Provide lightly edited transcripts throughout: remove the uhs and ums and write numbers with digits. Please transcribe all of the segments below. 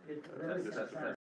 That's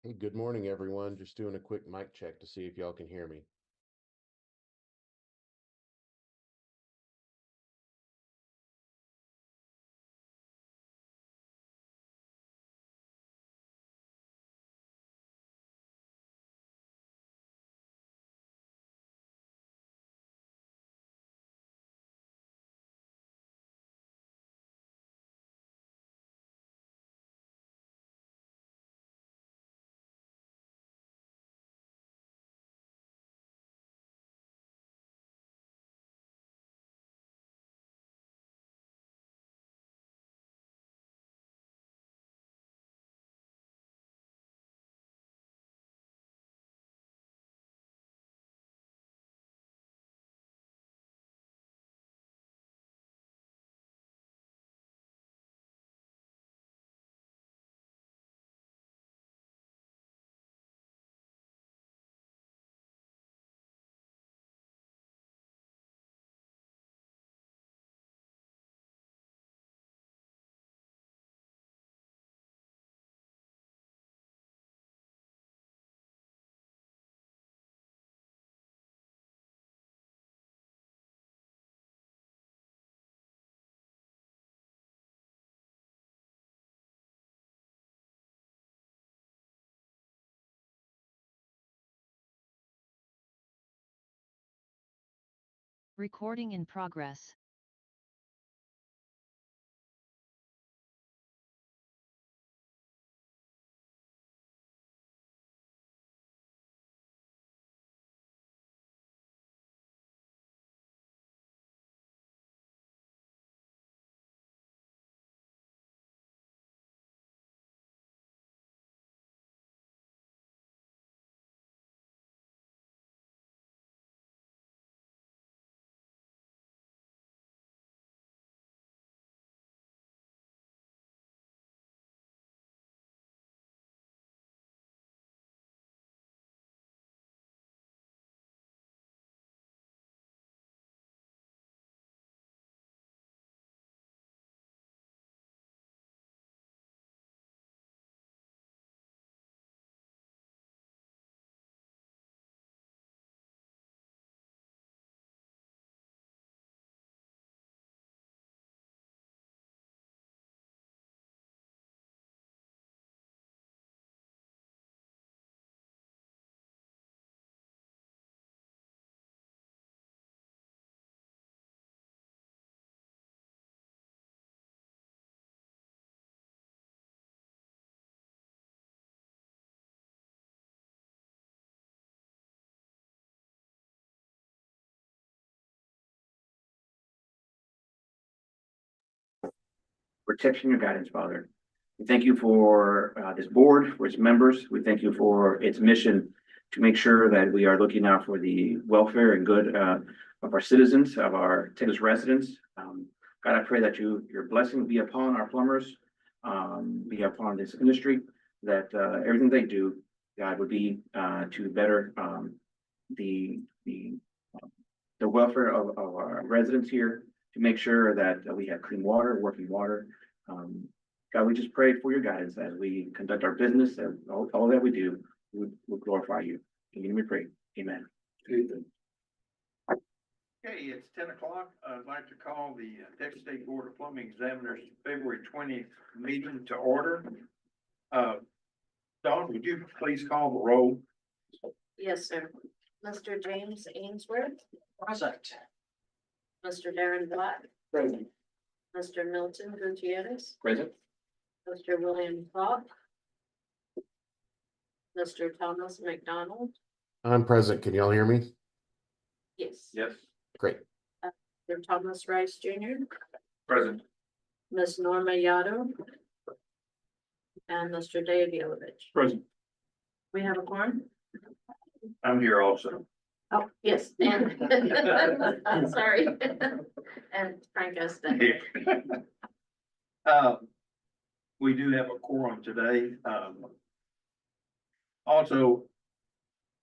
Hey, good morning, everyone. Just doing a quick mic check to see if y'all can hear me. Recording in progress. Protection and guidance, Father. We thank you for this board, for its members. We thank you for its mission to make sure that we are looking out for the welfare and good of our citizens, of our Texas residents. God, I pray that your blessing be upon our plumbers, be upon this industry, that everything they do, God, would be to better the the the welfare of our residents here, to make sure that we have clean water, working water. Um, God, we just pray for your guidance as we conduct our business and all that we do, we glorify you. In your name we pray. Amen. Okay, it's 10 o'clock. I'd like to call the Texas State Board of Plumbing Examiners February 20th meeting to order. Dawn, would you please call the roll? Yes, sir. Mr. James Ainsworth, Present. Mr. Darren Black, Present. Mr. Milton Gutierrez, Present. Mr. William Clark, Mr. Thomas McDonald. I'm present. Can y'all hear me? Yes. Yes. Great. Mr. Thomas Rice Jr., Present. Miss Norma Yato, and Mr. Dave Yelovich. Present. We have a quorum? I'm here also. Oh, yes. And sorry. And Frank Estes. We do have a quorum today. Also,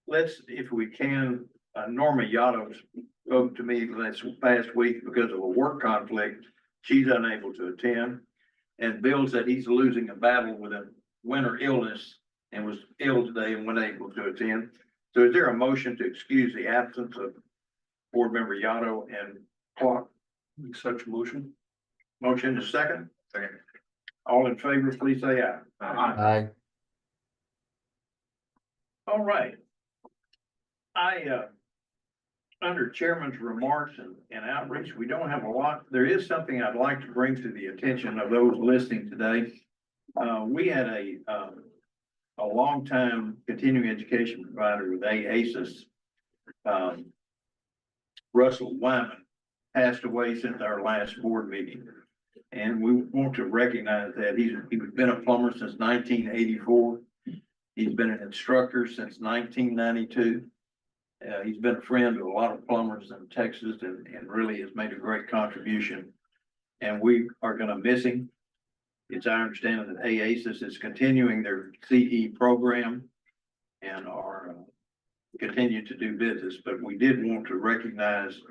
let's, if we can, Norma Yato spoke to me last past week because of a work conflict. She's unable to attend. And Bill said he's losing a battle with a winter illness and was ill today and wasn't able to attend. So is there a motion to excuse the absence of board member Yato and Clark? Such motion. Motion is second. Second. All in favor, please say aye. Aye. All right. Under chairman's remarks and outreach, we don't have a lot. There is something I'd like to bring to the attention of those listening today. We had a longtime continuing education provider with AASIS. Russell Wyman passed away since our last board meeting. And we want to recognize that he's been a plumber since 1984. He's been an instructor since 1992. He's been a friend to a lot of plumbers in Texas and really has made a great contribution. And we are going to miss him. It's our understanding that AASIS is continuing their CE program and are continue to do business, but we did want to recognize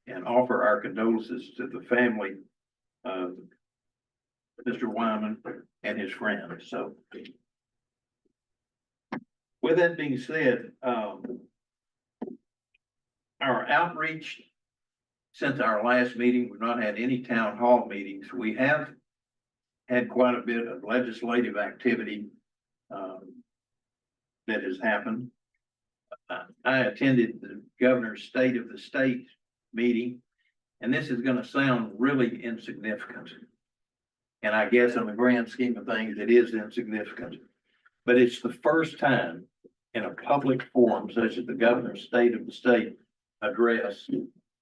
and offer our condolences to the family of Mr. Wyman and his friends. So with that being said, our outreach since our last meeting, we've not had any town hall meetings. We have had quite a bit of legislative activity that has happened. I attended the governor's state of the state meeting, and this is going to sound really insignificant. And I guess in the grand scheme of things, it is insignificant, but it's the first time in a public forum such as the governor's state of the state address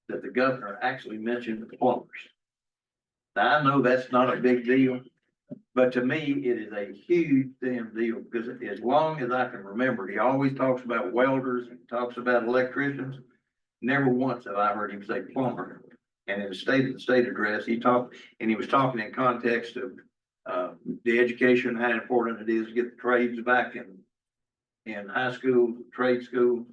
that the governor actually mentioned the plumbers. Now, I know that's not a big deal, but to me, it is a huge damn deal because as long as I can remember, he always talks about welders and talks about electricians. Never once have I heard him say plumber. And in the state of the state address, he talked, and he was talking in context of the education, how important it is to get the trades back in high school, trade schools.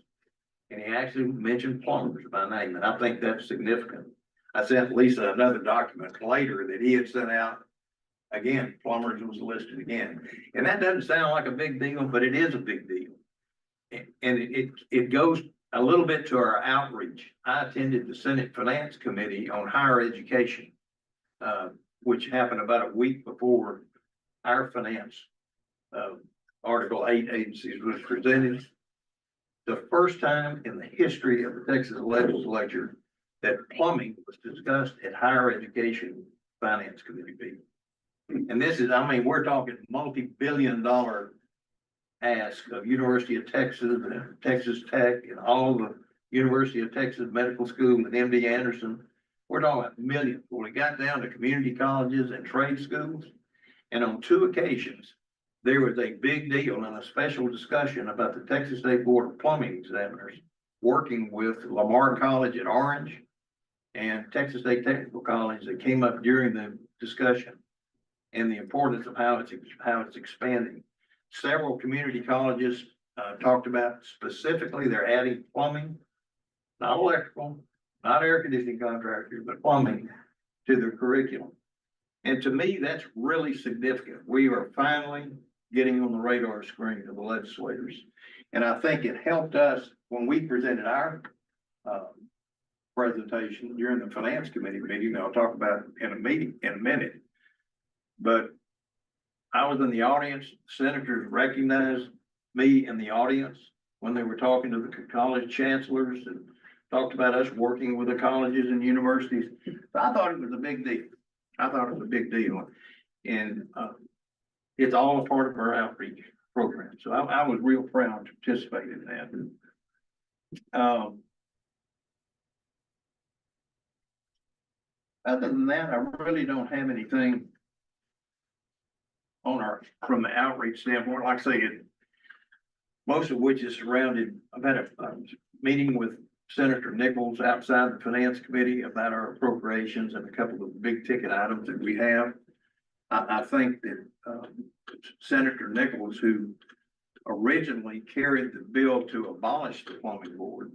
And he actually mentioned plumbers by name, and I think that's significant. I sent Lisa another document later that he had sent out. Again, plumbers was listed again. And that doesn't sound like a big deal, but it is a big deal. And it goes a little bit to our outreach. I attended the Senate Finance Committee on higher education, which happened about a week before our finance Article 8 agencies was presented. The first time in the history of the Texas legislature that plumbing was discussed at higher education finance committee meeting. And this is, I mean, we're talking multi-billion-dollar ask of University of Texas and Texas Tech and all the University of Texas Medical School and MD Anderson. We're talking about millions. Well, it got down to community colleges and trade schools. And on 2 occasions, there was a big deal and a special discussion about the Texas State Board of Plumbing Examiners working with Lamar College at Orange and Texas State Technical College that came up during the discussion and the importance of how it's expanding. Several community colleges talked about specifically they're adding plumbing, not electrical, not air conditioning contractors, but plumbing to their curriculum. And to me, that's really significant. We are finally getting on the radar screen of the legislators. And I think it helped us when we presented our presentation during the finance committee meeting. I'll talk about it in a minute. But I was in the audience. Senators recognized me in the audience when they were talking to the college chancellors and talked about us working with the colleges and universities. So I thought it was a big deal. And it's all a part of our outreach program. So I was real proud to participate in that. Other than that, I really don't have anything from the outreach standpoint. Like I say, most of which is surrounded. I've had a meeting with Senator Nichols outside the Finance Committee about our appropriations and a couple of big ticket items that we have. I think that Senator Nichols, who originally carried the bill to abolish the plumbing board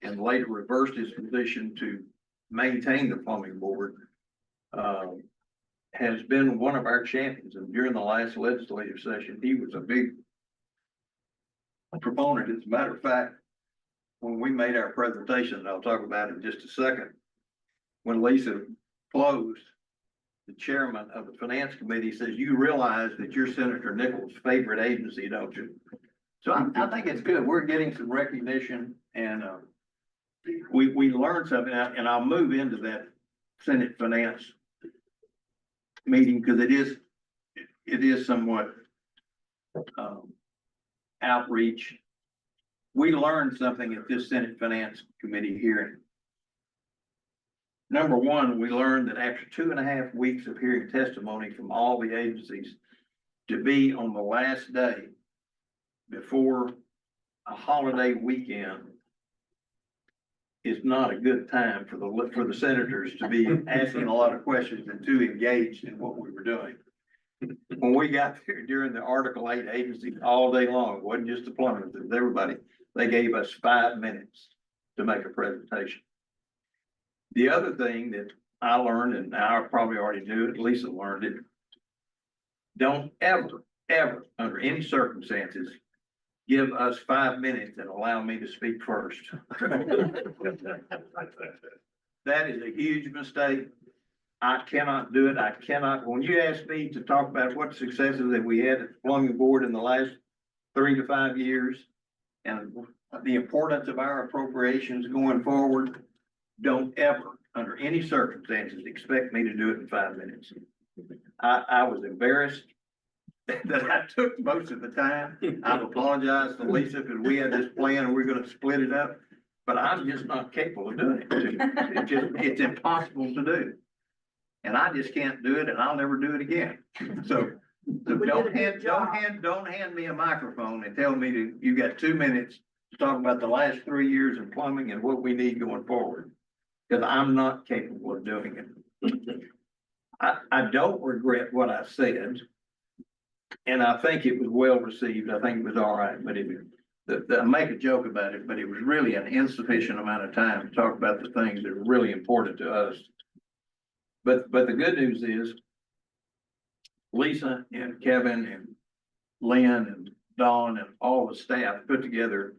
and later reversed his position to maintain the plumbing board, has been one of our champions. And during the last legislative session, he was a big a proponent. As a matter of fact, when we made our presentation, and I'll talk about it in just a second, when Lisa closed, the chairman of the finance committee says, you realize that you're Senator Nichols' favorite agency, don't you? So I think it's good. We're getting some recognition, and we learned something, and I'll move into that Senate finance meeting because it is somewhat outreach. We learned something at this Senate Finance Committee hearing. Number one, we learned that after 2.5 weeks of hearing testimony from all the agencies, to be on the last day before a holiday weekend is not a good time for the senators to be asking a lot of questions and too engaged in what we were doing. When we got there during the Article 8 agencies all day long, it wasn't just the plumbers, it was everybody. They gave us 5 minutes to make a presentation. The other thing that I learned, and I probably already knew it, Lisa learned it, don't ever, under any circumstances, give us 5 minutes and allow me to speak first. That is a huge mistake. I cannot do it. I cannot. When you ask me to talk about what successes that we had at the plumbing board in the last 3 to 5 years and the importance of our appropriations going forward, don't ever, under any circumstances, expect me to do it in 5 minutes. I was embarrassed that I took most of the time. I've apologized to Lisa because we had this plan and we're going to split it up, but I'm just not capable of doing it. It's impossible to do. And I just can't do it, and I'll never do it again. So don't hand me a microphone and tell me you got 2 minutes to talk about the last 3 years of plumbing and what we need going forward. Because I'm not capable of doing it. I don't regret what I said. And I think it was well received. I think it was all right, but I make a joke about it, but it was really an insufficient amount of time to talk about the things that are really important to us. But the good news is Lisa and Kevin and Lynn and Dawn and all the staff put together,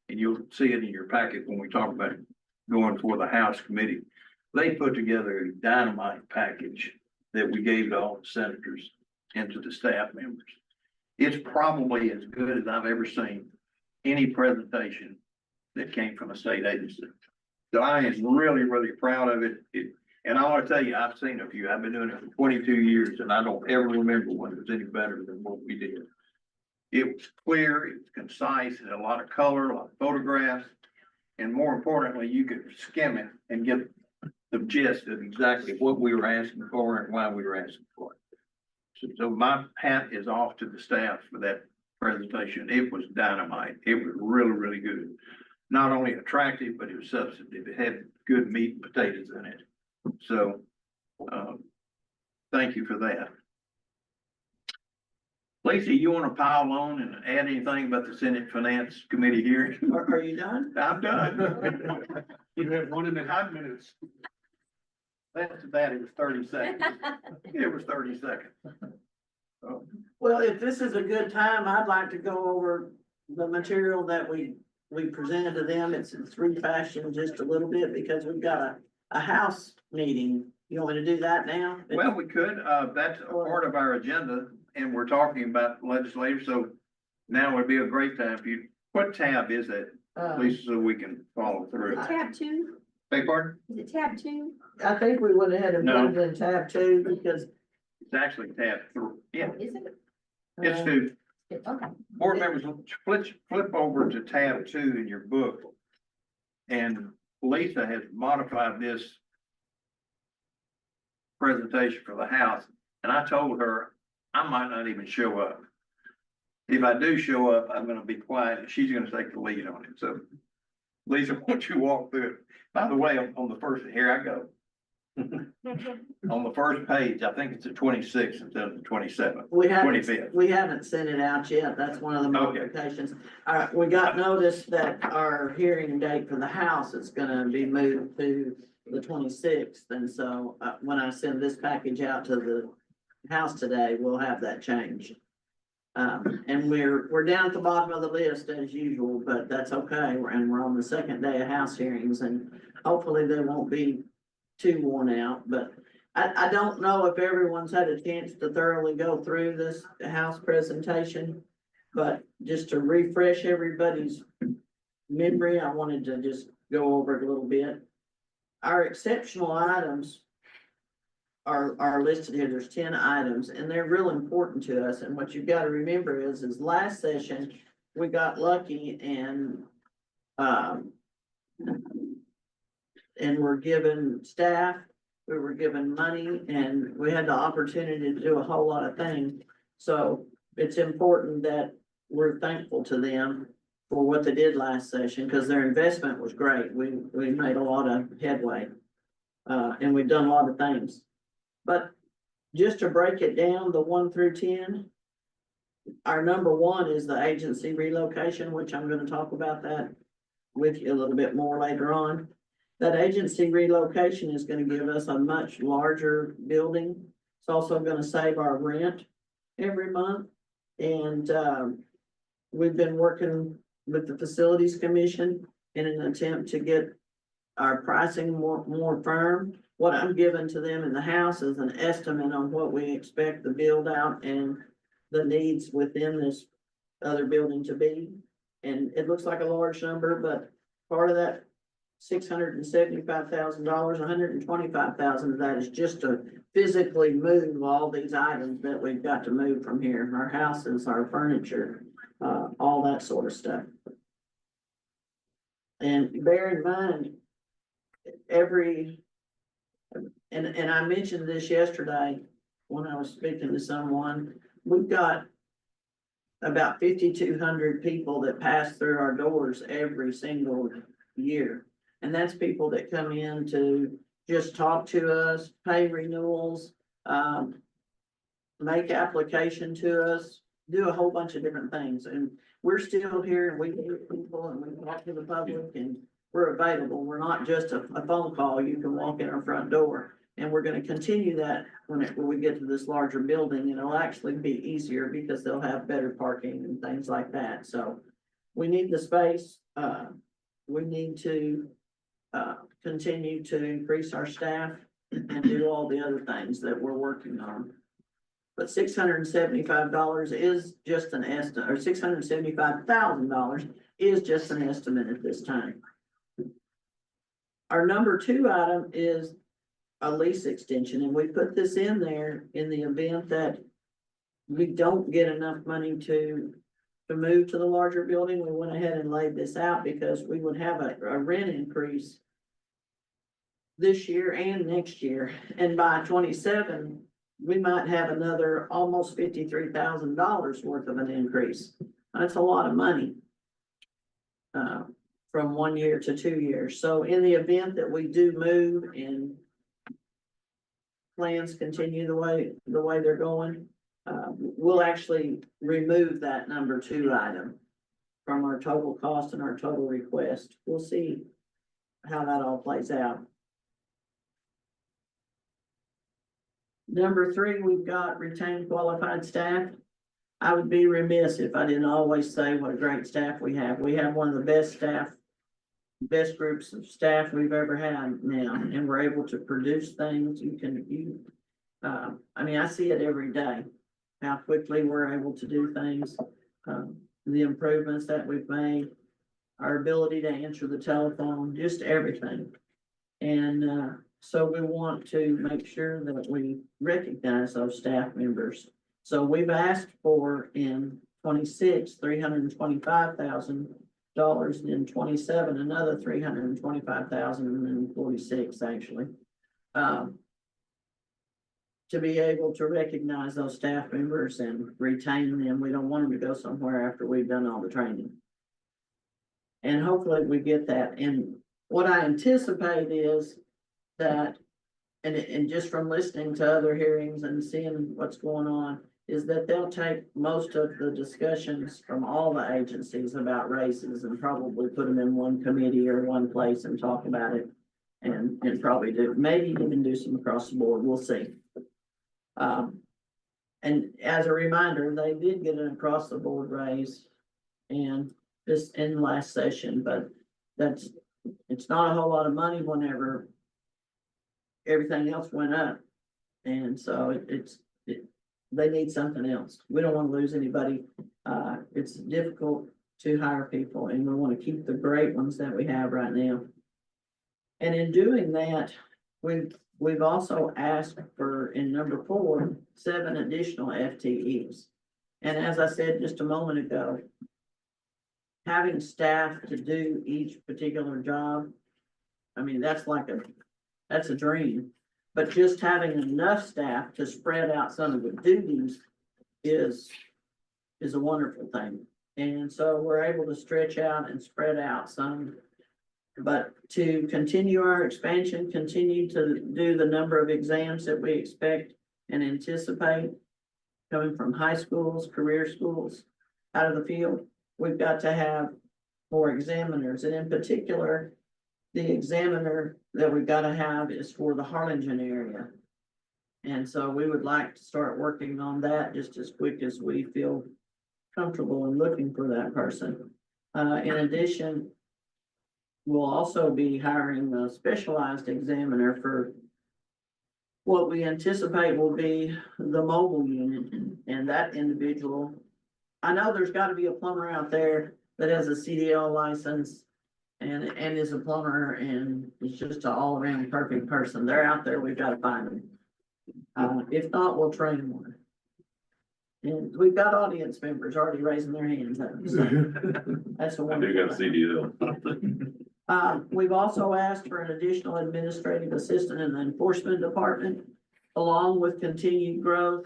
and you'll see it in your packet when we talk about it going for the House committee. They put together a dynamite package that we gave to all the senators and to the staff members. It's probably as good as I've ever seen any presentation that came from a state agency. So I am really, really proud of it. And I want to tell you, I've seen a few. I've been doing it for 22 years, and I don't ever remember one that was any better than what we did. It was clear, it was concise, it had a lot of color, a lot of photographs, and more importantly, you could skim it and get the gist of exactly what we were asking for and why we were asking for it. So my hat is off to the staff for that presentation. It was dynamite. It was really, really good. Not only attractive, but it was substantive. It had good meat and potatoes in it. So, thank you for that. Lisa, you want to pile on and add anything about the Senate Finance Committee hearing? Are you done? I'm done. You have 1.5 minutes. That's that. It was 30 seconds. It was 30 seconds. So, Well, if this is a good time, I'd like to go over the material that we presented to them. It's refashioned just a little bit because we've got a House meeting. You want me to do that now? well, we could, that's a part of our agenda, and we're talking about legislative, so now would be a great time for you. What tab is it, Lisa, so we can follow through? Tab 2, Beg pardon? is it tab 2? I think we went ahead and No. put it in tab 2 because. It's actually tab 3. Yeah, Is it? it's 2. Okay. Board members, flip over to tab 2 in your book. And Lisa has modified this presentation for the House. And I told her I might not even show up. If I do show up, I'm going to be quiet and she's going to take the lead on it. So Lisa, why don't you walk through it? By the way, on the first, here I go. On the first page, I think it's the 26th instead of the 27th. We 25th. haven't sent it out yet. That's one of the Okay. modifications. We got notice that our hearing date for the House is gonna be moved to the 26th. And so, when I send this package out to the House today, we'll have that changed. And we're down at the bottom of the list as usual, but that's okay. And we're on the second day of house hearings and hopefully they won't be too worn out, but I don't know if everyone's had a chance to thoroughly go through this house presentation. But just to refresh everybody's memory, I wanted to just go over it a little bit. Our exceptional items are listed here. There's 10 items and they're real important to us. And what you've got to remember is last session, we got lucky and we're given staff, we were given money and we had the opportunity to do a whole lot of things. So it's important that we're thankful to them for what they did last session, because their investment was great. We made a lot of headway. And we've done a lot of things. But just to break it down, the 1 through 10, our number 1 is the agency relocation, which I'm gonna talk about that with you a little bit more later on. That agency relocation is gonna give us a much larger building. It's also gonna save our rent every month. And, we've been working with the Facilities Commission in an attempt to get our pricing more firm. What I'm giving to them in the house is an estimate on what we expect the build out and the needs within this other building to be. And it looks like a large number, but part of that $675,000, $125,000 of that is just to physically move all these items that we've got to move from here. Our houses, our furniture, all that sort of stuff. And bear in mind, and I mentioned this yesterday when I was speaking to someone, we've got about 5,200 people that pass through our doors every single year. And that's people that come in to just talk to us, pay renewals, make application to us, do a whole bunch of different things. And we're still here and we meet people and we talk to the public and we're available. We're not just a phone call. You can walk in our front door. And we're gonna continue that when we get to this larger building, and it'll actually be easier because they'll have better parking and things like that. So we need the space. We need to continue to increase our staff and do all the other things that we're working on. But $675 is just an estimate, or $675,000 is just an estimate at this time. Our number 2 item is a lease extension, and we put this in there in the event that we don't get enough money to move to the larger building. We went ahead and laid this out because we would have a rent increase this year and next year. And by 27, we might have another almost $53,000 worth of an increase. That's a lot of money. From 1 year to 2 years. So in the event that we do move and plans continue the way they're going, we'll actually remove that number 2 item from our total cost and our total request. We'll see how that all plays out. Number 3, we've got retained qualified staff. I would be remiss if I didn't always say what a great staff we have. We have one of the best groups of staff we've ever had now, and we're able to produce things. I mean, I see it every day, how quickly we're able to do things, the improvements that we've made, our ability to answer the telephone, just everything. And, so we want to make sure that we recognize those staff members. So we've asked for in 26, $325,000, and in 27, another 325,046 actually. To be able to recognize those staff members and retain them. We don't want them to go somewhere after we've done all the training. And hopefully we get that. And what I anticipate is that, and just from listening to other hearings and seeing what's going on, is that they'll take most of the discussions from all the agencies about races and probably put them in one committee or one place and talk about it. And probably maybe even do some across the board. We'll see. And as a reminder, they did get an across the board raise and this in last session, but that's, it's not a whole lot of money whenever everything else went up. And so they need something else. We don't want to lose anybody. It's difficult to hire people and we want to keep the great ones that we have right now. And in doing that, we've also asked for, in number 4, 7 additional FTEs. And as I said just a moment ago, having staff to do each particular job, I mean, that's a dream. But just having enough staff to spread out some of the duties is a wonderful thing. And so we're able to stretch out and spread out some. But to continue our expansion, continue to do the number of exams that we expect and anticipate coming from high schools, career schools, out of the field, we've got to have more examiners. And in particular, the examiner that we've got to have is for the Harlingen area. And so we would like to start working on that just as quick as we feel comfortable in looking for that person. In addition, we'll also be hiring a specialized examiner for what we anticipate will be the mobile unit. And that individual, I know there's got to be a plumber out there that has a CDL license and is a plumber and is just an all around perfect person. They're out there, we've got to find them. If not, we'll train one. And we've got audience members already raising their hands up. So that's a I do wonderful got a thing. CDL. We've also asked for an additional administrative assistant in the enforcement department, along with continued growth.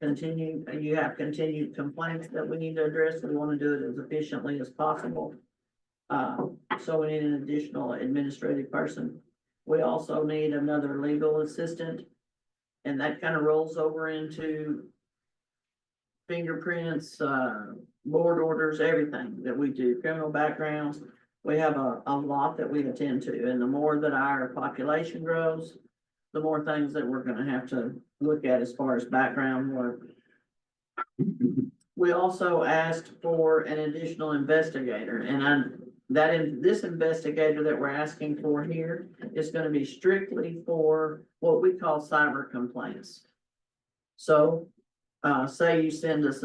You have continued complaints that we need to address. We want to do it as efficiently as possible. So we need an additional administrative person. We also need another legal assistant. And that kind of rolls over into fingerprints, board orders, everything that we do, criminal backgrounds. We have a lot that we attend to, and the more that our population grows, the more things that we're gonna have to look at as far as background work. We also asked for an additional investigator, and this investigator that we're asking for here is gonna be strictly for what we call cyber complaints. So, say you send us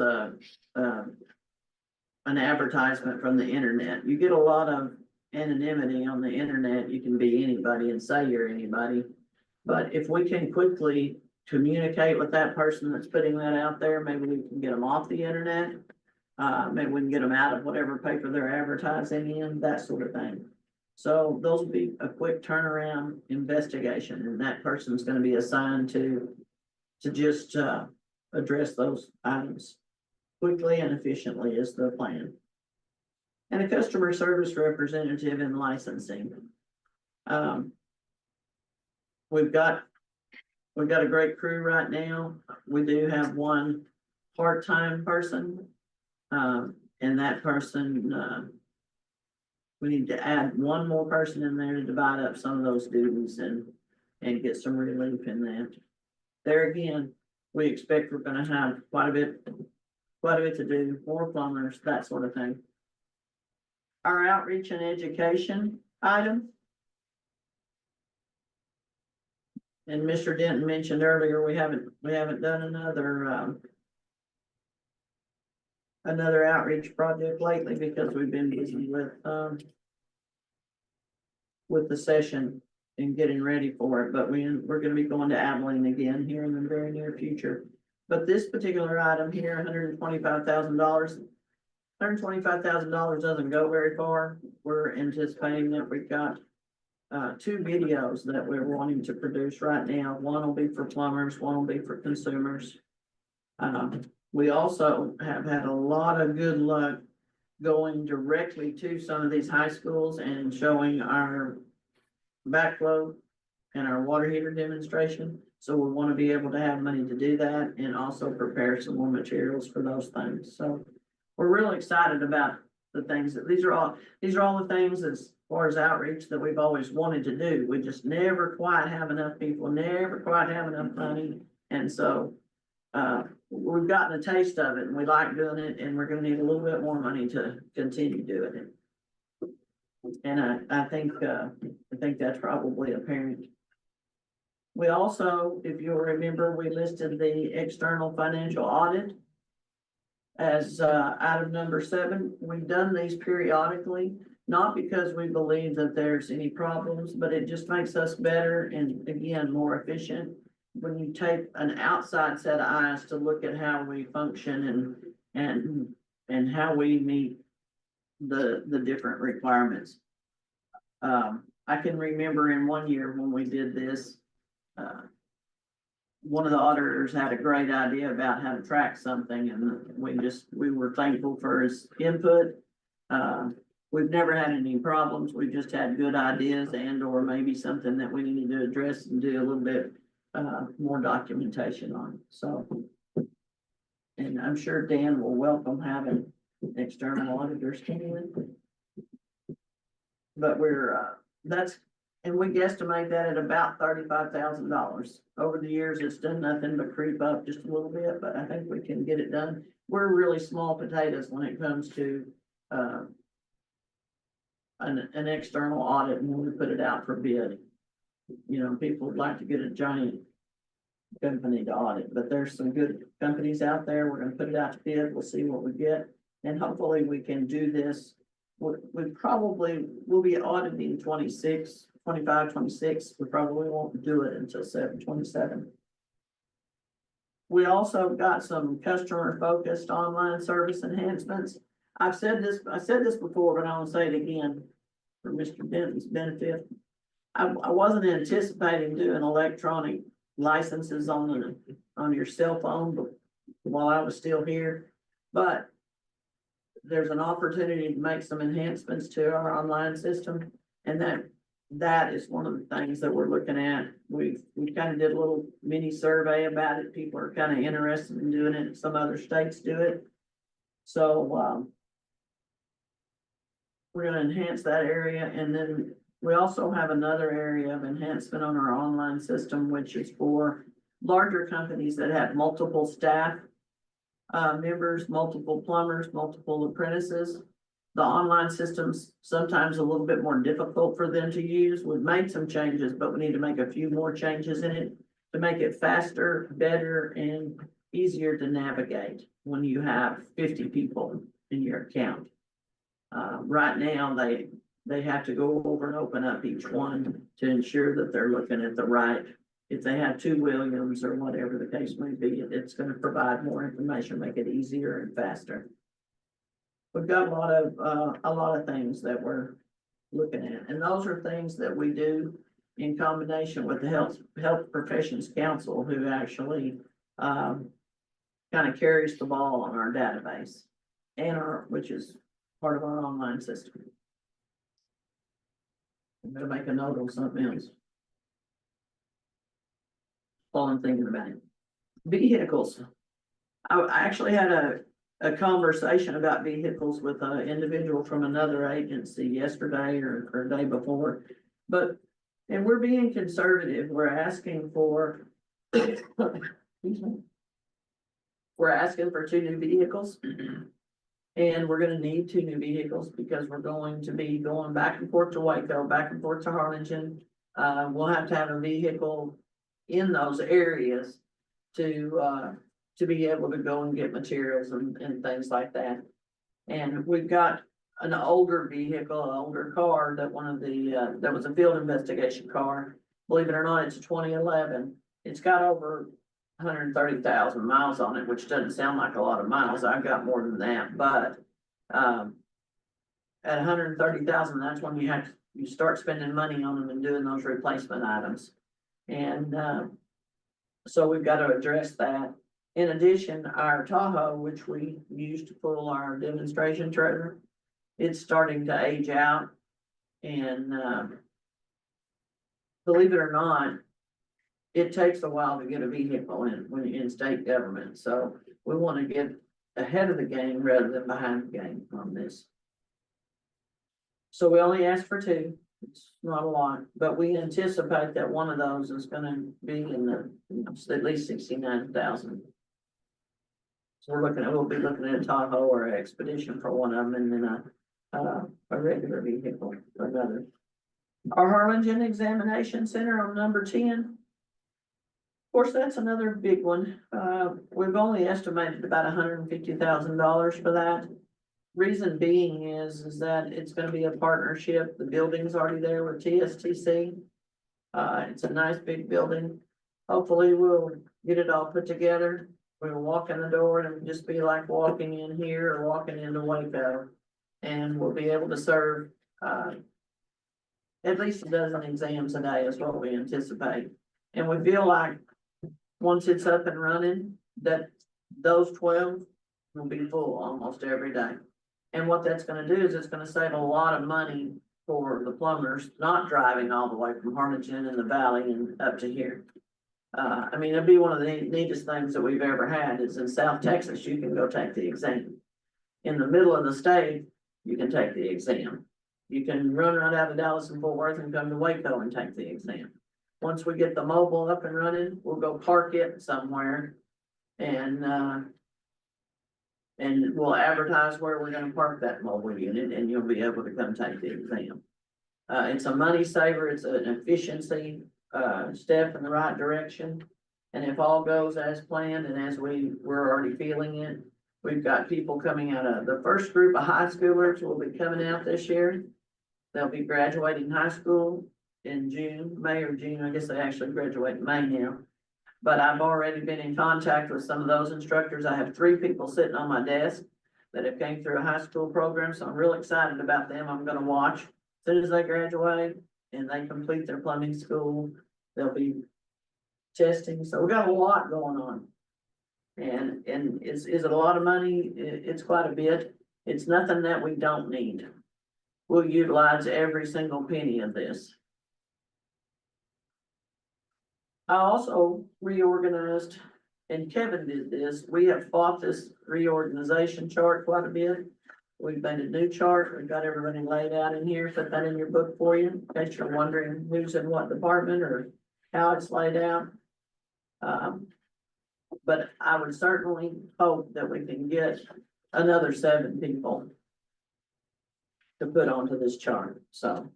an advertisement from the internet. You get a lot of anonymity on the internet. You can be anybody and say you're anybody. But if we can quickly communicate with that person that's putting that out there, maybe we can get them off the internet. Maybe we can get them out of whatever paper they're advertising in, that sort of thing. So those will be a quick turnaround investigation, and that person's gonna be assigned to just, address those items quickly and efficiently is the plan. And a customer service representative in licensing. We've got a great crew right now. We do have one part-time person. And that person, we need to add one more person in there to divide up some of those duties and get some relief in that. There again, we expect we're gonna have quite a bit to do, more plumbers, that sort of thing. Our outreach and education item. And Mr. Denton mentioned earlier, we haven't done another outreach project lately because we've been busy with the session and getting ready for it, but we're gonna be going to Abilene again here in the very near future. But this particular item here, $125,000. $125,000 doesn't go very far. We're anticipating that we've got 2 videos that we're wanting to produce right now. One will be for plumbers, one will be for consumers. We also have had a lot of good luck going directly to some of these high schools and showing our backflow and our water heater demonstration. So we want to be able to have money to do that and also prepare some more materials for those things. So we're really excited about the things that these are all the things as far as outreach that we've always wanted to do. We just never quite have enough people, never quite have enough money. And so we've gotten a taste of it and we like doing it and we're gonna need a little bit more money to continue doing it. And I think that's probably apparent. We also, if you'll remember, we listed the external financial audit as, item number 7. We've done these periodically, not because we believe that there's any problems, but it just makes us better and again, more efficient. When you take an outside set of eyes to look at how we function and how we meet the different requirements. I can remember in one year when we did this, one of the auditors had a great idea about how to track something and we were thankful for his input. We've never had any problems. We've just had good ideas and or maybe something that we need to address and do a little bit more documentation on, so. And I'm sure Dan will welcome having external auditors come in. But and we guesstimate that at about $35,000. Over the years, it's done nothing but creep up just a little bit, but I think we can get it done. We're really small potatoes when it comes to, an external audit and when we put it out for bid. You know, people would like to get a giant company to audit, but there's some good companies out there. We're gonna put it out to bid. We'll see what we get. And hopefully we can do this. We'll be auditing 26, 25, 26. We probably won't do it until 7/27. We also got some customer focused online service enhancements. I said this before, but I want to say it again for Mr. Denton's benefit. I wasn't anticipating doing electronic licenses on your cell phone, but while I was still here, but there's an opportunity to make some enhancements to our online system, and that is one of the things that we're looking at. We kind of did a little mini survey about it. People are kind of interested in doing it. Some other states do it. So, we're gonna enhance that area, and then we also have another area of enhancement on our online system, which is for larger companies that have multiple staff members, multiple plumbers, multiple apprentices. The online system's sometimes a little bit more difficult for them to use. We've made some changes, but we need to make a few more changes in it to make it faster, better, and easier to navigate when you have 50 people in your account. Right now, they have to go over and open up each one to ensure that they're looking at the right. If they have 2 Williams or whatever the case may be, it's gonna provide more information, make it easier and faster. We've got a lot of things that we're looking at, and those are things that we do in combination with the Health Professions Council, who actually, kind of carries the ball on our database and which is part of our online system. I'm gonna make a note on something else while I'm thinking about it. Vehicles. I actually had a conversation about vehicles with an individual from another agency yesterday or day before. And we're being conservative. We're asking for, excuse me. We're asking for 2 new vehicles. And we're gonna need 2 new vehicles because we're going to be going back and forth to Waco, back and forth to Harlingen. We'll have to have a vehicle in those areas to be able to go and get materials and things like that. And we've got an older vehicle, an older car that that was a field investigation car. Believe it or not, it's a 2011. It's got over 130,000 miles on it, which doesn't sound like a lot of miles. I've got more than that, but at 130,000, that's when you start spending money on them and doing those replacement items. And so we've got to address that. In addition, our Tahoe, which we use to pull our demonstration trailer, it's starting to age out. And believe it or not, it takes a while to get a vehicle in state government. So we want to get ahead of the game rather than behind the game on this. So we only asked for 2. It's not a lot, but we anticipate that one of those is gonna be in at least 69,000. So we'll be looking at a Tahoe or an Expedition for one of them, and then a regular vehicle for another. Our Harlingen Examination Center on number 10. Of course, that's another big one. We've only estimated about $150,000 for that. Reason being is that it's gonna be a partnership. The building's already there with TSTC. It's a nice big building. Hopefully we'll get it all put together. We'll walk in the door and it'll just be like walking in here or walking into Waco. And we'll be able to serve, at least a dozen exams a day is what we anticipate. And we feel like, once it's up and running, that those 12 will be full almost every day. And what that's gonna do is it's gonna save a lot of money for the plumbers, not driving all the way from Harlingen and the valley and up to here. I mean, it'd be one of the neatest things that we've ever had is in South Texas, you can go take the exam. In the middle of the state, you can take the exam. You can run right out of Dallas and Fort Worth and come to Waco and take the exam. Once we get the mobile up and running, we'll go park it somewhere and we'll advertise where we're gonna park that mobile unit and you'll be able to come take the exam. It's a money saver, it's an efficiency, step in the right direction. And if all goes as planned and as we're already feeling it, we've got people coming out of, the first group of high schoolers will be coming out this year. They'll be graduating high school in June, May or June. I guess they actually graduate in May now. But I've already been in contact with some of those instructors. I have 3 people sitting on my desk that have came through a high school program, so I'm real excited about them. I'm gonna watch. As soon as they graduate and they complete their plumbing school, they'll be testing. So we got a lot going on. And is it a lot of money? It's quite a bit. It's nothing that we don't need. We'll utilize every single penny of this. I also reorganized, and Kevin did this. We have fought this reorganization chart quite a bit. We've made a new chart. We've got everybody laid out in here. Put that in your book for you, in case you're wondering who's in what department or how it's laid out. But I would certainly hope that we can get another 7 people to put onto this chart, so.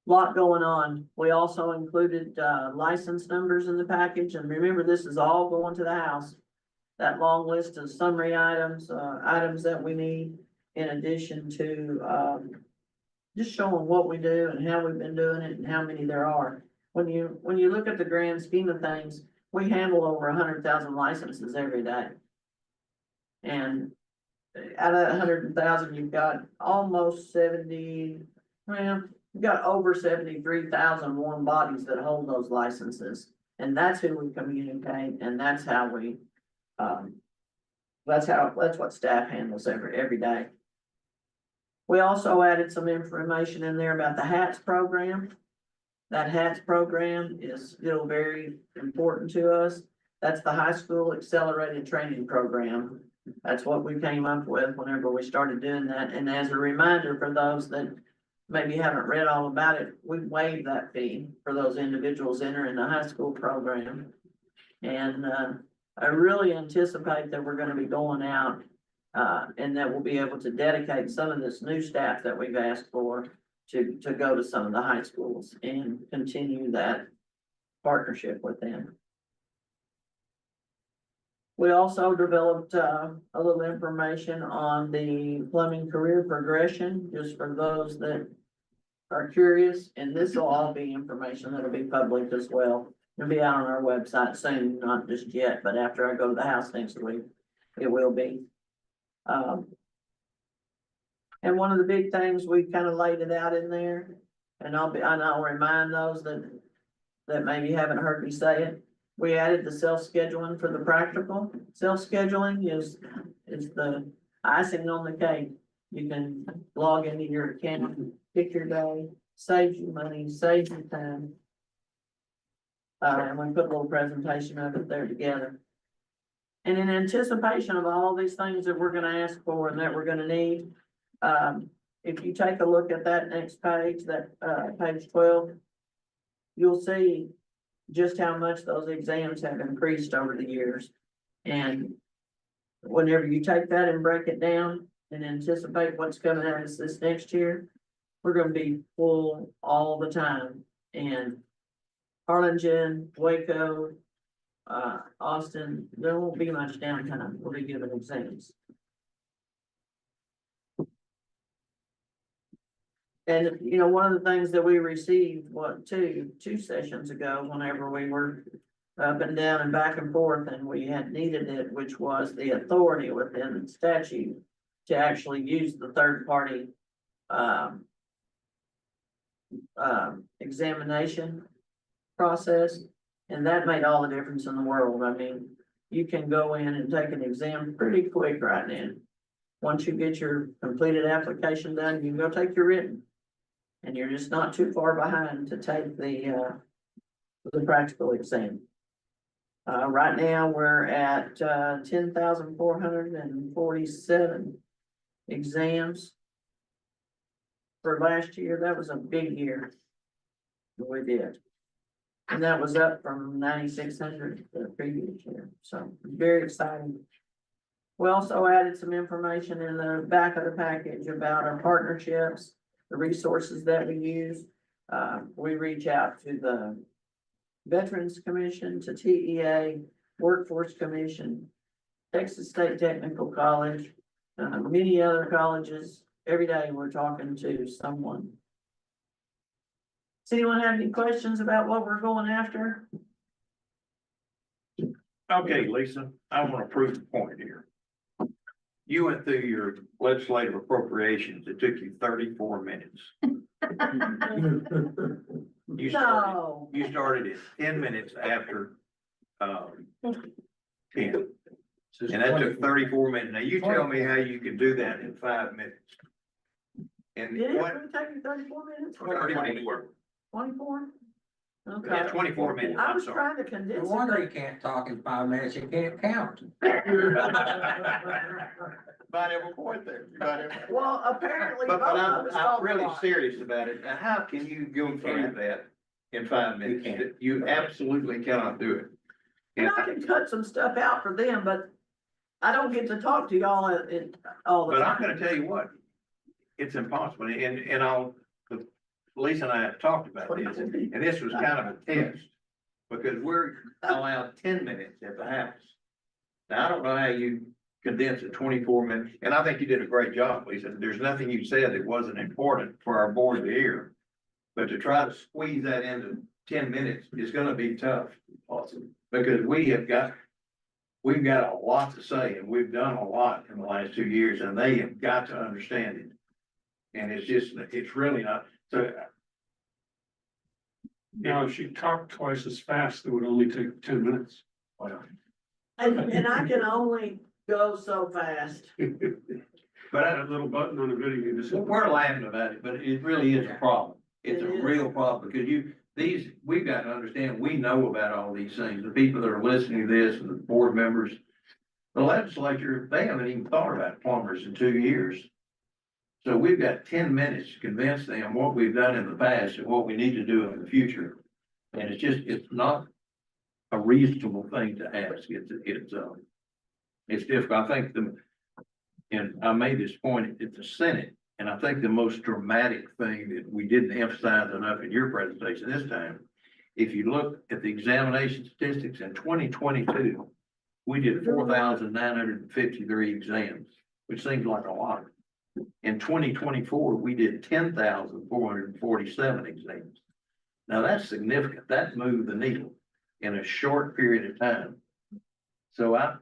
Lot going on. We also included, license numbers in the package, and remember, this is all going to the house. That long list of summary items, items that we need, in addition to, just showing what we do and how we've been doing it and how many there are. When you look at the grand scheme of things, we handle over 100,000 licenses every day. And out of that 100,000, you've got almost 70, well, you've got over 73,000 warm bodies that hold those licenses. And that's who we communicate, and that's how we, that's what staff handles every day. We also added some information in there about the HATS program. That HATS program is still very important to us. That's the High School Accelerated Training Program. That's what we came up with whenever we started doing that. And as a reminder for those that maybe haven't read all about it, we waived that fee for those individuals entering the high school program. And I really anticipate that we're gonna be going out and that we'll be able to dedicate some of this new staff that we've asked for to go to some of the high schools and continue that partnership with them. We also developed a little information on the plumbing career progression, just for those that are curious, and this will all be information that'll be public as well. It'll be out on our website soon, not just yet, but after I go to the house next week, it will be. And one of the big things, we kind of laid it out in there, and I'll remind those that maybe haven't heard me say it. We added the self-scheduling for the practical. Self-scheduling is the icing on the cake. You can log into your account, pick your day, saves you money, saves you time. And we put a little presentation of it there together. And in anticipation of all these things that we're gonna ask for and that we're gonna need, if you take a look at that next page, that page 12, you'll see just how much those exams have increased over the years. And whenever you take that and break it down and anticipate what's coming at us this next year, we're gonna be full all the time. And Harlingen, Waco, Austin, there won't be much downtime. We'll be giving exams. And, you know, one of the things that we received, two sessions ago, whenever we were up and down and back and forth, and we had needed it, which was the authority within the statute to actually use the third party, examination process. And that made all the difference in the world. I mean, you can go in and take an exam pretty quick right now. Once you get your completed application done, you can go take your written. And you're just not too far behind to take the practical exam. Right now, we're at 10,447 exams. For last year, that was a big year. that we did. And that was up from 9,600 the previous year, so very exciting. We also added some information in the back of the package about our partnerships, the resources that we use. We reach out to the Veterans Commission, to TEA, Workforce Commission, Texas State Technical College, many other colleges. Every day we're talking to someone. Does anyone have any questions about what we're going after? Okay, Lisa, I want to prove the point here. You went through your legislative appropriations. It took you 34 minutes. You started, No. you started at 10 minutes after, 10. And that took 34 minutes. Now you tell me how you can do that in 5 minutes. And Did it what? really take you 34 minutes? 24. 24? Okay. Yeah, 24 minutes, I I'm was sorry. trying to No condense wonder you it. can't talk in 5 minutes, you can't count. Might have a point there. You might have a point. Well, apparently But both of us I'm talked a really lot. serious about it. Now, how can you go through that in 5 minutes? can't. You absolutely cannot do it. And I can cut some stuff out for them, but I don't get to talk to y'all all the But time. I'm gonna tell you what, it's impossible, and Lisa and I have talked about this, and this was kind of a test. Because we're allowed 10 minutes at the house. Now, I don't know how you condense it 24 minutes, and I think you did a great job, Lisa. There's nothing you said that wasn't important for our board to hear. But to try to squeeze that into 10 minutes is gonna be tough. Awesome. Because we've got a lot to say, and we've done a lot in the last 2 years, and they have got to understand it. And it's really not, so. Now, if she talked twice as fast, it would only take 10 minutes. And I can only go so fast. But That little button on the video, you just. we're laughing about it, but it really is a problem. It's a It is. real problem, because we've got to understand, we know about all these things, the people that are listening to this, and the board members. The legislature, they haven't even thought about plumbers in 2 years. So we've got 10 minutes to convince them what we've done in the past and what we need to do in the future. And it's not a reasonable thing to ask. It's difficult. I think and I made this point at the Senate, and I think the most dramatic thing that we didn't emphasize enough in your presentation this time, if you look at the examination statistics in 2022, we did 4,953 exams, which seems like a lot. In 2024, we did 10,447 exams. Now that's significant. That moved the needle in a short period of time. So I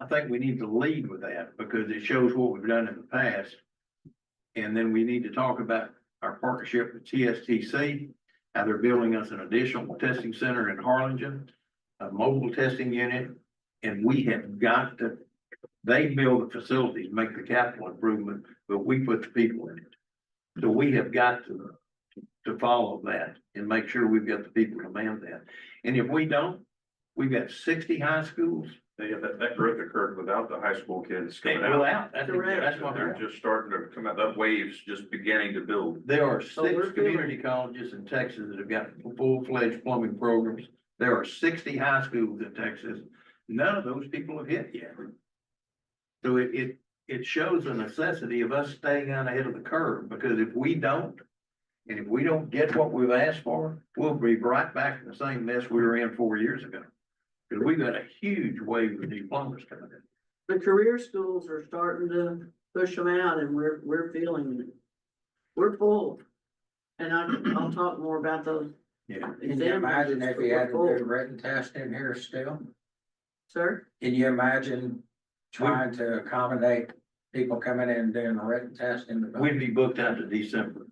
think we need to lead with that, because it shows what we've done in the past. And then we need to talk about our partnership with TSTC, how they're building us an additional testing center in Harlingen, a mobile testing unit. And we have got to, they build the facilities, make the capital improvement, but we put the people in it. So we have got to follow that and make sure we've got the people to man that. And if we don't, we've got 60 high schools. Yeah, that growth occurred without the high school kids They coming fill out. out. That's what They're just starting to come out, that wave's just beginning to build. There are So we're 6 community colleges in Texas that have got full-fledged plumbing programs. There are 60 high schools in Texas. None of those people have hit yet. So it shows the necessity of us staying out ahead of the curve, because if we don't, and if we don't get what we've asked for, we'll be right back in the same mess we were in 4 years ago. Because we've got a huge wave of new plumbers coming in. The career schools are starting to push them out and we're feeling it. We're full. And I'll talk more about those. Yeah. Can you imagine if you had to do a written test in here still? Sir? Can you imagine trying to accommodate people coming in and doing a written test in the We'd building? be booked out to December.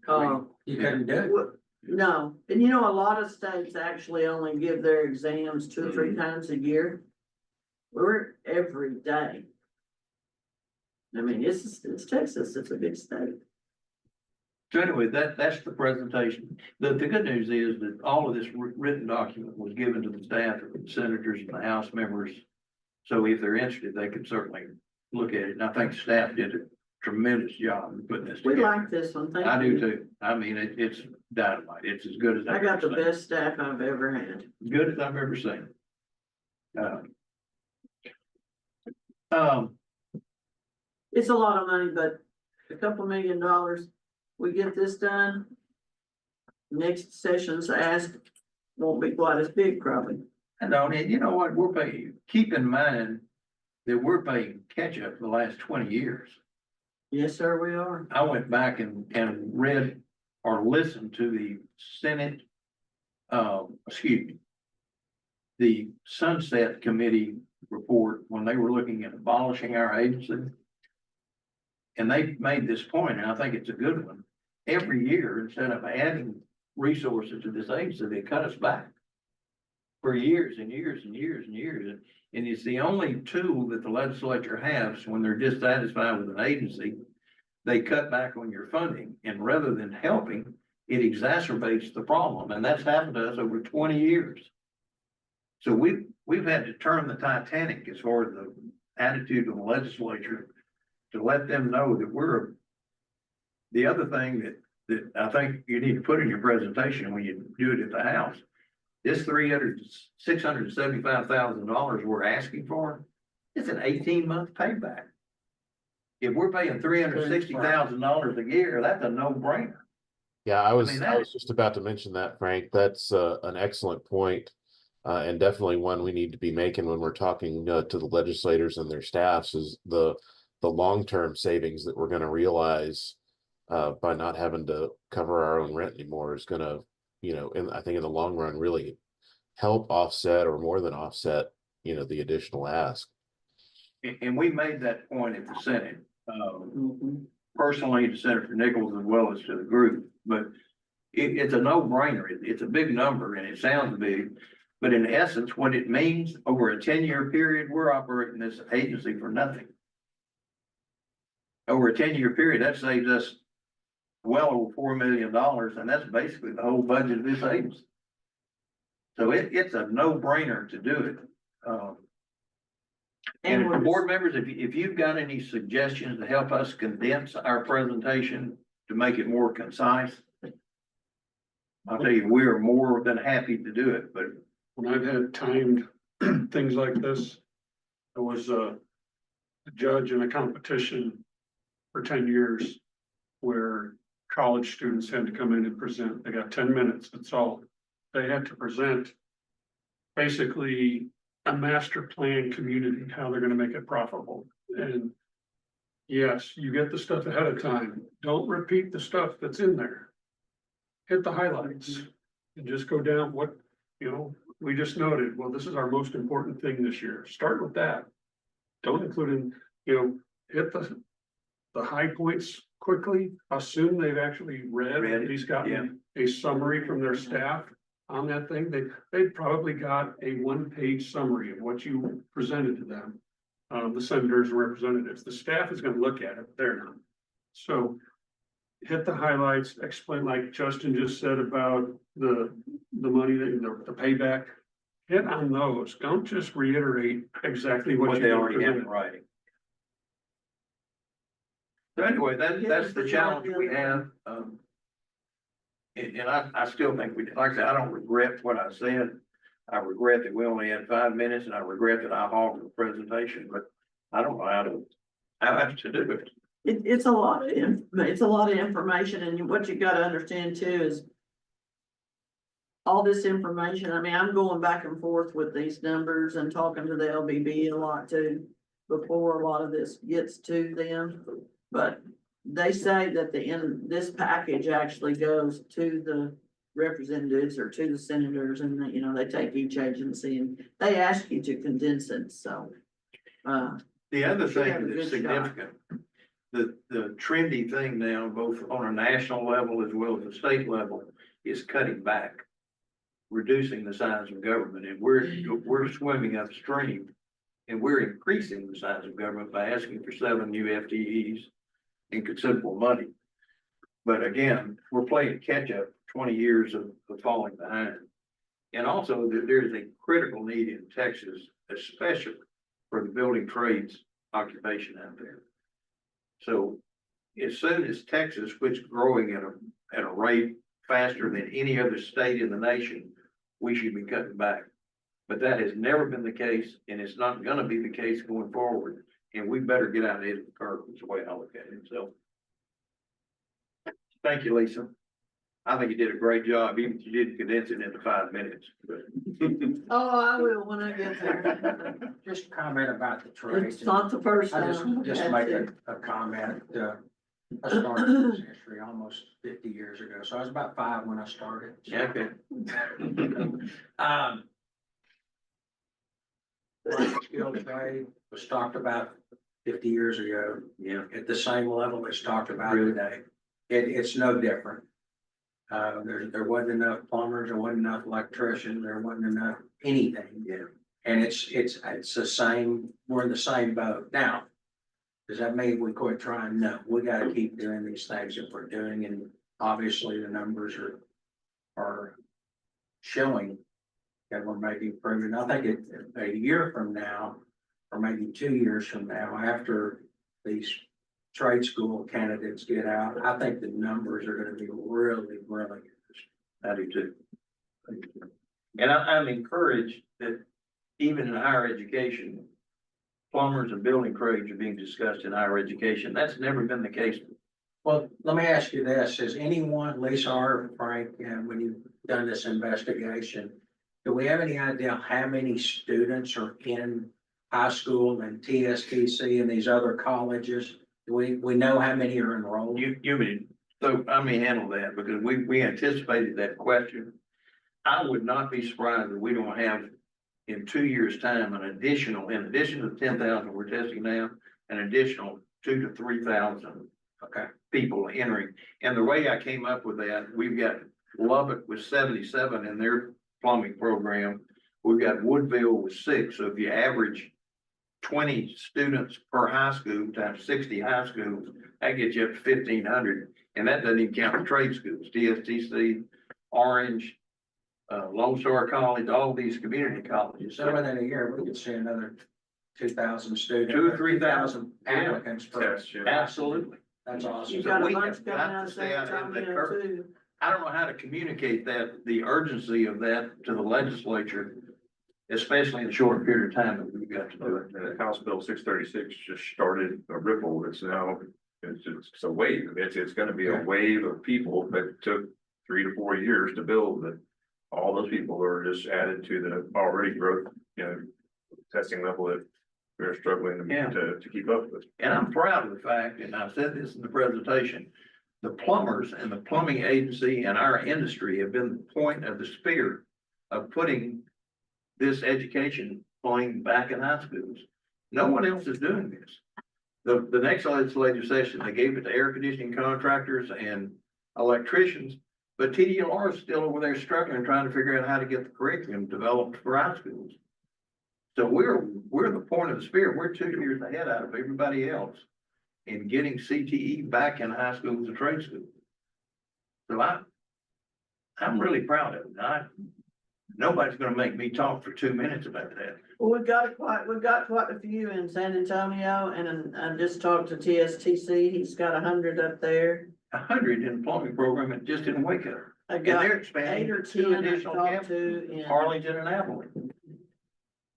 You couldn't do it. No, and you know, a lot of states actually only give their exams 2 or 3 times a year. We're every day. I mean, it's Texas, it's a big state. So anyway, that's the presentation. The good news is that all of this written document was given to the staff, the senators and the House members. So if they're interested, they could certainly look at it. And I think staff did a tremendous job in putting this We together. like this one, thank I do you. too. I mean, it's dynamite. It's as good as I I've got the ever seen. best staff I've ever had. Good as I've ever seen. It's a lot of money, but a couple $1 million, we get this done. Next session's ask won't be quite as big probably. And you know what, we're paying, keep in mind that we're paying catch up for the last 20 years. Yes, sir, we are. I went back and read or listened to the Senate, the Sunset Committee report when they were looking at abolishing our agency. And they made this point, and I think it's a good one. Every year, instead of adding resources to this agency, they cut us back for years and years and years and years. And it's the only tool that the legislature has when they're dissatisfied with an agency. They cut back on your funding, and rather than helping, it exacerbates the problem. And that's happened to us over 20 years. So we've had to turn the Titanic as far as the attitude of the legislature to let them know that the other thing that I think you need to put in your presentation when you do it at the House, this $675,000 we're asking for, it's an 18-month payback. If we're paying $360,000 a year, that's a no-brainer. Yeah, I was that- just about to mention that, Frank. That's an excellent point, and definitely one we need to be making when we're talking to the legislators and their staffs is the long-term savings that we're going to realize by not having to cover our own rent anymore is going to, I think in the long run, really help offset or more than offset, the additional ask. And we made that point at the Senate, personally to Senator Nichols as well as to the group, but it's a no-brainer. It's a big number and it sounds big, but in essence, what it means over a 10-year period, we're operating this agency for nothing. Over a 10-year period, that saves us well over $4 million, and that's basically the whole budget of this agency. So it's a no-brainer to do it. And for board members, if you've got any suggestions to help us condense our presentation to make it more concise, I'll tell you, we are more than happy to do it, but When I've had timed things like this, I was a judge in a competition for 10 years where college students had to come in and present. They got 10 minutes, that's all. They had to present basically a master plan community, how they're gonna make it profitable. And yes, you get the stuff ahead of time. Don't repeat the stuff that's in there. Hit the highlights and just go down what, we just noted, well, this is our most important thing this year. Start with that. Don't include hit the high points quickly. Assume they've actually read, at least gotten a summary from their staff on that thing. They've probably got a 1-page summary of what you presented to them. The senators and representatives, the staff is gonna look at it, they're not. So hit the highlights, explain like Justin just said about the money, the payback. Hit on those, don't just reiterate exactly what they you already have in presented. writing. So anyway, that's the challenge we have. And I still think like I said, I don't regret what I said. I regret that we only had 5 minutes and I regret that I hogged the presentation, but I don't know how to how else to do it. It's a lot of, it's a lot of information, and what you gotta understand too is all this information, I mean, I'm going back and forth with these numbers and talking to the LBB a lot too, before a lot of this gets to them. But they say that this package actually goes to the representatives or to the senators, and that, you know, they take each agency and they ask you to condense it, so. The other Should have thing a that's good shot. significant, the trendy thing now, both on a national level as well as a state level, is cutting back. Reducing the size of government, and we're swimming upstream. And we're increasing the size of government by asking for 7 new FTEs and considerable money. But again, we're playing catch up 20 years of falling behind. And also there's a critical need in Texas, especially for the building trades occupation out there. So as soon as Texas quits growing at a rate faster than any other state in the nation, we should be cutting back. But that has never been the case, and it's not gonna be the case going forward. And we better get out ahead of the curve, is the way I look at it, so. Thank you, Lisa. I think you did a great job, even if you didn't condense it into 5 minutes. Oh, I will when I get there. Just comment about the trades. It's not the first I time. just I've make had a comment, I started this history almost 50 years ago, so I was about 5 when I started. Yeah, okay. Light skilled trade was talked about 50 years ago, Yeah. at the same level it's talked about today. It's no different. There wasn't enough plumbers, there wasn't enough electricians, there wasn't enough anything. Yeah. And it's the same, we're in the same boat. Now, does that mean we quit trying? No, we gotta keep doing these things that we're doing, and obviously the numbers are showing that we're making improvement. I think a year from now, or maybe 2 years from now, after these trade school candidates get out, I think the numbers are gonna be really, really good. I do too. And I'm encouraged that even in higher education, plumbers and building trades are being discussed in higher education. That's never been the case. Well, let me ask you this, has anyone, Lisa or Frank, when you've done this investigation, do we have any idea how many students are in high school and TSBPE and these other colleges? Do we know how many are enrolled? You mean, so I may handle that because we anticipated that question. I would not be surprised if we don't have in 2 years' time, in addition to the 10,000 we're testing now, an additional 2,000 to 3,000 Okay, people entering. And the way I came up with that, we've got Lubbock with 77 in their plumbing program. We've got Woodville with 6. So if you average 20 students per high school times 60 high schools, that gets you up to 1,500. And that doesn't even count the trade schools, DSTC, Orange, Lone Star College, all these community colleges. so within a year, we could see another 2,000 students. 2,000 or 3,000 applicants per. Absolutely. That's awesome. You got a we bunch have coming got out to of stay San out ahead of that Antonio curve. too. I don't know how to communicate that, the urgency of that to the legislature, especially in the short period of time that we've got to do it. House Bill 636 just started a ripple. It's now, it's a wave. It's gonna be a wave of people that took 3 to 4 years to build, that all those people are just added to the already growth, testing level that we're struggling to keep up with. And I'm proud of the fact, and I said this in the presentation, the plumbers and the plumbing agency and our industry have been the point of the spear of putting this education going back in high schools. No one else is doing this. The next legislative session, they gave it to air conditioning contractors and electricians, but TDLR is still over there struggling, trying to figure out how to get the curriculum developed for high schools. So we're the point of the spear. We're 2 years ahead out of everybody else in getting CTE back in high schools and trade schools. So I'm really proud of it. Nobody's gonna make me talk for 2 minutes about that. Well, we've got quite a few in San Antonio, and I just talked to TSTC, he's got 100 up there. 100 in the plumbing program and just in Waco. I And got they're 8 expanding or to 2 10 I additional talked campuses, to in. Arlington and Abilene.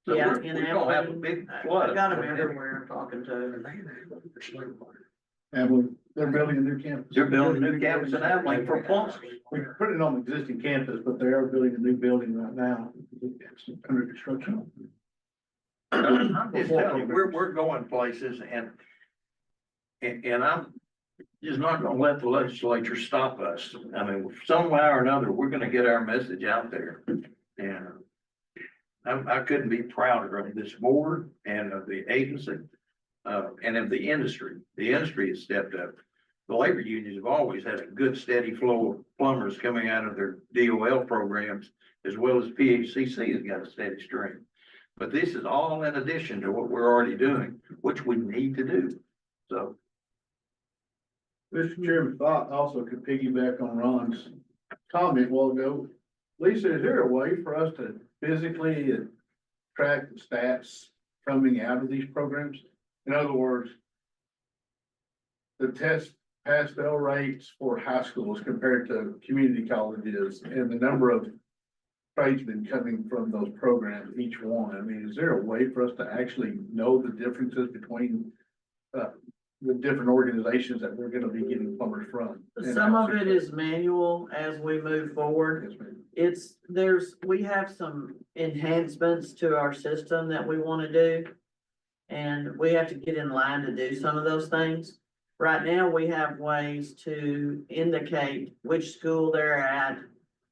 So Yeah, we're gonna have a Abilene, big I flood. got them everywhere I'm talking to. And they're building a new campus. They're building a new campus in Abilene for plumbers. We put it on the existing campus, but they are building a new building right now. It's under construction. I'm just telling you, we're going places and I'm just not gonna let the legislature stop us. I mean, some way or another, we're gonna get our message out there. And I couldn't be prouder of this board and of the agency, and of the industry. The industry has stepped up. The labor unions have always had a good steady flow of plumbers coming out of their DOL programs, as well as PHCC has got a steady stream. But this is all in addition to what we're already doing, which we need to do. So, Mr. Chairman, thought also could piggyback on Ron's comment a while ago. Lisa, is there a way for us to physically track the stats coming out of these programs? In other words, the test pass fail rates for high schools compared to community colleges and the number of tradesmen coming from those programs, each one. I mean, is there a way for us to actually know the differences between the different organizations that we're gonna be getting plumbers from? Some of it is manual as we move forward. Yes, ma'am. We have some enhancements to our system that we wanna do. And we have to get in line to do some of those things. Right now, we have ways to indicate which school they're at,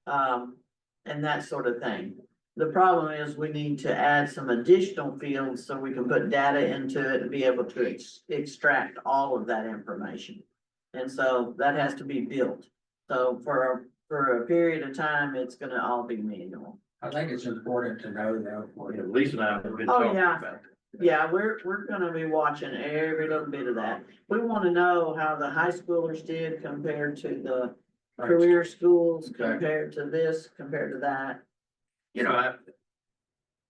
and that sort of thing. The problem is we need to add some additional fields so we can put data into it and be able to extract all of that information. And so that has to be built. So for a period of time, it's gonna all be manual. I think it's important to know that. Lisa and I have been Oh, talking yeah. about that. Yeah, we're gonna be watching every little bit of that. We wanna know how the high schoolers did compared to the career schools, compared to this, compared to that. You know,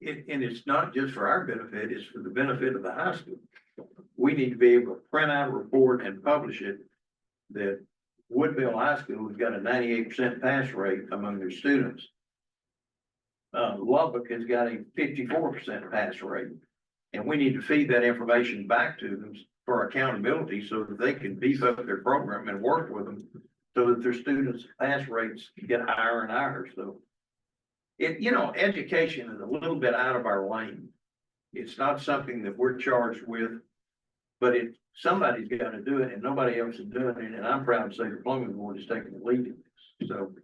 and it's not just for our benefit, it's for the benefit of the high school. We need to be able to print out a report and publish it that Woodville High School has got a 98% pass rate among their students. Lubbock has got a 54% pass rate. And we need to feed that information back to them for accountability so that they can beef up their program and work with them so that their students' pass rates get higher and higher. So education is a little bit out of our lane. It's not something that we're charged with, but somebody's got to do it and nobody else is doing it. And I'm proud to say the plumbing board is taking the lead in this. So,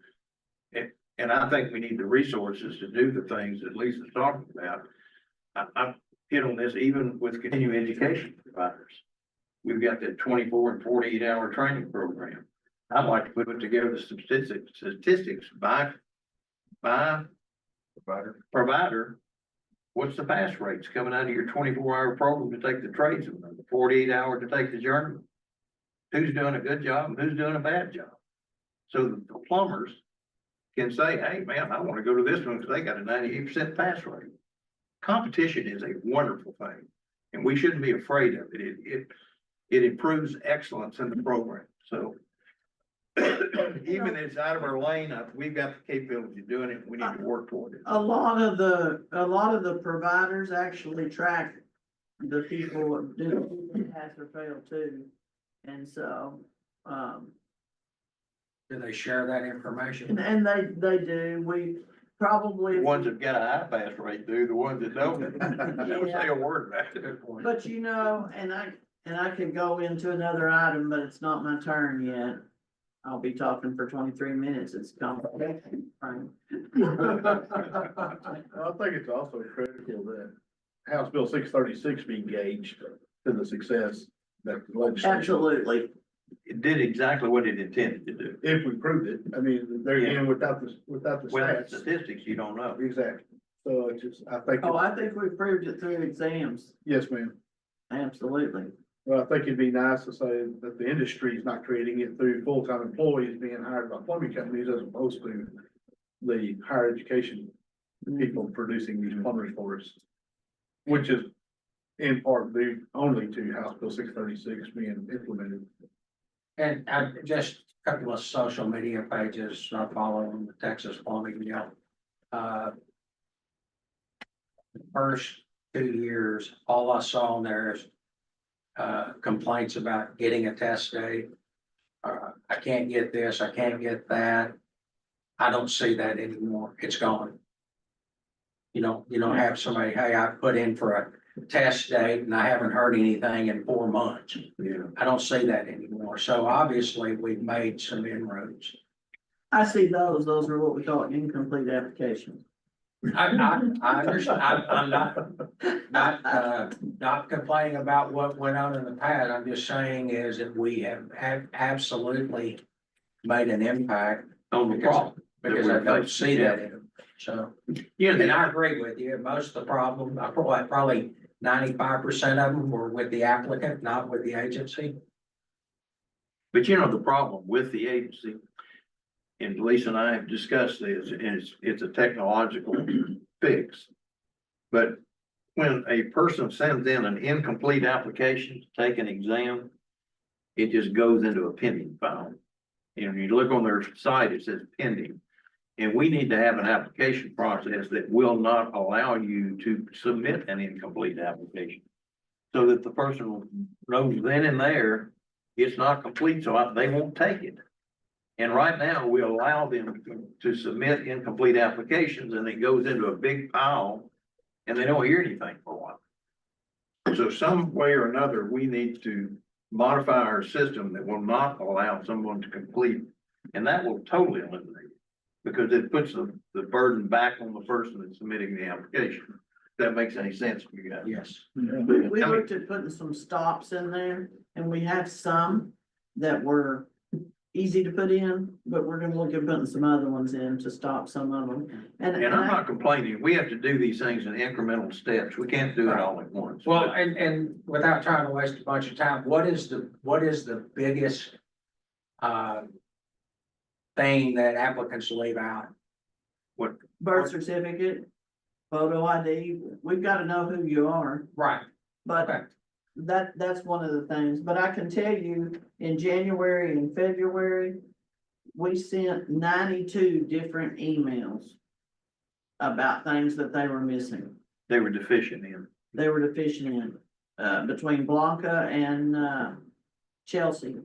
and I think we need the resources to do the things that Lisa's talking about. I hit on this even with continuing education providers. We've got the 24 and 48-hour training program. I'd like to put together the statistics by provider. What's the pass rates coming out of your 24-hour program to take the trades, the 48-hour to take the journeyman? Who's doing a good job and who's doing a bad job? So that the plumbers can say, hey man, I want to go to this one because they got a 98% pass rate. Competition is a wonderful thing and we shouldn't be afraid of it. It improves excellence in the program. So even if it's out of our lane, we've got the capability of doing it. We need to work toward it. A lot of the providers actually track the people who do pass or fail too. And so, Do they share that information? and they do, we probably. The ones that got a high pass rate do, the ones that don't, never say a word about it. But and I could go into another item, but it's not my turn yet. I'll be talking for 23 minutes. It's complicated. I think it's also critical that House Bill 636 be gauged to the success that the legislature. Absolutely. It did exactly what it intended to do. If we proved it, I mean, there again, without the Without stats. statistics, you don't know. Exactly. So it's just, I think. Oh, I think we proved it through exams. Yes, ma'am. Absolutely. Well, I think it'd be nice to say that the industry is not creating it through full-time employees being hired by plumbing companies as opposed to the higher education people producing these plumbers for us. Which is in part due only to House Bill 636 being implemented. And I just a couple of social media pages, I follow the Texas Plumbing Deal. first 2 years, all I saw on there is complaints about getting a test day. I can't get this, I can't get that. I don't see that anymore. It's gone. You don't have somebody, hey, I put in for a test date and I haven't heard anything in 4 months. Yeah. I don't see that anymore. So obviously we've made some inroads. I see those are what we call incomplete applications. I understand. I'm not complaining about what went on in the past. I'm just saying is that we have absolutely made an impact On the problem. because I don't see that in them. So, Yeah, and I agree with you. Most of the problem, probably 95% of them were with the applicant, not with the agency. but you know, the problem with the agency, and Lisa and I have discussed this, and it's a technological fix. But when a person sends in an incomplete application to take an exam, it just goes into a pending file. And when you look on their site, it says pending. And we need to have an application process that will not allow you to submit an incomplete application. So that the person knows then and there, it's not complete, so they won't take it. And right now, we allow them to submit incomplete applications and it goes into a big pile and they don't hear anything for a while. So some way or another, we need to modify our system that will not allow someone to complete. And that will totally eliminate it because it puts the burden back on the person that's submitting the application. If that makes any sense to you guys? Yes. We looked at putting some stops in there and we have some that were easy to put in, but we're gonna look at putting some other ones in to stop some of them. And I'm not complaining. We have to do these things in incremental steps. We can't do it all at once. Well, and without trying to waste a bunch of time, what is the biggest thing that applicants leave out? Birth certificate, photo ID, we've gotta know who you are, Right. but Okay. that's one of the things, but I can tell you, in January and February, we sent 92 different emails about things that they were missing, They were deficient in. they were deficient in, between Blanca and, Chelsea.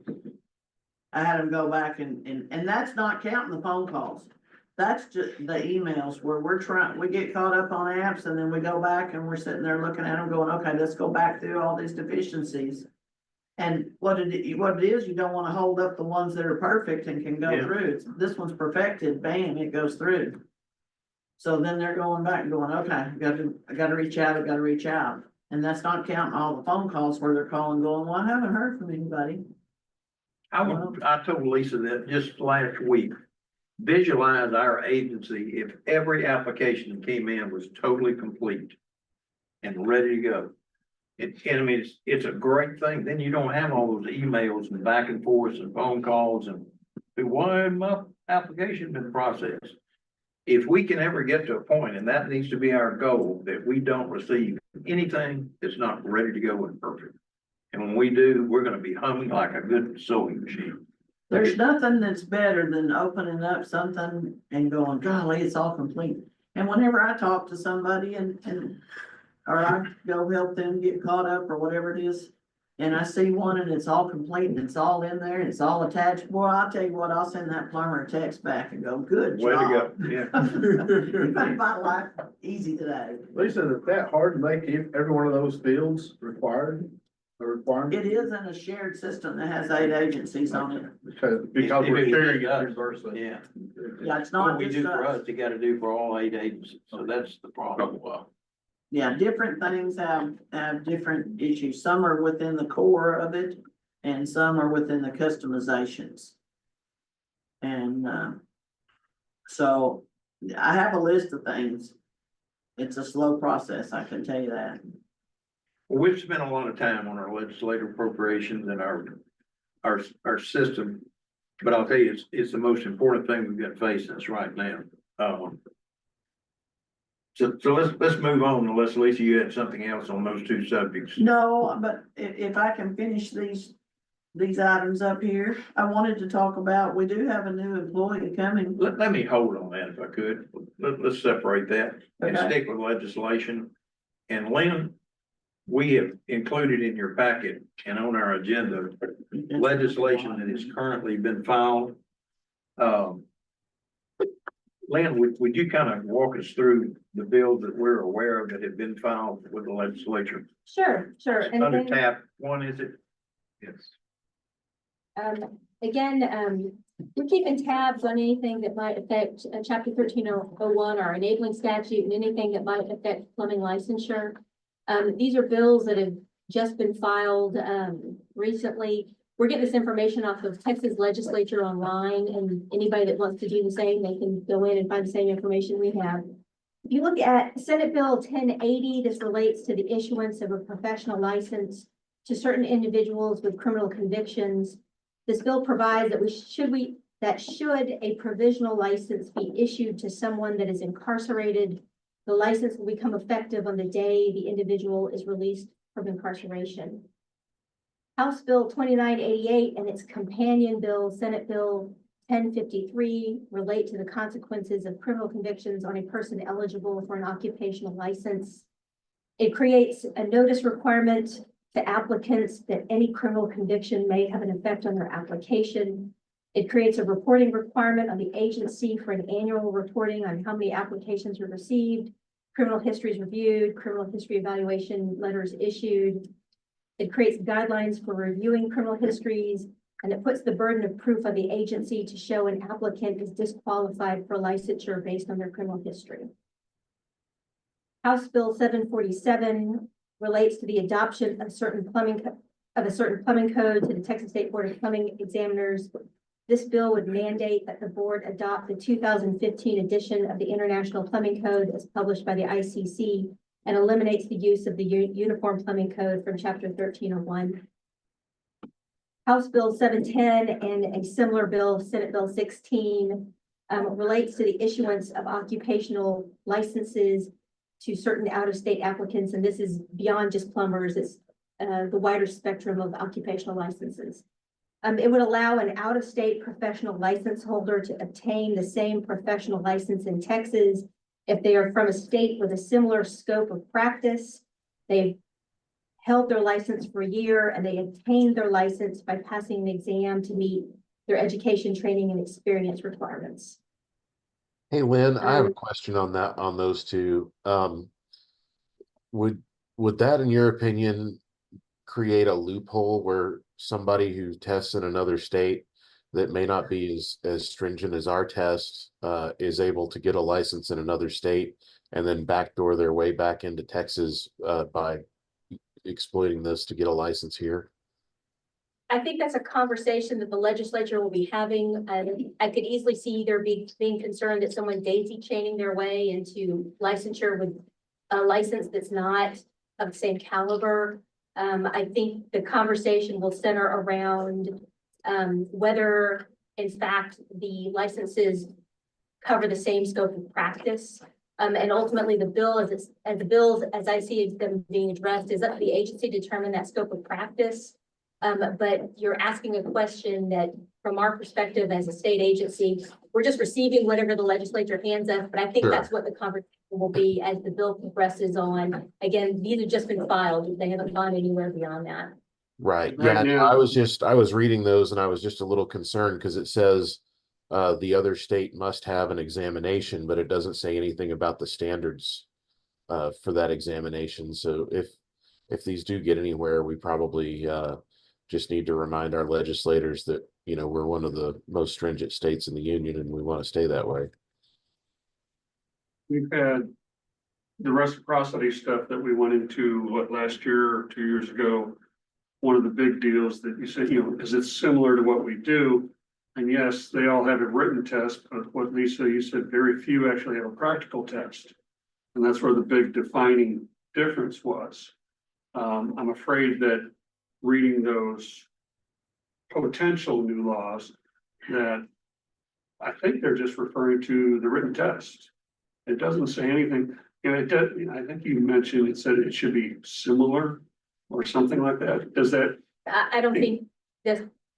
I had them go back and that's not counting the phone calls. That's just the emails where we get caught up on apps and then we go back and we're sitting there looking at them going, okay, let's go back through all these deficiencies. And what it is, you don't wanna hold up the ones that are perfect and can go Yeah. through. This one's perfected, bam, it goes through. So then they're going back and going, okay, I gotta reach out. And that's not counting all the phone calls where they're calling going, well, I haven't heard from anybody. I told Lisa that just last week. Visualize our agency if every application that came in was totally complete and ready to go. And I mean, it's a great thing. Then you don't have all those emails and back and forth and phone calls and why hasn't my application been processed? If we can ever get to a point, and that needs to be our goal, that we don't receive anything that's not ready to go and perfect. And when we do, we're gonna be humming like a good sewing machine. There's nothing that's better than opening up something and going, golly, it's all complete. And whenever I talk to somebody or I go help them get caught up or whatever it is, and I see one and it's all complete and it's all in there and it's all attached, boy, I'll tell you what, I'll send that plumber a text back and go, good Way to job. go, yeah. You made my life easy today. Lisa, is it that hard to make every one of those fields required? A requirement? It is in a shared system that has 8 agencies on it. Because If we're it sharing does, it reversely. Yeah. Yeah, it's What not we just do for us. us, you gotta do for all 8 agencies. So that's the problem. Yeah, different things have different issues. Some are within the core of it and some are within the customizations. And, so I have a list of things. It's a slow process, I can tell you that. Well, we've spent a lot of time on our legislative appropriations and our system. But I'll tell you, it's the most important thing we've got facing us right now. So let's move on unless Lisa, you had something else on those two subjects. No, but if I can finish these these items up here. I wanted to talk about, we do have a new employee coming. Let me hold on that if I could. Let's separate that and Okay. stick with legislation. And Lynn, we have included in your packet and on our agenda, legislation that has currently been filed. Lynn, would you kind of walk us through the bills that we're aware of that have been filed with the legislature? Sure, sure. And Under again, tab one, is it? Yes. we're keeping tabs on anything that might affect chapter 1301, our enabling statute, and anything that might affect plumbing licensure. These are bills that have just been filed recently. We're getting this information off of Texas legislature online, and anybody that wants to do the same, they can go in and find the same information we have. If you look at Senate Bill 1080, this relates to the issuance of a professional license to certain individuals with criminal convictions. This bill provides that should a provisional license be issued to someone that is incarcerated, the license will become effective on the day the individual is released from incarceration. House Bill 2988 and its companion bill, Senate Bill 1053, relate to the consequences of criminal convictions on a person eligible for an occupational license. It creates a notice requirement to applicants that any criminal conviction may have an effect on their application. It creates a reporting requirement on the agency for an annual reporting on how many applications were received, criminal histories reviewed, criminal history evaluation letters issued. It creates guidelines for reviewing criminal histories, and it puts the burden of proof on the agency to show an applicant is disqualified for licensure based on their criminal history. House Bill 747 relates to the adoption of a certain plumbing code to the Texas State Board of Plumbing Examiners. This bill would mandate that the board adopt the 2015 edition of the International Plumbing Code as published by the ICC and eliminates the use of the Uniform Plumbing Code from Chapter 1301. House Bill 710 and a similar bill, Senate Bill 16, relates to the issuance of occupational licenses to certain out-of-state applicants, and this is beyond just plumbers. It's the wider spectrum of occupational licenses. It would allow an out-of-state professional license holder to obtain the same professional license in Texas if they are from a state with a similar scope of practice. They've held their license for a year and they obtained their license by passing an exam to meet their education, training, and experience requirements. Hey, Lynn, I have a question on that, on those two. Would that, in your opinion, create a loophole where somebody who tests in another state that may not be as stringent as our test is able to get a license in another state and then backdoor their way back into Texas by exploiting this to get a license here? I think that's a conversation that the legislature will be having. I could easily see there being concerned that someone daisy chaining their way into licensure with a license that's not of the same caliber. I think the conversation will center around whether, in fact, the licenses cover the same scope of practice. And ultimately, the bill as I see them being addressed is up to the agency to determine that scope of practice. But you're asking a question that, from our perspective as a state agency, we're just receiving whatever the legislature hands us. But I think that's what the conversation will be as the bill progresses on. Again, these have just been filed. They haven't gone anywhere beyond that. Right. Right Yeah. now- I was reading those and I was just a little concerned because it says the other state must have an examination, but it doesn't say anything about the standards for that examination. So if these do get anywhere, we probably just need to remind our legislators that, you know, we're one of the most stringent states in the union and we want to stay that way. We've had the reciprocity stuff that we went into, last year or 2 years ago. One of the big deals that you said, because it's similar to what we do. And yes, they all have a written test, but what Lisa, you said, very few actually have a practical test. And that's where the big defining difference was. I'm afraid that reading those potential new laws, that I think they're just referring to the written test. It doesn't say anything, it does, I think you mentioned, it said it should be similar or something like that. Does that? I don't think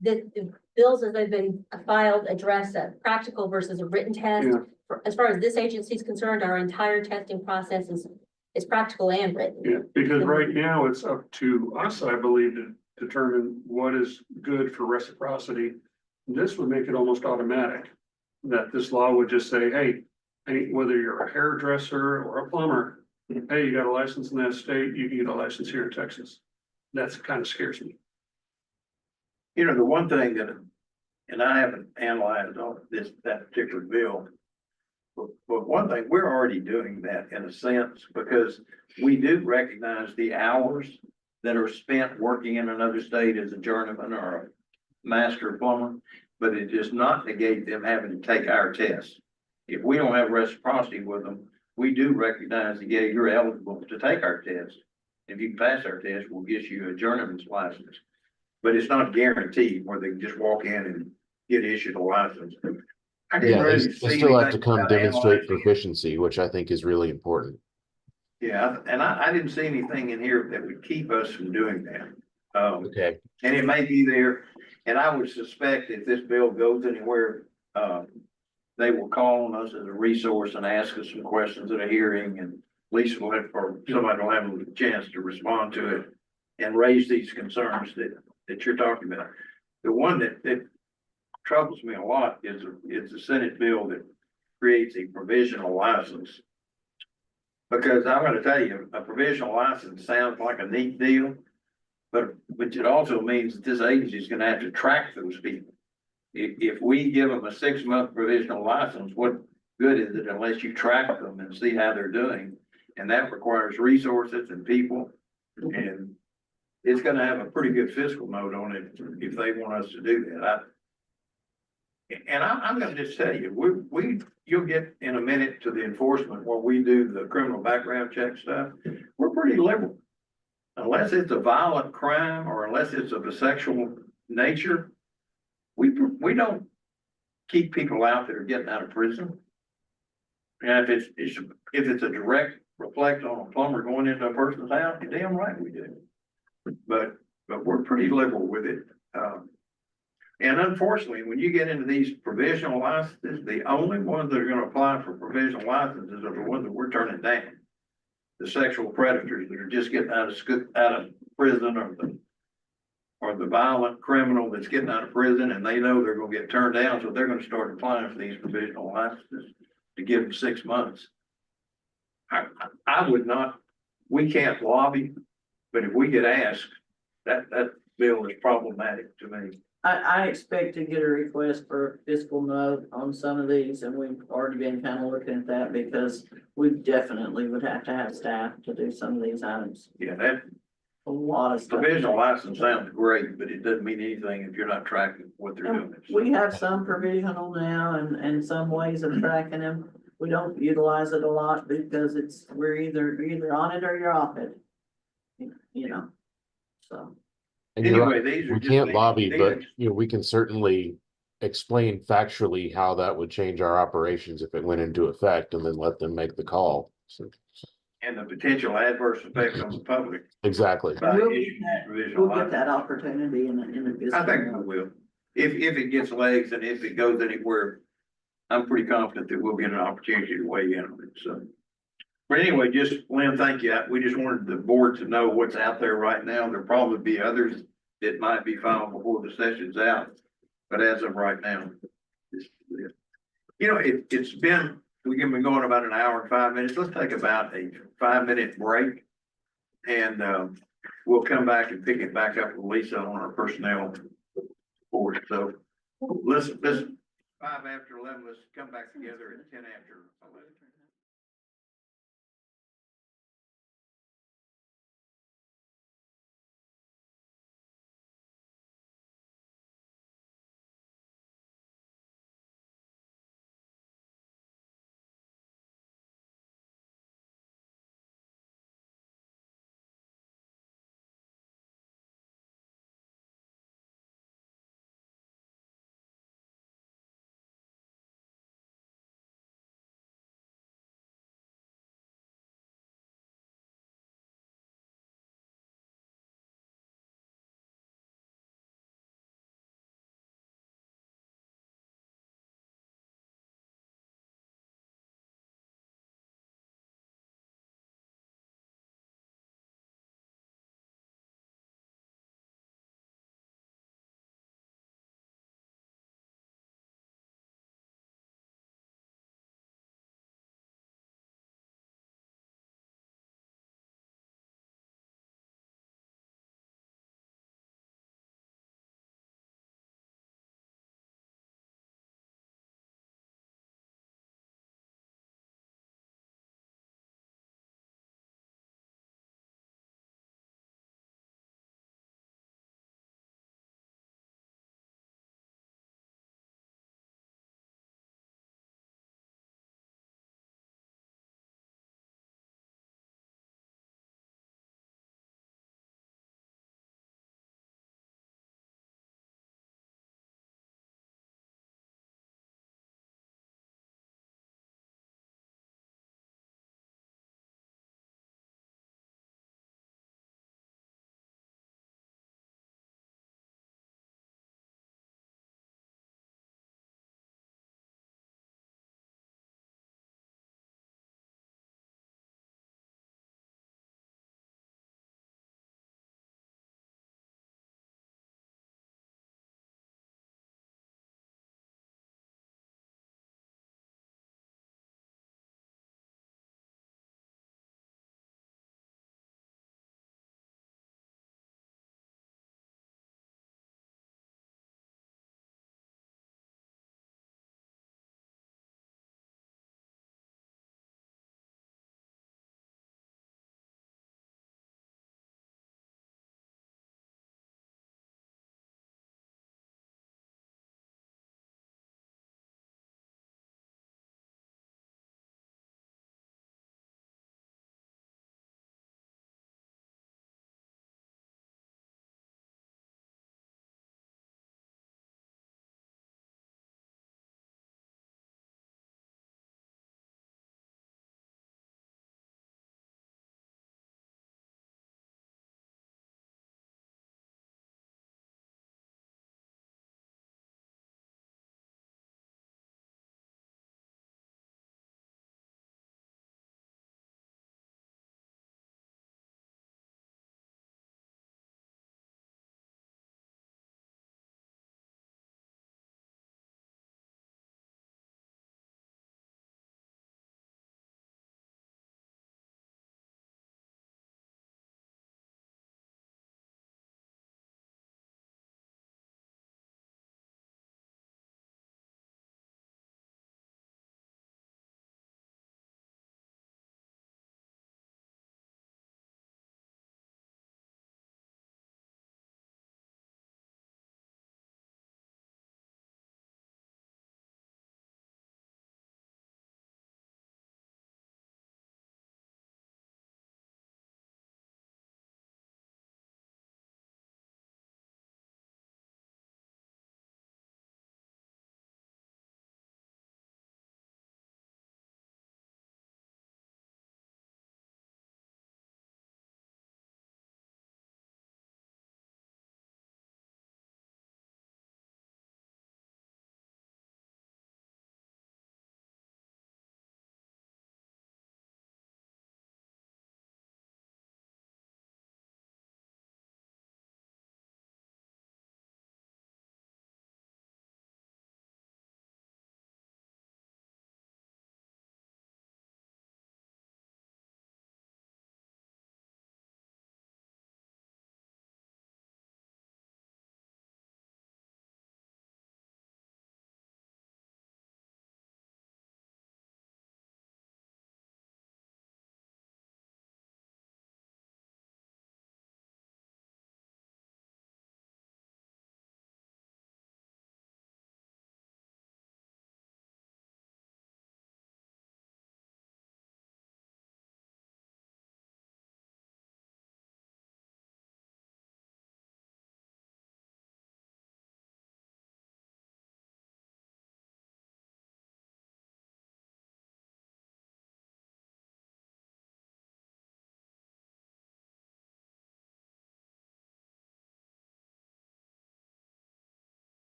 the bills as they've been filed address a practical versus a written test. Yeah. As far as this agency is concerned, our entire testing process is practical and written. Yeah, because right now it's up to us, I believe, to determine what is good for reciprocity. This would make it almost automatic, that this law would just say, hey, whether you're a hairdresser or a plumber, hey, you got a license in that state, you can get a license here in Texas. That's kind of scares me. You know, the one thing that, and I haven't analyzed all that particular bill. But one thing, we're already doing that in a sense, because we do recognize the hours that are spent working in another state as a journeyman or a master plumber. But it does not negate them having to take our test. If we don't have reciprocity with them, we do recognize that, yeah, you're eligible to take our test. If you pass our test, we'll get you a journeyman's license. But it's not guaranteed where they can just walk in and get issued a license. I didn't Yeah, really they see still have to anything come about demonstrate analyzing it. proficiency, which I think is really important. Yeah, and I didn't see anything in here that would keep us from doing that. Okay. And it may be there, and I would suspect if this bill goes anywhere, they will call on us as a resource and ask us some questions at a hearing, and Lisa will have, or somebody will have a chance to respond to it and raise these concerns that you're talking about. The one that troubles me a lot is the Senate bill that creates a provisional license. Because I'm gonna tell you, a provisional license sounds like a neat deal, but it also means that this agency is gonna have to track those people. If we give them a 6-month provisional license, what good is it unless you track them and see how they're doing? And that requires resources and people, and it's gonna have a pretty good fiscal note on it if they want us to do that. I'm gonna just tell you, you'll get in a minute to the enforcement where we do the criminal background check stuff. We're pretty liberal. Unless it's a violent crime or unless it's of a sexual nature, we don't keep people out that are getting out of prison. And if it's a direct reflect on a plumber going into a person's house, you're damn right we do. But we're pretty liberal with it. And unfortunately, when you get into these provisional licenses, the only ones that are gonna apply for provisional licenses are the ones that we're turning down. The sexual predators that are just getting out of prison, or the violent criminal that's getting out of prison and they know they're gonna get turned down, so they're gonna start applying for these provisional licenses to give them 6 months. I would not, we can't lobby, but if we get asked, that bill is problematic to me. I expect to get a request for a fiscal note on some of these, and we've already been kind of looking at that because we definitely would have to have staff to do some of these items. Yeah, that A lot of stuff. provisional license sounds great, but it doesn't mean anything if you're not tracking what they're doing. We have some provisional now and some ways of tracking them. We don't utilize it a lot because we're either on it or you're off it. You know, so. And you're right, Anyway, these are we just. can't these lobby, but deals. we can certainly explain factually how that would change our operations if it went into effect and then let them make the call. So, And the potential adverse effect on the public. exactly. By We'll issuing get provisional We'll get license. that opportunity in the fiscal I think we note. will. If it gets legs and if it goes anywhere, I'm pretty confident that we'll get an opportunity to weigh in on it, so. But anyway, just, Lynn, thank you. We just wanted the board to know what's out there right now. There'll probably be others that might be filed before the session's out. But as of right now, it's been, we've been going about an hour and 5 minutes. Let's take about a 5-minute break. And we'll come back and pick it back up with Lisa on our personnel board. So let's 5 after 11, let's come back together at 10 after 11.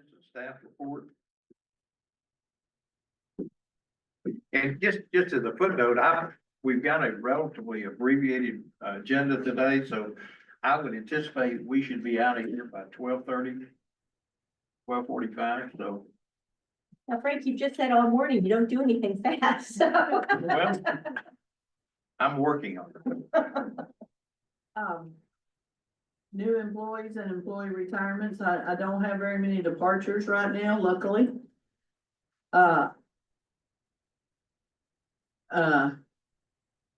correspondence and staff report. And just as a footnote, we've got a relatively abbreviated agenda today, so I would anticipate we should be out of here by 12:30, 12:45, so. Now, Frank, you just said all morning, you don't do anything fast, so. Well, I'm working on it. New employees and employee retirements, I don't have very many departures right now, luckily.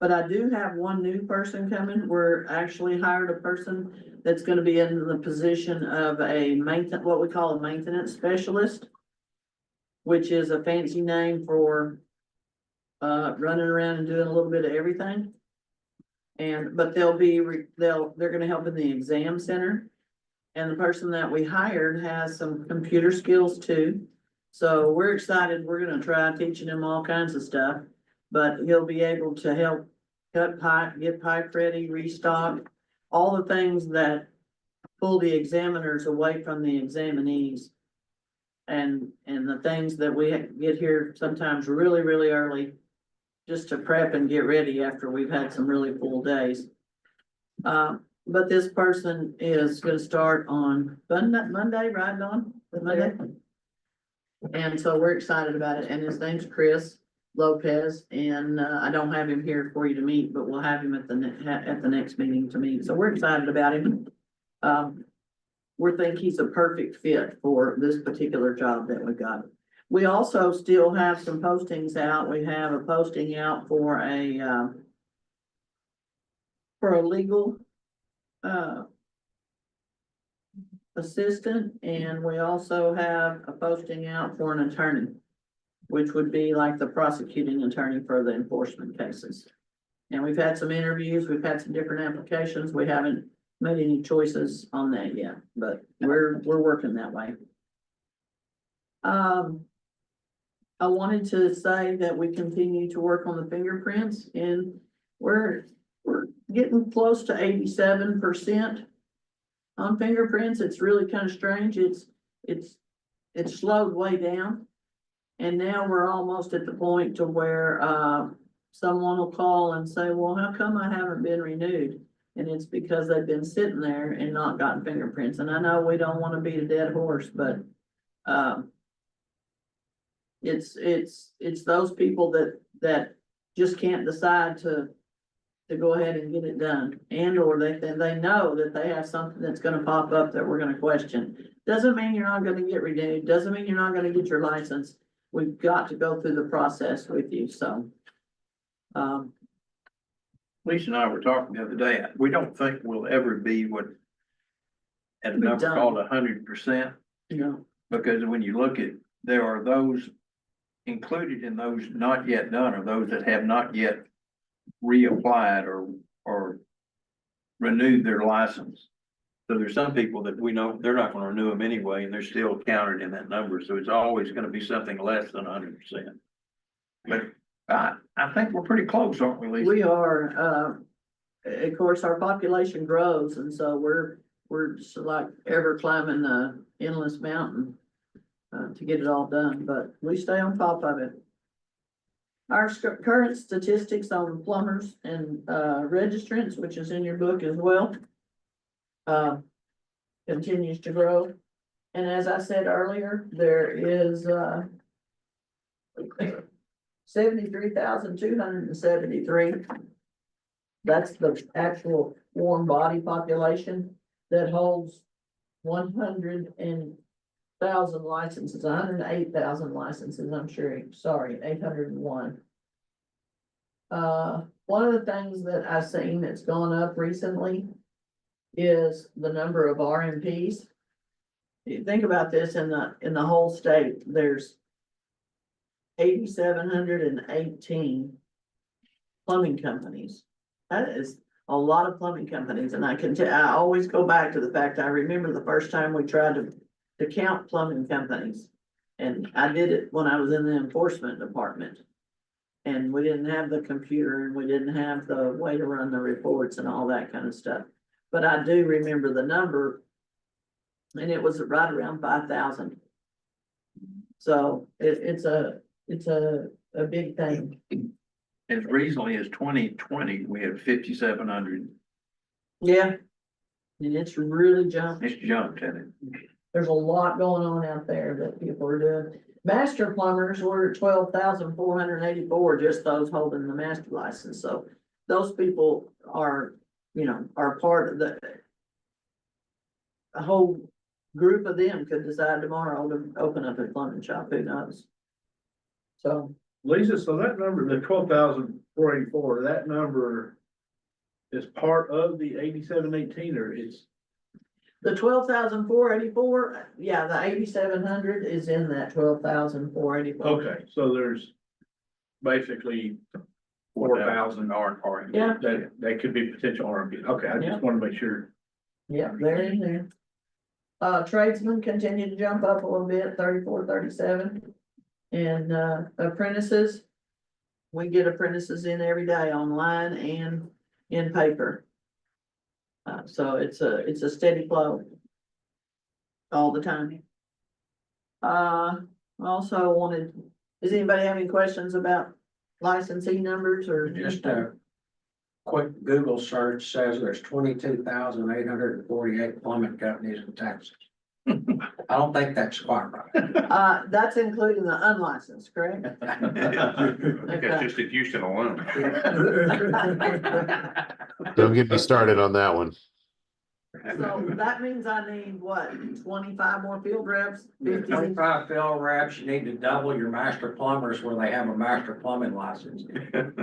But I do have one new person coming. We're actually hired a person that's gonna be in the position of a what we call a maintenance specialist, which is a fancy name for running around and doing a little bit of everything. But they're gonna help in the exam center. And the person that we hired has some computer skills too. So we're excited. We're gonna try teaching him all kinds of stuff. But he'll be able to help cut pipe, get pipe ready, restock, all the things that pull the examiners away from the examinees. And the things that we get here sometimes really, really early, just to prep and get ready after we've had some really full days. But this person is gonna start on Monday, right, Dawn? Monday? And so we're excited about it, and his name's Chris Lopez, and I don't have him here for you to meet, but we'll have him at the next meeting to meet, so we're excited about him. We think he's a perfect fit for this particular job that we got. We also still have some postings out. We have a posting out for a legal assistant, and we also have a posting out for an attorney, which would be like the prosecuting attorney for the enforcement cases. And we've had some interviews, we've had some different applications. We haven't made any choices on that yet, but we're working that way. I wanted to say that we continue to work on the fingerprints, and we're getting close to 87% on fingerprints. It's really kind of strange. It's slowed way down. And now we're almost at the point to where someone will call and say, well, how come I haven't been renewed? And it's because they've been sitting there and not gotten fingerprints. And I know we don't want to beat a dead horse, but it's those people that just can't decide to go ahead and get it done. And or they know that they have something that's gonna pop up that we're gonna question. Doesn't mean you're not gonna get renewed, doesn't mean you're not gonna get your license. We've got to go through the process with you, so. Lisa and I were talking the other day, we don't think we'll ever be at a We've number done. called 100%, You know, because when you look at, there are those included in those not yet done, or those that have not yet reapplied or renewed their license. So there's some people that we know they're not gonna renew them anyway, and they're still counted in that number, so it's always gonna be something less than 100%. But I think we're pretty close, aren't we, Lisa? we are, of course, our population grows, and so we're just like ever climbing the endless mountain to get it all done, but we stay on top of it. Our current statistics on plumbers and registrants, which is in your book as well, continues to grow. And as I said earlier, there is 73,273. That's the actual warm body population that holds 100,000 licenses, 108,000 licenses, I'm sure, sorry, 801. One of the things that I've seen that's gone up recently is the number of RMPs. You think about this, in the whole state, there's 8,718 plumbing companies. That is a lot of plumbing companies, and I always go back to the fact, I remember the first time we tried to count plumbing companies. And I did it when I was in the enforcement department. And we didn't have the computer, and we didn't have the way to run the reports and all that kind of stuff. But I do remember the number, and it was right around 5,000. So it's a big thing. As recently as 2020, we had 5,700. Yeah. And it's really jumped. It's jumped at it. There's a lot going on out there that people are doing. Master plumbers were at 12,484, just those holding the master license, so those people are, are part of the. A whole group of them could decide tomorrow to open up a plumbing shop, who knows? So, Lisa, so that number, the 12,484, that number is part of the 8718, or it's? the 12,484, yeah, the 8,700 is in that 12,484. Okay, so there's basically 4,000 are. Yeah. that could be potential RMP. Okay, I Yeah. just want to make sure. Yeah, they're in there. Tradesmen continue to jump up a little bit, 34, 37. And, apprentices, we get apprentices in every day online and in paper. So it's a steady flow. All the time. Also wanted, does anybody have any questions about licensing numbers or? Just a quick Google search says there's 22,848 plumbing companies in Texas. I don't think that's quite right. That's including the unlicensed, correct? I think that's just in Houston alone. Don't get me started on that one. So that means I need what, 25 more field reps? 50? 25 field reps, you need to double your master plumbers where they have a master plumbing license.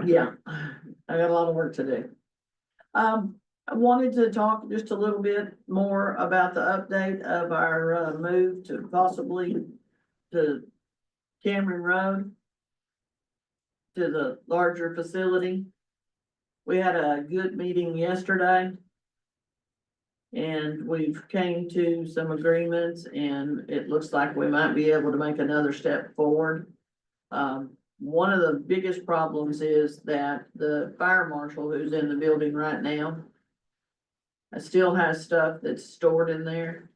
Yeah, I got a lot of work to do. I wanted to talk just a little bit more about the update of our move to possibly to Cameron Road to the larger facility. We had a good meeting yesterday. And we've came to some agreements and it looks like we might be able to make another step forward. One of the biggest problems is that the fire marshal who's in the building right now still has stuff that's stored in there.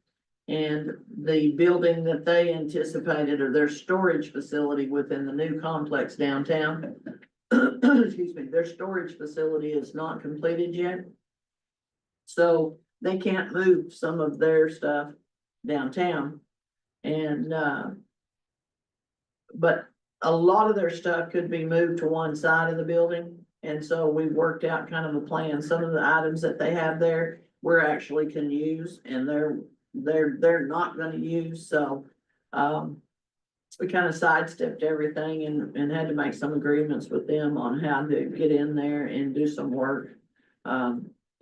And the building that they anticipated, or their storage facility within the new complex downtown, excuse me, their storage facility is not completed yet. So they can't move some of their stuff downtown. And, but a lot of their stuff could be moved to one side of the building. And so we worked out kind of a plan. Some of the items that they have there, we're actually can use and they're not gonna use. So, we kind of sidestepped everything and had to make some agreements with them on how to get in there and do some work.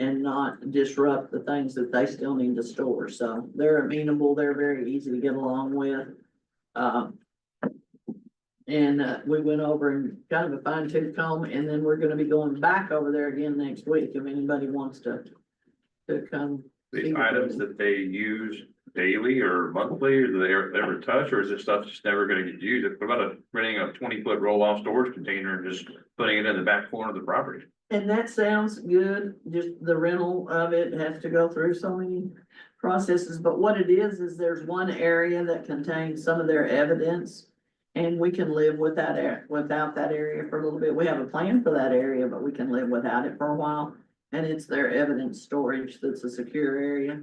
And not disrupt the things that they still need to store. So they're amenable, they're very easy to get along with. We went over and kind of a fine tooth comb, and then we're gonna be going back over there again next week if anybody wants to come. These items that they use daily or monthly, or do they ever touch, or is this stuff just never gonna get used? What about renting a 20-foot roll-off storage container and just putting it in the back corner of the property? And that sounds good, just the rental of it has to go through so many processes, but what it is there's one area that contains some of their evidence. And we can live with that without that area for a little bit. We have a plan for that area, but we can live without it for a while. And it's their evidence storage that's a secure area.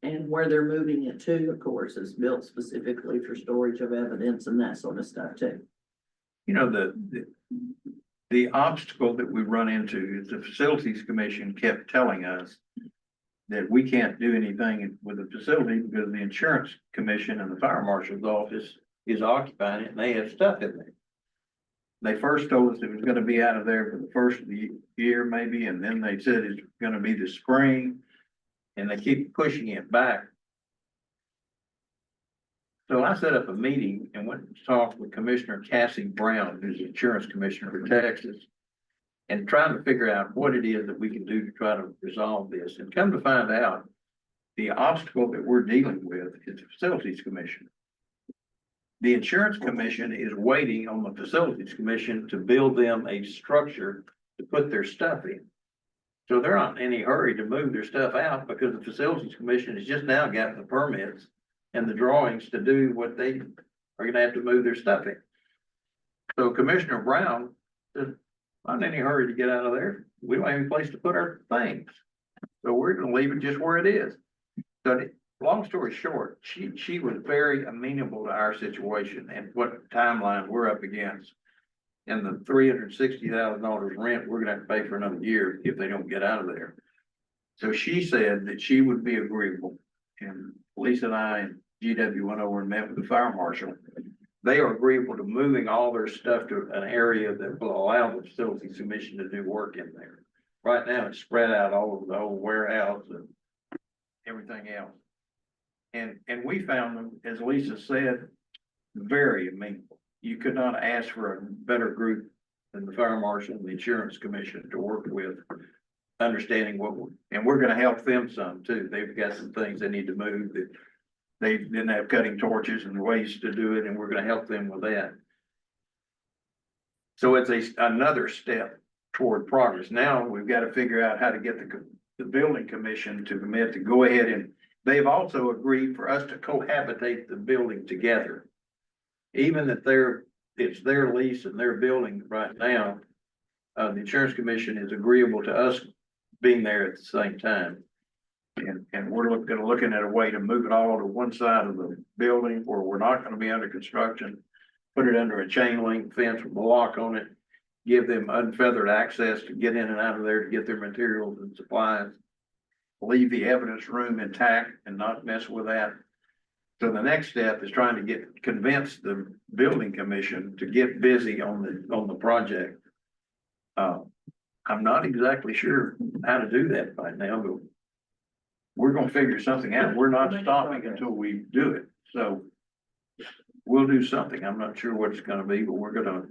And where they're moving it to, of course, is built specifically for storage of evidence and that sort of stuff too. You know, the obstacle that we run into is the Facilities Commission kept telling us that we can't do anything with the facility because the Insurance Commission and the Fire Marshal's office is occupying it and they have stuff in there. They first told us it was gonna be out of there for the first of the year maybe, and then they said it's gonna be the spring. And they keep pushing it back. So I set up a meeting and went to talk with Commissioner Cassie Brown, who's the Insurance Commissioner for Texas. And trying to figure out what it is that we can do to try to resolve this, and come to find out. The obstacle that we're dealing with is the Facilities Commission. The Insurance Commission is waiting on the Facilities Commission to build them a structure to put their stuff in. So they're not in any hurry to move their stuff out because the Facilities Commission has just now got the permits and the drawings to do what they are gonna have to move their stuff in. So Commissioner Brown said, I'm not in any hurry to get out of there. We don't have any place to put our things. So we're gonna leave it just where it is. So long story short, she was very amenable to our situation and what timeline we're up against. And the $360,000 rent, we're gonna have to pay for another year if they don't get out of there. So she said that she would be agreeable, and Lisa and I and GW went over and met with the fire marshal. They are agreeable to moving all their stuff to an area that will allow the facilities commission to do work in there. Right now, it's spread out all over the whole warehouse and everything else. And we found them, as Lisa said, very amenable. You could not ask for a better group than the fire marshal and the insurance commission to work with, understanding and we're gonna help them some too. They've got some things they need to move that they didn't have cutting torches and ways to do it, and we're gonna help them with that. So it's another step toward progress. Now we've got to figure out how to get the building commission to commit to go ahead, and they've also agreed for us to cohabitate the building together. Even if it's their lease and their building right now, the insurance commission is agreeable to us being there at the same time. And we're looking at a way to move it all to one side of the building where we're not gonna be under construction. Put it under a chain link fence with a lock on it, give them unfeathered access to get in and out of there to get their materials and supplies. Leave the evidence room intact and not mess with that. So the next step is trying to convince the building commission to get busy on the project. I'm not exactly sure how to do that right now, but we're gonna figure something out. We're not stopping until we do it. So we'll do something. I'm not sure what it's gonna be, but we're gonna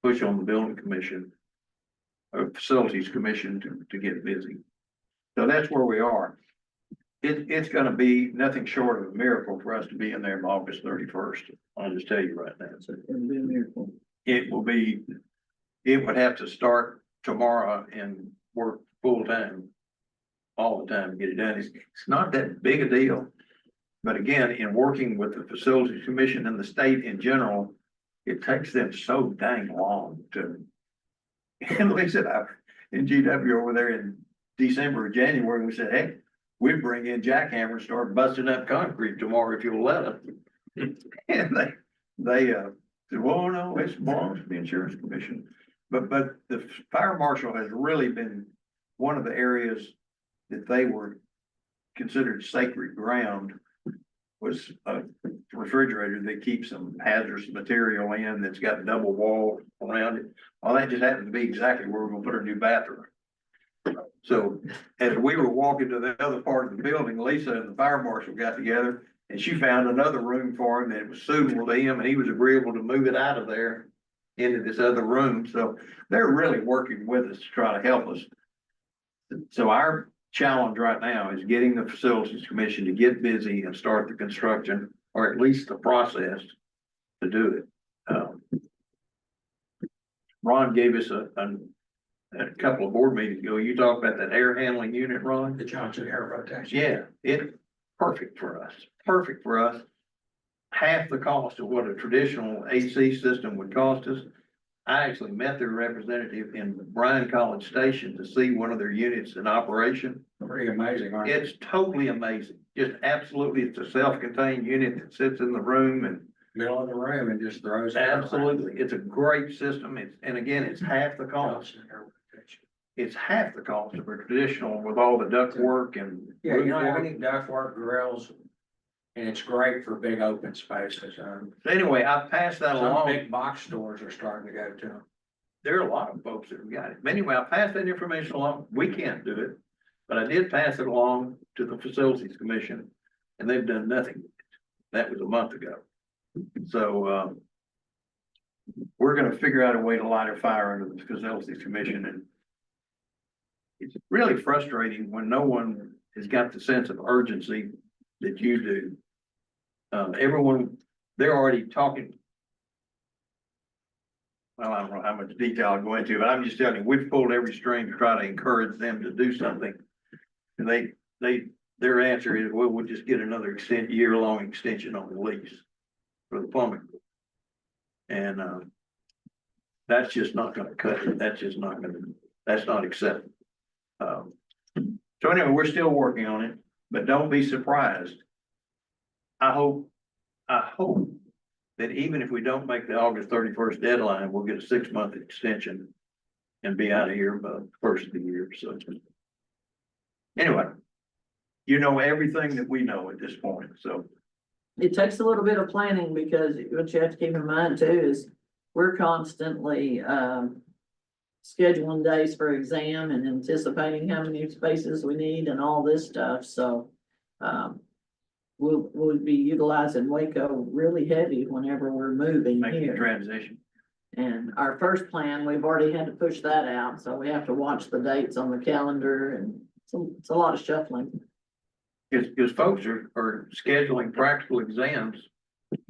push on the building commission or facilities commission to get busy. So that's where we are. It's gonna be nothing short of a miracle for us to be in there on August 31st. I'll just tell you right now. It will be, it would have to start tomorrow and work full time, all the time to get it done. It's not that big a deal. But again, in working with the facilities commission and the state in general, it takes them so dang long to. And like I said, in GW over there in December or January, we said, hey, we'd bring in jackhammers, start busting up concrete tomorrow if you'll let us. And they said, well, no, it belongs to the insurance commission. But the fire marshal has really been one of the areas that they were considered sacred ground was a refrigerator that keeps some hazardous material in that's got double wall around it. Well, that just happened to be exactly where we're gonna put our new bathroom. So as we were walking to the other part of the building, Lisa and the fire marshal got together and she found another room for him that was suitable to him, and he was agreeable to move it out of there into this other room. So they're really working with us to try to help us. So our challenge right now is getting the facilities commission to get busy and start the construction, or at least the process to do it. Ron gave us a couple of board meetings ago. You talked about that air handling unit, Ron? The Johnson air rotation. Yeah, it's perfect for us. Perfect for us. Half the cost of what a traditional AC system would cost us. I actually met their representative in Bryan College Station to see one of their units in operation. Pretty amazing, aren't they? It's totally amazing. Just absolutely, it's a self-contained unit that sits in the room and Middle of the room and just throws. absolutely, it's a great system. And again, it's half the cost. Johnson air rotation. It's half the cost of a traditional with all the duct work and. Yeah, you don't have roof any ductwork grills, and it's great for big open spaces. So anyway, I passed that Some along. big box stores are starting to go to them. There are a lot of folks that have got it. But anyway, I passed that information along. We can't do it, but I did pass it along to the facilities commission, and they've done nothing. That was a month ago. So, we're gonna figure out a way to light a fire under the facilities commission, and it's really frustrating when no one has got the sense of urgency that you do. Everyone, they're already talking. Well, I don't know how much detail I'll go into, but I'm just telling you, we've pulled every string to try to encourage them to do something. And their answer is, well, we'll just get another year-long extension on the lease for the plumbing. And, that's just not gonna cut it. That's not acceptable. So anyway, we're still working on it, but don't be surprised. I hope that even if we don't make the August 31st deadline, we'll get a 6-month extension and be out of here by the first of the year, so. Anyway, you know everything that we know at this point, so. It takes a little bit of planning because what you have to keep in mind too is we're constantly, scheduling days for exam and anticipating how many spaces we need and all this stuff, so. We'll be utilizing Waco really heavy whenever we're moving Make the here. transition. And our first plan, we've already had to push that out, so we have to watch the dates on the calendar and it's a lot of shuffling. Because folks are scheduling practical exams,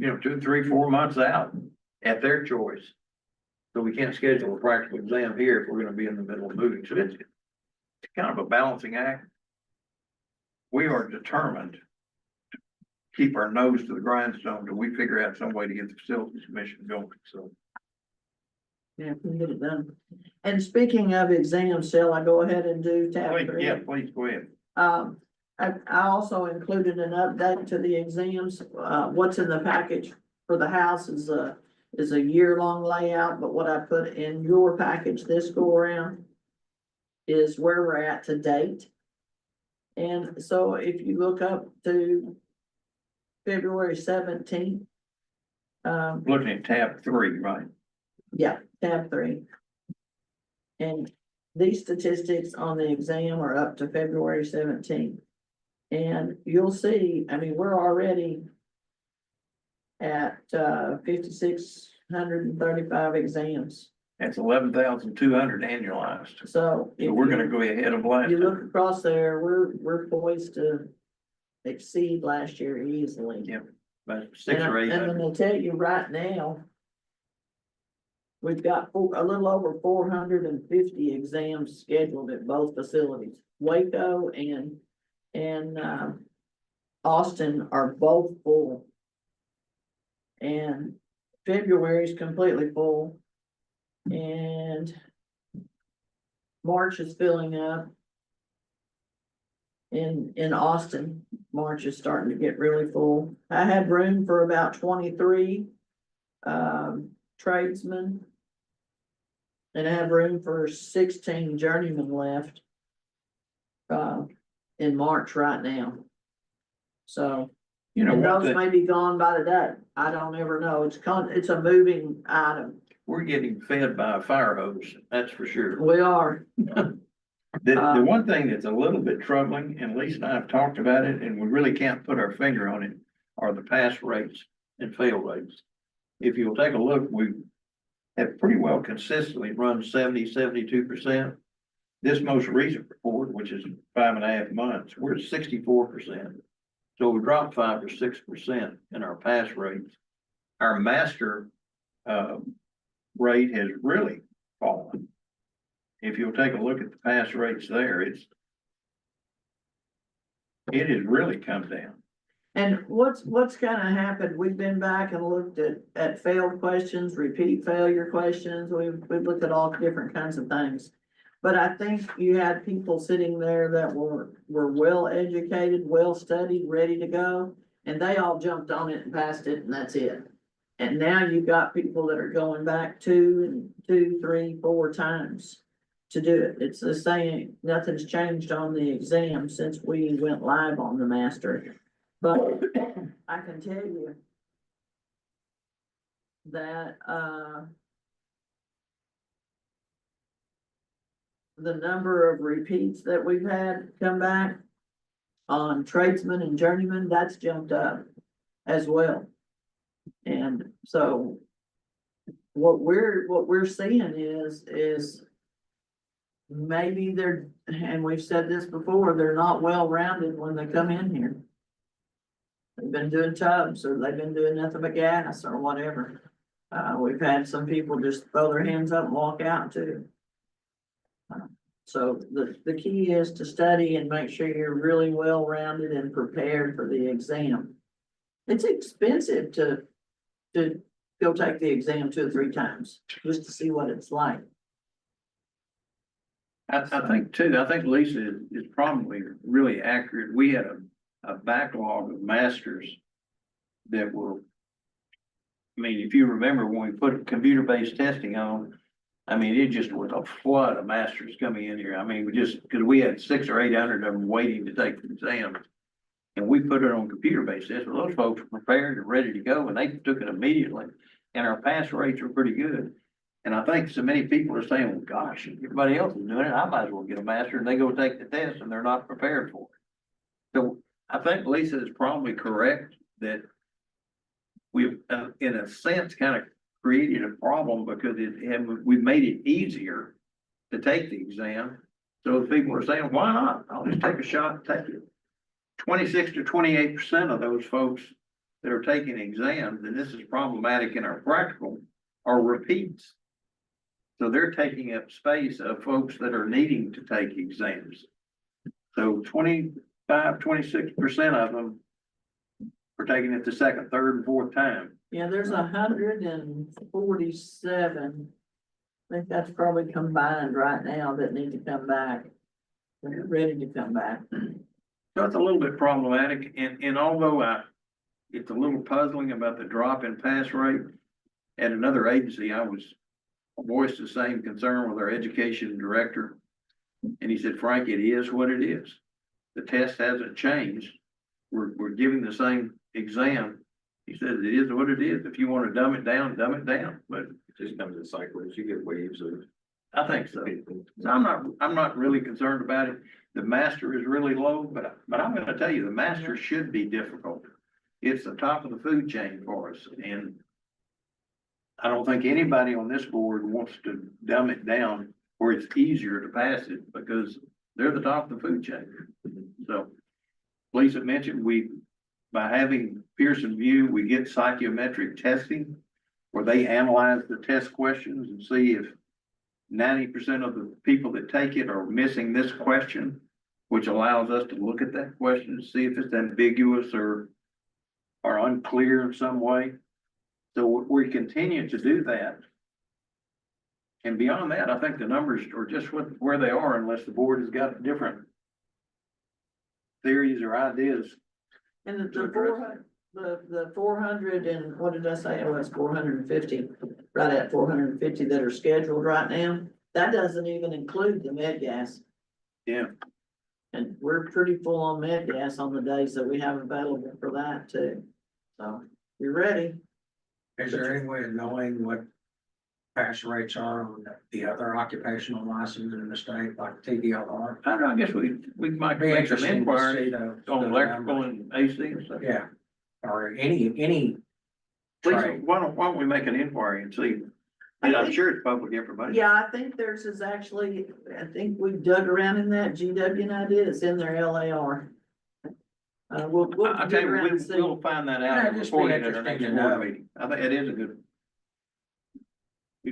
2, 3, 4 months out at their choice. So we can't schedule a practical exam here if we're gonna be in the middle of moving, so it's kind of a balancing act. We are determined to keep our nose to the grindstone till we figure out some way to get the facilities commission going, so. Yeah, we can get it done. And speaking of exams, shall I go ahead and do tab Please, 3? yeah, please go ahead. I also included an update to the exams. What's in the package for the house is a year-long layout, but what I put in your package this go around is where we're at to date. And so if you look up to February 17th, Looking at tab 3, right? yeah, tab 3. And these statistics on the exam are up to February 17th. And you'll see, I mean, we're already at 5,635 exams. That's 11,200 annualized. So. So we're gonna go ahead of last You look time. across there, we're poised to exceed last year easily. Yep, about 6 or 8. And I'm gonna tell you right now, we've got a little over 450 exams scheduled at both facilities. Waco and Austin are both full. And February is completely full. And March is filling up. In Austin, March is starting to get really full. I had room for about 23 tradesmen. And I have room for 16 journeymen left in March right now. So, You know and what, those may be gone by the day. I don't ever know. It's a moving item. we're getting fed by a fire hose, that's for sure. We are. The one thing that's a little bit troubling, and Lisa and I have talked about it, and we really can't put our finger on it, are the pass rates and fail rates. If you'll take a look, we have pretty well consistently run 72%. This most recent report, which is 5.5 months, we're at 64%. So we dropped 5 or 6% in our pass rates. Our master rate has really fallen. If you'll take a look at the pass rates there, it has really come down. And what's gonna happen, we've been back and looked at failed questions, repeat failure questions, we've looked at all different kinds of things. But I think you had people sitting there that were well educated, well studied, ready to go, and they all jumped on it and passed it, and that's it. And now you've got people that are going back 2, 3, 4 times to do it. It's the same, nothing's changed on the exam since we went live on the master. But I can tell you that, the number of repeats that we've had come back on tradesmen and journeymen, that's jumped up as well. And so what we're seeing is maybe they're, and we've said this before, they're not well-rounded when they come in here. They've been doing tubs, or they've been doing nothing but gas or whatever. We've had some people just throw their hands up and walk out too. So the key is to study and make sure you're really well-rounded and prepared for the exam. It's expensive to go take the exam 2 or 3 times, just to see what it's like. I think too, I think Lisa is probably really accurate. We had a backlog of masters that were. I mean, if you remember when we put computer-based testing on, I mean, it just was a flood of masters coming in here. I mean, because we had 600 or 800 of them waiting to take the exam. And we put it on computer-based tests, well, those folks were prepared and ready to go, and they took it immediately. And our pass rates were pretty good. And I think so many people are saying, well, gosh, everybody else is doing it, I might as well get a master, and they go take the test and they're not prepared for it. So I think Lisa is probably correct that we've, in a sense, kind of created a problem because we've made it easier to take the exam. So people are saying, why not? I'll just take a shot and take it. 26 to 28% of those folks that are taking exams, and this is problematic in our practical, are repeats. So they're taking up space of folks that are needing to take exams. So 26% of them are taking it the second, third, and fourth time. Yeah, there's 147. I think that's probably combined right now that need to come back. They're ready to come back. So it's a little bit problematic, and although it's a little puzzling about the drop in pass rate, at another agency, I voiced the same concern with our education director. And he said, Frank, it is what it is. The test hasn't changed. We're giving the same exam. He said, it is what it is. If you want to dumb it down, but It just comes in cycles, you get waves of. I think so. So I'm not really concerned about it. The master is really low, but I'm gonna tell you, the master should be difficult. It's the top of the food chain for us, and I don't think anybody on this board wants to dumb it down where it's easier to pass it because they're the top of the food chain. So Lisa mentioned by having Pearson View, we get psychometric testing where they analyze the test questions and see if 90% of the people that take it are missing this question, which allows us to look at that question and see if it's ambiguous or unclear in some way. So we continue to do that. And beyond that, I think the numbers are just where they are unless the board has got different theories or ideas. And the 400 and what did I say? It was 450, right at 450 that are scheduled right now. That doesn't even include the med gas. Yeah. And we're pretty full on med gas on the days that we have available for that too. So you're ready. Is there any way of knowing what pass rates are on the other occupational licenses in the state, like TDLR? I don't know, I guess we might Be make some interesting to inquiries see those electrical numbers. and AC and stuff. Yeah, or any Lisa, trade. why don't we make an inquiry and see? And I'm sure it's public information. Yeah, I think theirs is actually, I think we dug around in that, GW and I did, it's in their LAR. We'll I tell dig you, around and see. we'll find that out Yeah, and just report be it at our next interesting to board know. meeting. I think it is a good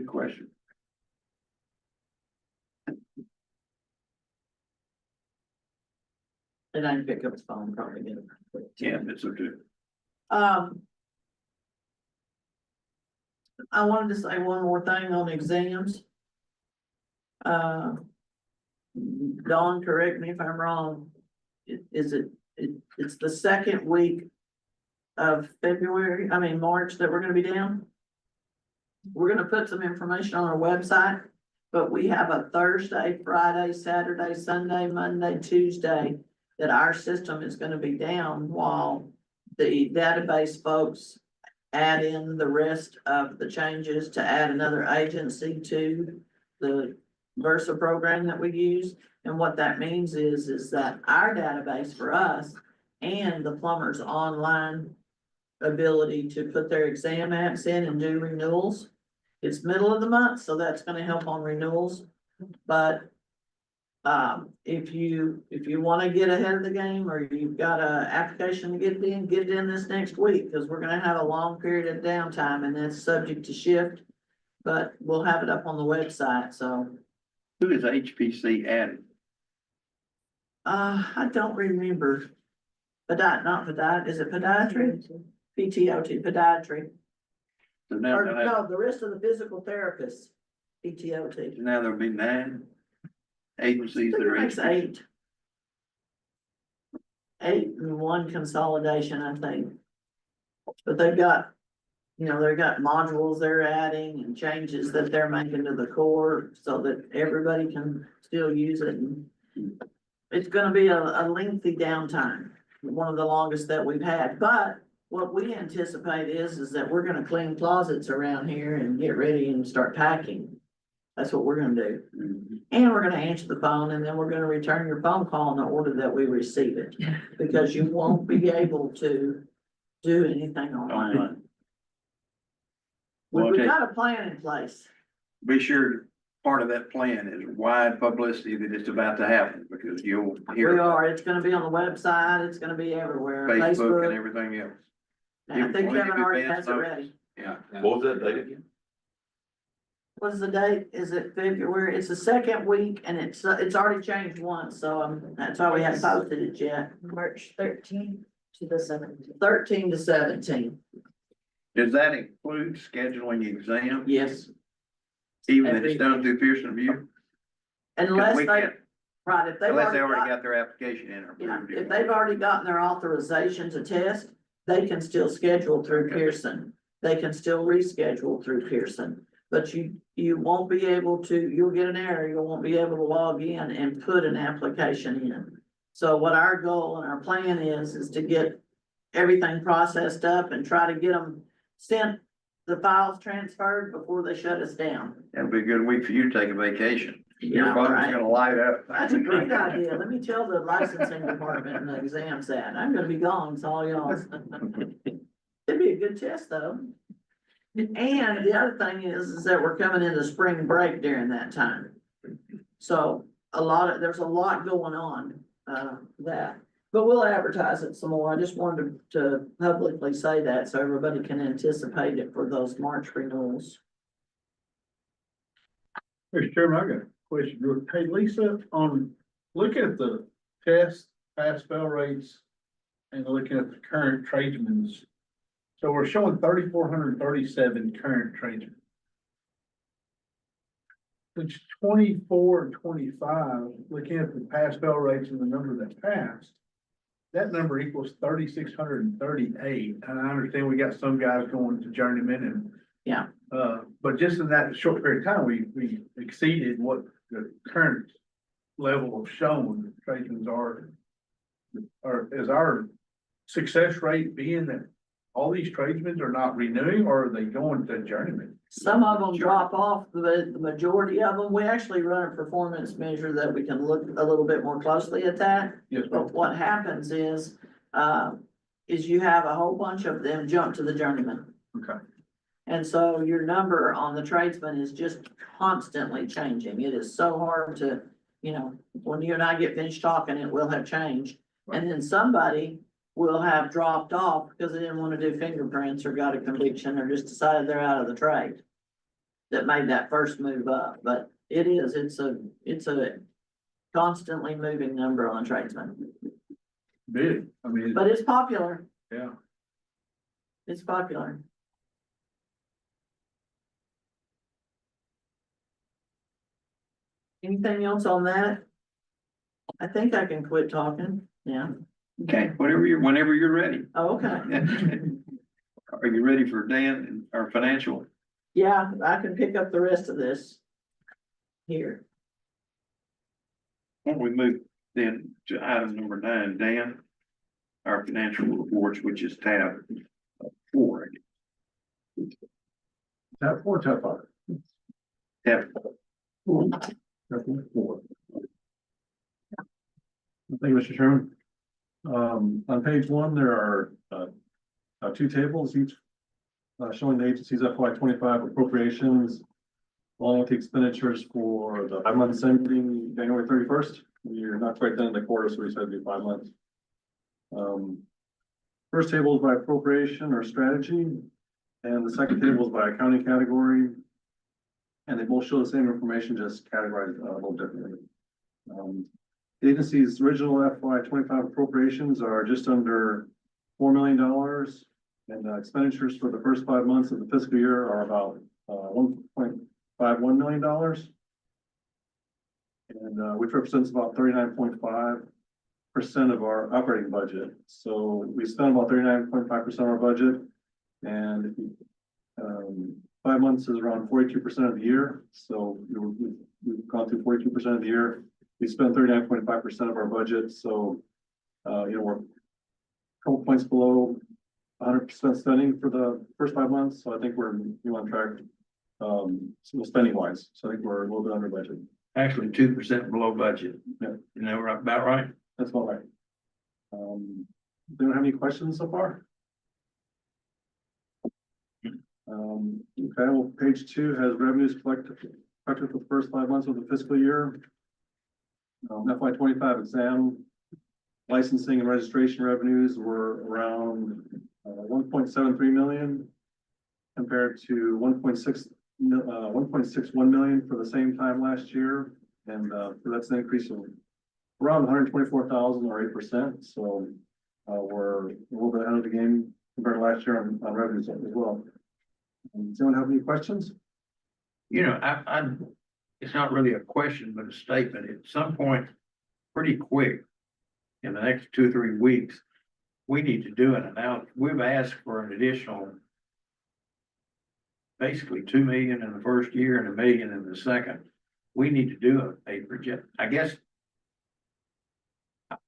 question. And I can pick up his phone, probably get it. Yeah, it's okay. I wanted to say one more thing on exams. Dawn, correct me if I'm wrong. It's the second week of March that we're gonna be down. We're gonna put some information on our website, but we have a Thursday, Friday, Saturday, Sunday, Monday, Tuesday that our system is gonna be down while the database folks add in the rest of the changes to add another agency to the Versa program that we use. And what that means is that our database for us and the plumber's online ability to put their exam apps in and do renewals. It's middle of the month, so that's gonna help on renewals. But if you wanna get ahead of the game or you've got a application to get it in this next week, cause we're gonna have a long period of downtime and that's subject to shift. But we'll have it up on the website, so. Who is HPC added? I don't remember. Not podiatry, is it podiatry? PTOT, podiatry. So now, or no, the rest of the physical therapists, PTOT. now there'll be 9 I agencies think that it are. makes interested. 8 and one consolidation, I think. But they've got, they've got modules they're adding and changes that they're making to the core so that everybody can still use it. And it's gonna be a lengthy downtime, one of the longest that we've had, but what we anticipate is that we're gonna clean closets around here and get ready and start packing. That's what we're gonna do. And we're gonna answer the phone and then we're gonna return your phone call in the order that we receive it. Because you won't be able to do anything online. Online. We've Okay. got a plan in place. Be sure part of that plan is wide publicity that it's about to happen, because you'll We hear about are, it's gonna be on the website, it's gonna be everywhere, Facebook and Facebook. everything else. And I think Plenty of Kevin already advance has it notice. ready. Yeah. What was that date? What's the date? Is it February? It's the second week and it's already changed once, so that's why we haven't posted it yet. March 13th to the 17th. 13 to 17, Does that include scheduling exams, yes. even if it's done through Pearson View? Unless we they, can't- right, if they've Unless they already already got, got their application in or yeah, approved. if they've already gotten their authorization to test, they can still schedule through Okay. Pearson. They can still reschedule through Pearson. But you won't be able to, you'll get an error, you won't be able to log in and put an application in. So what our goal and our plan is to get everything processed up and try to get them sent, the files transferred before they shut us down. That'll be a good week for you to take a vacation. Your Yeah, phone's right. gonna light up. That's a great idea. Let me tell the licensing department and the exams that. I'm gonna be gone, so all y'all. It'd be a good test though. And the other thing is that we're coming into spring break during that time. So there's a lot going on, that, but we'll advertise it some more. I just wanted to publicly say that so everybody can anticipate it for those March renewals. Mr. Chairman, I got a question. Hey, Lisa, looking at the test, pass fail rates and looking at the current tradesmen's. So we're showing 3,437 current tradesmen. It's 24 and 25, looking at the pass fail rates and the number that passed. That number equals 3,638, and I understand we got some guys going to journeyman and. Yeah. But just in that short period of time, we exceeded what the current level of shown tradesmen are. Or is our success rate being that all these tradesmen are not renewing, or are they going to journeyman? Some of them drop off, the majority of them, we actually run a performance measure that we can look a little bit more closely at that. Yes, ma'am. But what happens is you have a whole bunch of them jump to the journeyman. Okay. And so your number on the tradesman is just constantly changing. It is so hard to, when you and I get finished talking, it will have changed. And then somebody will have dropped off because they didn't want to do fingerprints or got a conviction or just decided they're out of the trade. That made that first move up, but it's a constantly moving number on tradesmen, Big, I mean, but it's popular. yeah. It's popular. Anything else on that? I think I can quit talking. Yeah. Okay, whenever you're ready. Oh, okay. Are you ready for Dan and our financial? Yeah, I can pick up the rest of this here. Why don't we move then to item number 9, Dan? Our financial reports, which is tab 4. Tab 4, tab 5. Tab Tab 4. Thank you, Mr. Chairman. On page 1, there are 2 tables, each showing the agency's FY25 appropriations, along with the expenditures for the 5 months ending January 31st. We're not quite done in the quarter, so we said it'd be 5 months. First table is by appropriation or strategy, and the second table is by accounting category. And they both show the same information, just categorized a little differently. The agency's original FY25 appropriations are just under $4 million. And expenditures for the first 5 months of the fiscal year are about $1.51 million. And which represents about 39.5% of our operating budget. So we spent about 39.5% of our budget. And 5 months is around 42% of the year. So we've gone through 42% of the year. We spent 39.5% of our budget. So, we're a couple points below 100% spending for the first 5 months. So I think we're on track, spending wise. So I think we're a little bit under budget. Actually, 2% below budget. Yeah. You know, about right? That's about right. Anyone have any questions so far? Okay, well, page 2 has revenues collected for the first 5 months of the fiscal year. FY25 exam licensing and registration revenues were around 1.73 million compared to 1.61 million for the same time last year. And that's an increase of around 124,000 or 8%. So we're a little bit ahead of the game compared to last year on revenues as well. Does anyone have any questions? You know, it's not really a question, but a statement. At some point, pretty quick, in the next 2 or 3 weeks, we need to do an analysis. We've asked for an additional, basically 2 million in the first year and 1 million in the second. We need to do a project. I guess,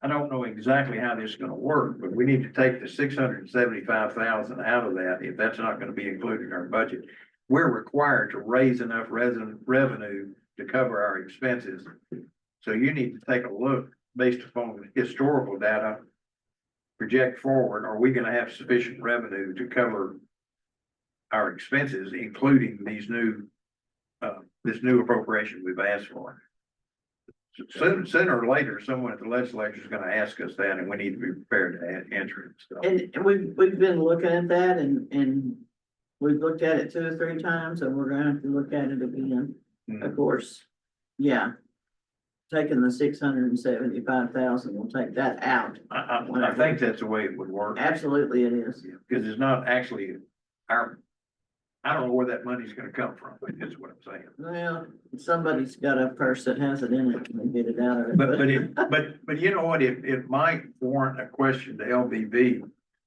I don't know exactly how this is gonna work, but we need to take the 675,000 out of that, if that's not gonna be included in our budget. We're required to raise enough revenue to cover our expenses. So you need to take a look based upon historical data, project forward, are we gonna have sufficient revenue to cover our expenses, including these new, this new appropriation we've asked for? Sooner or later, someone at the legislature is gonna ask us that, and we need to be prepared to answer it. So. And we've been looking at that and we've looked at it 2 or 3 times and we're gonna have to look at it again. Of course, yeah. Taking the 675,000, we'll take that out. I think that's the way it would work. Absolutely it is. Because it's not actually I don't know where that money's gonna come from, is what I'm saying. Well, somebody's got a purse that has it in it and they get it out of it. But you know what, it might warrant a question to LBB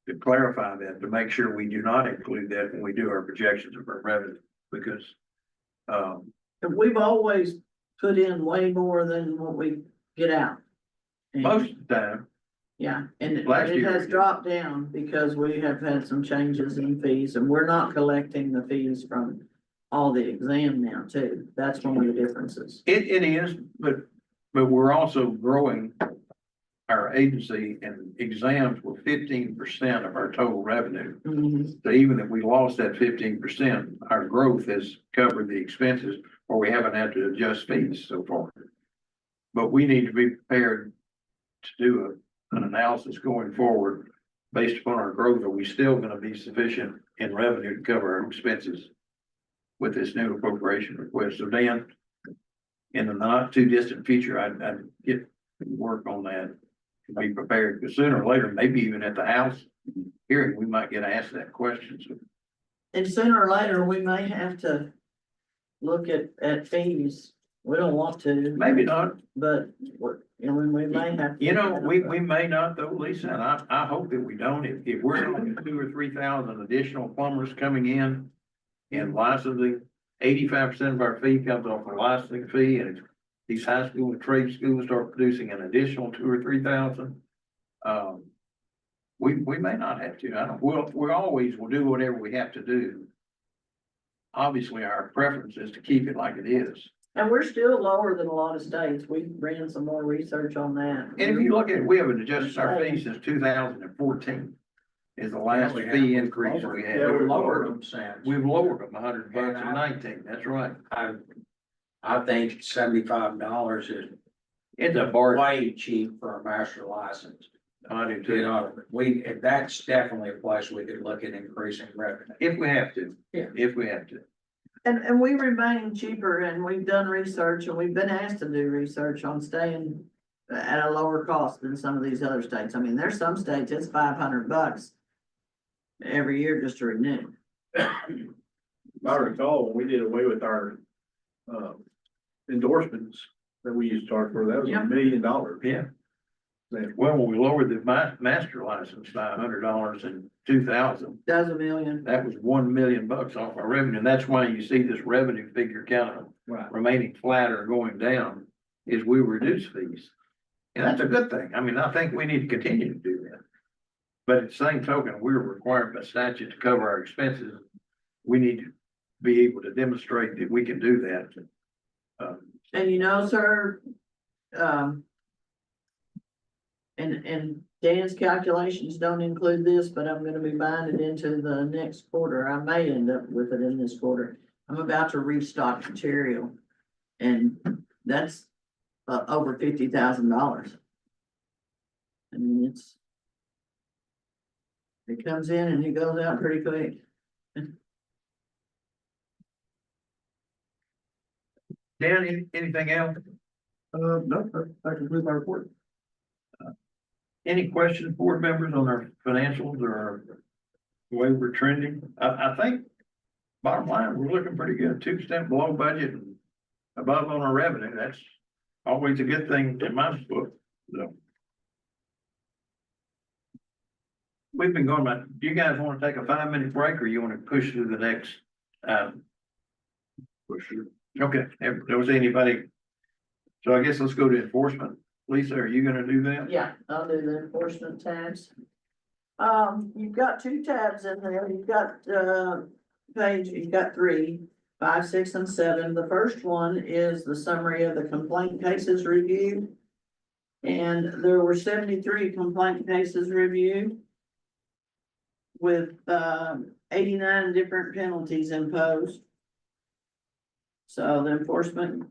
to clarify that, to make sure we do not include that when we do our projections of our revenue, because we've always put in way more than what we get out. And, most of the time, yeah, and it Last year has we did. dropped down because we have had some changes in fees and we're not collecting the fees from all the exam now too. That's one of the differences. it is, but we're also growing our agency, and exams were 15% of our total revenue. Mhm. So even if we lost that 15%, our growth has covered the expenses, or we haven't had to adjust fees so far. But we need to be prepared to do an analysis going forward based upon our growth. Are we still gonna be sufficient in revenue to cover our expenses with this new appropriation request? So Dan, in the not too distant future, I'd get to work on that to be prepared, because sooner or later, maybe even at the House hearing, we might get asked that question. So And sooner or later, we may have to look at fees. We don't want to, maybe not. but we may have. to You know, look at we them. may not though, Lisa, and I hope that we don't. If we're looking at 2,000 or 3,000 additional plumbers coming in and licensing, 85% of our fee comes off the licensing fee, and if these high school and trade schools start producing an additional 2,000 or 3,000, we may not have to. We always will do whatever we have to do. Obviously, our preference is to keep it like it is. And we're still lower than a lot of states. We ran some more research on that. And if you look at it, we haven't adjusted our fees since 2014 is the last Yeah, we fee have. increase we had. Yeah, we lowered them since. We've lowered them $100 in 19, that's right. I think $75 is It's a bargain. way cheap for a master license. I do You too. know, that's definitely a place we could look at increasing revenue. If we have to. Yeah. If we have to. And we remain cheaper and we've done research and we've been asked to do research on staying at a lower cost than some of these other states. I mean, there's some states, it's $500 every year just to renew. If I recall, when we did away with our, endorsements that we used to charge for, that was Yeah. $1 million. Yeah. Well, when we lowered the master license by $100 in 2000, Does $1 million. that was 1 million bucks off our revenue. And that's why you see this revenue figure kind of Right. remaining flat or going down, is we reduce fees. And that's a good thing. I mean, I think we need to continue to do that. But at the same token, we're required by statute to cover our expenses. We need to be able to demonstrate that we can do that. And you know, sir, and Dan's calculations don't include this, but I'm gonna be buying it into the next quarter. I may end up with it in this quarter. I'm about to restock material. And that's over $50,000. I mean, it comes in and it goes out pretty quick. Dan, anything else? No, that concludes my report. Any questions, board members, on our financials or the way we're trending? I think bottom line, we're looking pretty good, 2% below budget and above on our revenue. That's always a good thing in my book, so. We've been going about, do you guys want to take a 5-minute break or you want to push through the next, Push through. okay, if there was anybody. So I guess let's go to enforcement. Lisa, are you gonna do that? Yeah, I'll do the enforcement tabs. You've got 2 tabs in there. You've got, you've got 3, 5, 6, and 7. The first one is the summary of the complaint cases reviewed. And there were 73 complaint cases reviewed with, 89 different penalties imposed. So the enforcement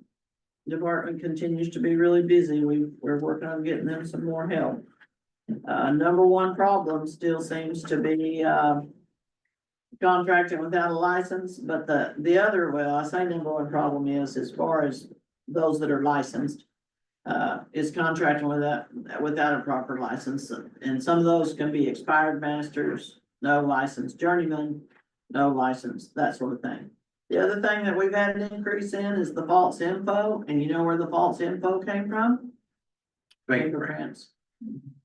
department continues to be really busy. We're working on getting them some more help. Number one problem still seems to be, contracting without a license, but the other, well, I say number one problem is, as far as those that are licensed, is contracting without a proper license. And some of those can be expired masters, no license, journeyman, no license, that sort of thing. The other thing that we've had an increase in is the false info, and you know where the false info came from? Fingerprints.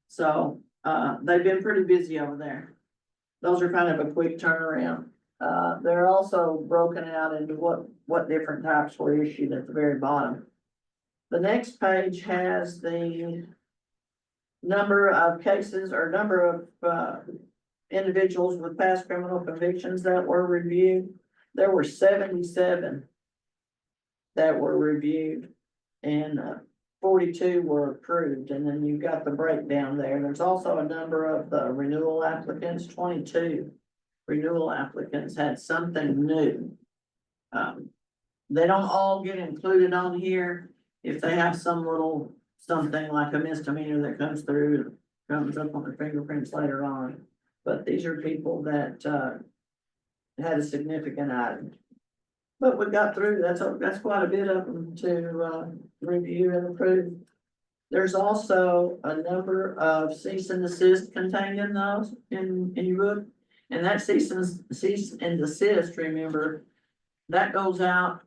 So, they've been pretty busy over there. Those are kind of a quick turnaround. They're also broken out into what different types were issued at the very bottom. The next page has the number of cases or number of, individuals with past criminal convictions that were reviewed. There were 77 that were reviewed and 42 were approved. And then you've got the breakdown there. There's also a number of the renewal applicants, 22 renewal applicants had something new. They don't all get included on here. If they have some little something like a misdemeanor that comes through, comes up on their fingerprints later on. But these are people that, had a significant item. But we got through, that's quite a bit of them to, review and approve. There's also a number of cease and desist contained in those, in your book. And that cease and desist, remember, that goes out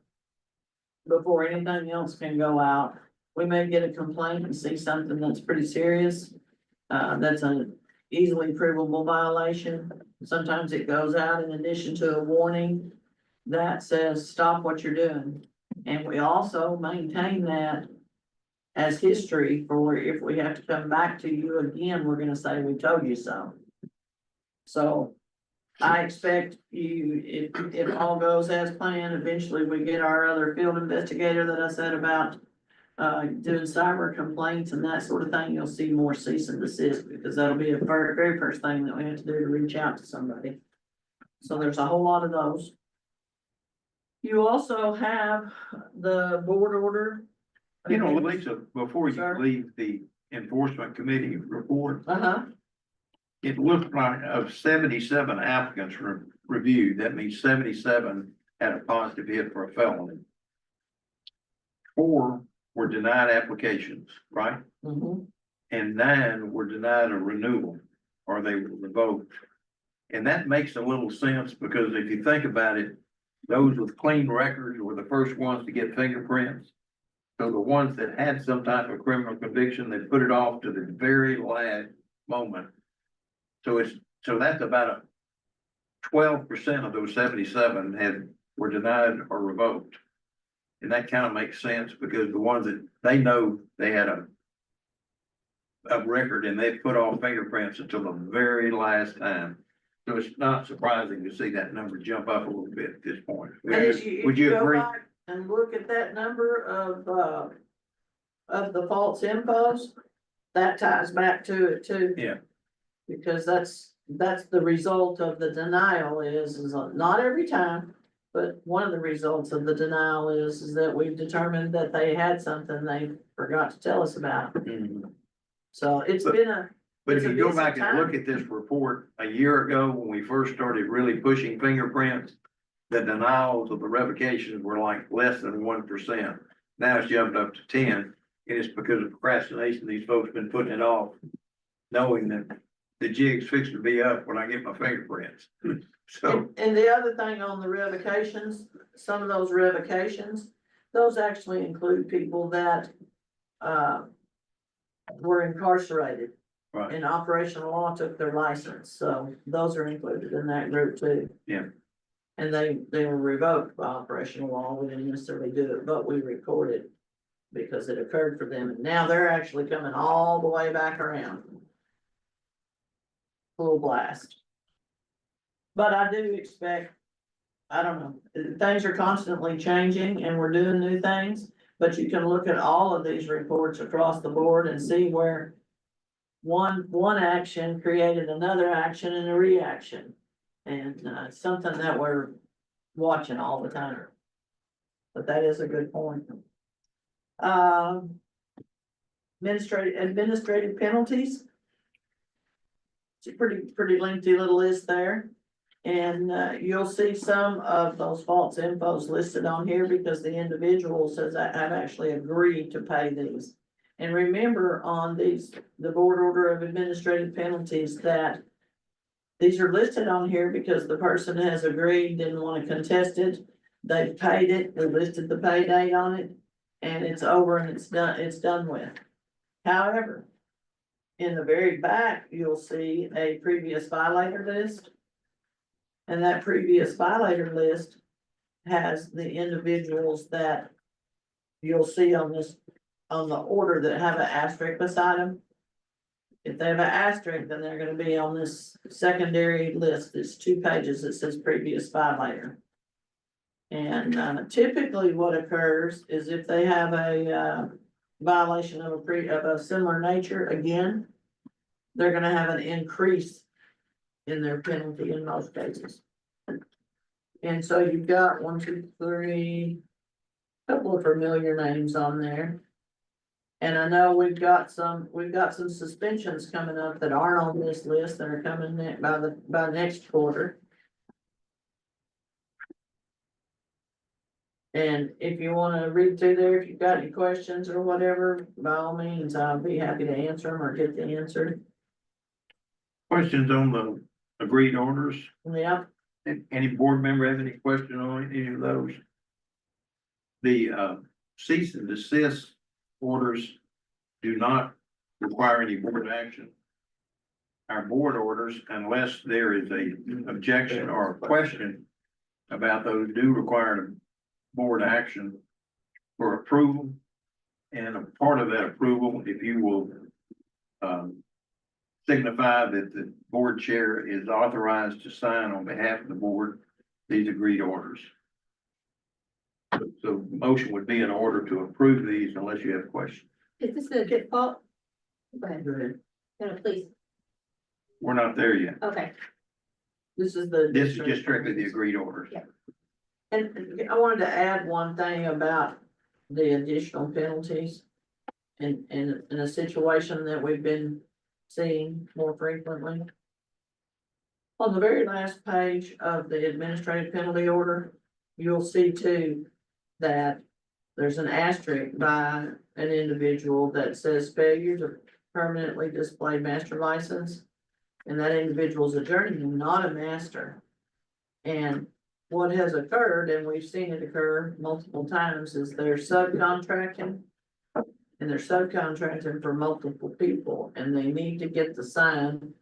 before anything else can go out. We may get a complaint and see something that's pretty serious. That's an easily provable violation. Sometimes it goes out in addition to a warning that says, stop what you're doing. And we also maintain that as history for if we have to come back to you again, we're gonna say, we told you so. So I expect you, if all goes as planned, eventually we get our other field investigator that I said about doing cyber complaints and that sort of thing, you'll see more cease and desist, because that'll be the very first thing that we have to do to reach out to somebody. So there's a whole lot of those. You also have the board order. You know, Lisa, before you Sir? leave the enforcement committee report, Uh-huh, it looked like of 77 applicants reviewed, that means 77 had a positive hit for a felony. 4 were denied applications, right? mhm. And 9 were denied a renewal, or they were revoked. And that makes a little sense, because if you think about it, those with clean records were the first ones to get fingerprints. So the ones that had some type of criminal conviction, they put it off to the very last moment. So that's about a 12% of those 77 were denied or revoked. And that kind of makes sense, because the ones that they know they had a record, and they put off fingerprints until the very last time. So it's not surprising to see that number jump up a little bit at this point. And if Would you go agree? back and look at that number of the false infos, that ties back to it too. Yeah. Because that's the result of the denial is not every time, but one of the results of the denial is that we've determined that they had something they forgot to tell us about. Mhm. So it's been a, But if It's a you go busy back and time. look at this report a year ago, when we first started really pushing fingerprints, the denials of the revocations were like less than 1%. Now it's jumped up to 10, and it's because of procrastination. These folks been putting it off, knowing that the jig's fixed to be up when I get my fingerprints. So, and the other thing on the revocations, some of those revocations, those actually include people that, were incarcerated. right, And operational law took their license, so those are included in that group too. Yeah. And they were revoked by operational law, we didn't necessarily do it, but we recorded. Because it occurred for them, and now they're actually coming all the way back around. Full blast. But I do expect, I don't know, things are constantly changing and we're doing new things. But you can look at all of these reports across the board and see where one action created another action and a reaction. And it's something that we're watching all the time. But that is a good point. Administrative penalties. It's a pretty lengthy little list there. And you'll see some of those false infos listed on here because the individuals have actually agreed to pay these. And remember on these, the board order of administrative penalties, that these are listed on here because the person has agreed, didn't want to contest it. They've paid it, they listed the pay date on it, and it's over and it's done with. However, in the very back, you'll see a previous violator list. And that previous violator list has the individuals that you'll see on the order that have an asterisk beside them. If they have an asterisk, then they're gonna be on this secondary list. It's 2 pages that says previous violator. And typically what occurs is if they have a violation of a similar nature again, they're gonna have an increase in their penalty in most cases. And so you've got 1, 2, 3, couple of familiar names on there. And I know we've got some suspensions coming up that aren't on this list that are coming by next quarter. And if you wanna read through there, if you've got any questions or whatever, by all means, I'll be happy to answer them or get the answer. questions on the agreed orders? Yep. Any board member have any question on any of those? The cease and desist orders do not require any board action. Our board orders, unless there is a objection or a question about those, do require board action for approval. And a part of that approval, if you will signify that the board chair is authorized to sign on behalf of the board these agreed orders. So motion would be in order to approve these unless you have questions. Is this a default? Go ahead, Go ahead. no, please, We're not there yet. okay. This is Just strictly the agreed orders. Yeah. And I wanted to add one thing about the additional penalties. In a situation that we've been seeing more frequently. On the very last page of the administrative penalty order, you'll see too that there's an asterisk by an individual that says failure to permanently display master license. And that individual's a journeyman, not a master. And what has occurred, and we've seen it occur multiple times, is they're subcontracting. And they're subcontracting for multiple people, and they need to get the sign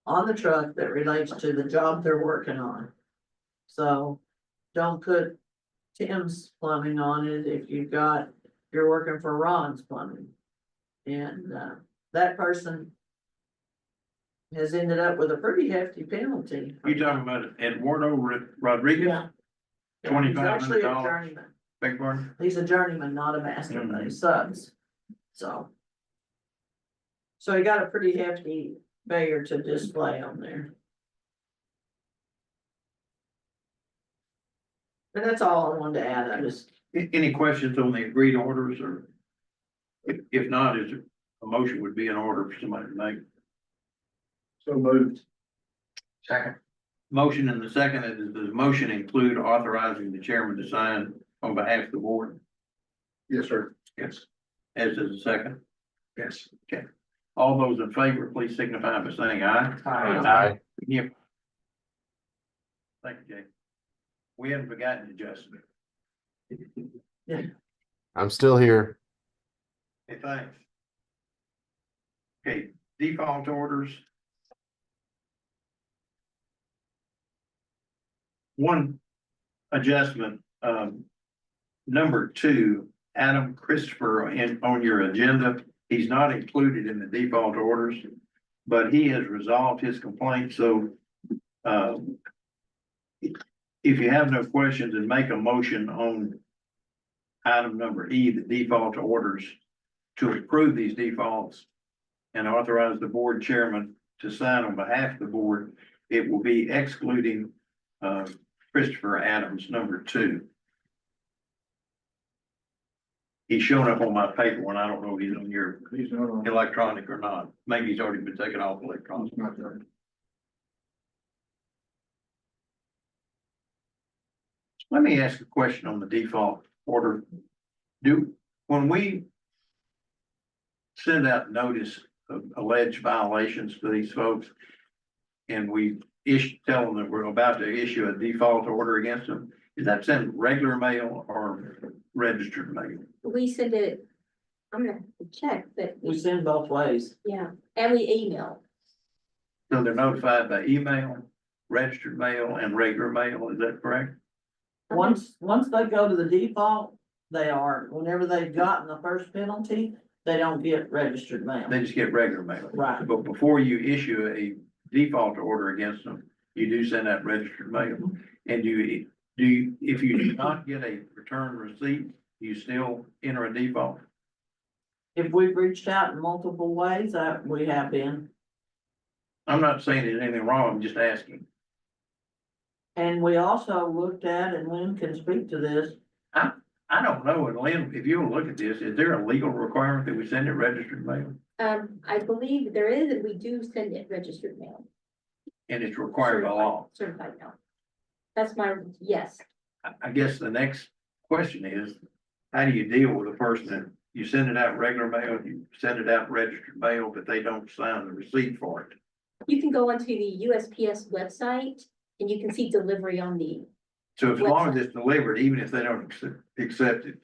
on the truck that relates to the job they're working on. So don't put Tim's Plumbing on it if you're working for Ron's Plumbing. And, that person has ended up with a pretty hefty penalty. You talking about Eduardo Rodriguez? Yeah. He's actually a $2,500, journeyman. beg pardon? He's a journeyman, not a master, but he subs, so. So he got a pretty hefty failure to display on there. And that's all I wanted to add, I just, Any questions on the agreed orders, or if not, is a motion would be in order for somebody to make? So moved. Second. Motion and the second, does the motion include authorizing the chairman to sign on behalf of the board? Yes, sir. Yes. As does the second. Yes. Okay. All those in favor, please signify by saying aye. Aye. Yeah. Thank you, Jay. We haven't forgotten you, Justin. I'm still here. Hey, thanks. Okay, default orders. One adjustment, number 2, Adam Christopher on your agenda. He's not included in the default orders, but he has resolved his complaint, so, if you have no questions, then make a motion on item number E, the default orders, to approve these defaults and authorize the board chairman to sign on behalf of the board. It will be excluding, Christopher Adams, number 2. He's showing up on my paper one. I don't know if he's on your He's not on. electronic or not. Maybe he's already been taken off electronic. He's not there. Let me ask a question on the default order. When we send out notice of alleged violations to these folks, and we tell them that we're about to issue a default order against them, is that sent regular mail or registered mail? We send it, I'm gonna have to check, but we send both ways. yeah, and we email. So they're notified by email, registered mail, and regular mail, is that correct? Once they go to the default, they are, whenever they've gotten the first penalty, they don't get registered mail. They just get regular mail. Right. But before you issue a default order against them, you do send out registered mail. And if you do not get a return receipt, you still enter a default? If we've reached out in multiple ways, we have been. I'm not saying there's anything wrong, I'm just asking. And we also looked at, and Lynn can speak to this, I don't know, and Lynn, if you'll look at this, is there a legal requirement that we send it registered mail? I believe there is, and we do send it registered mail. And it's required by law? Certified mail. That's my, yes. I guess the next question is, how do you deal with a person that you send it out regular mail, you send it out registered mail, but they don't sign the receipt for it? You can go onto the USPS website and you can see delivery on the, So as long as it's delivered, even if they don't accept it,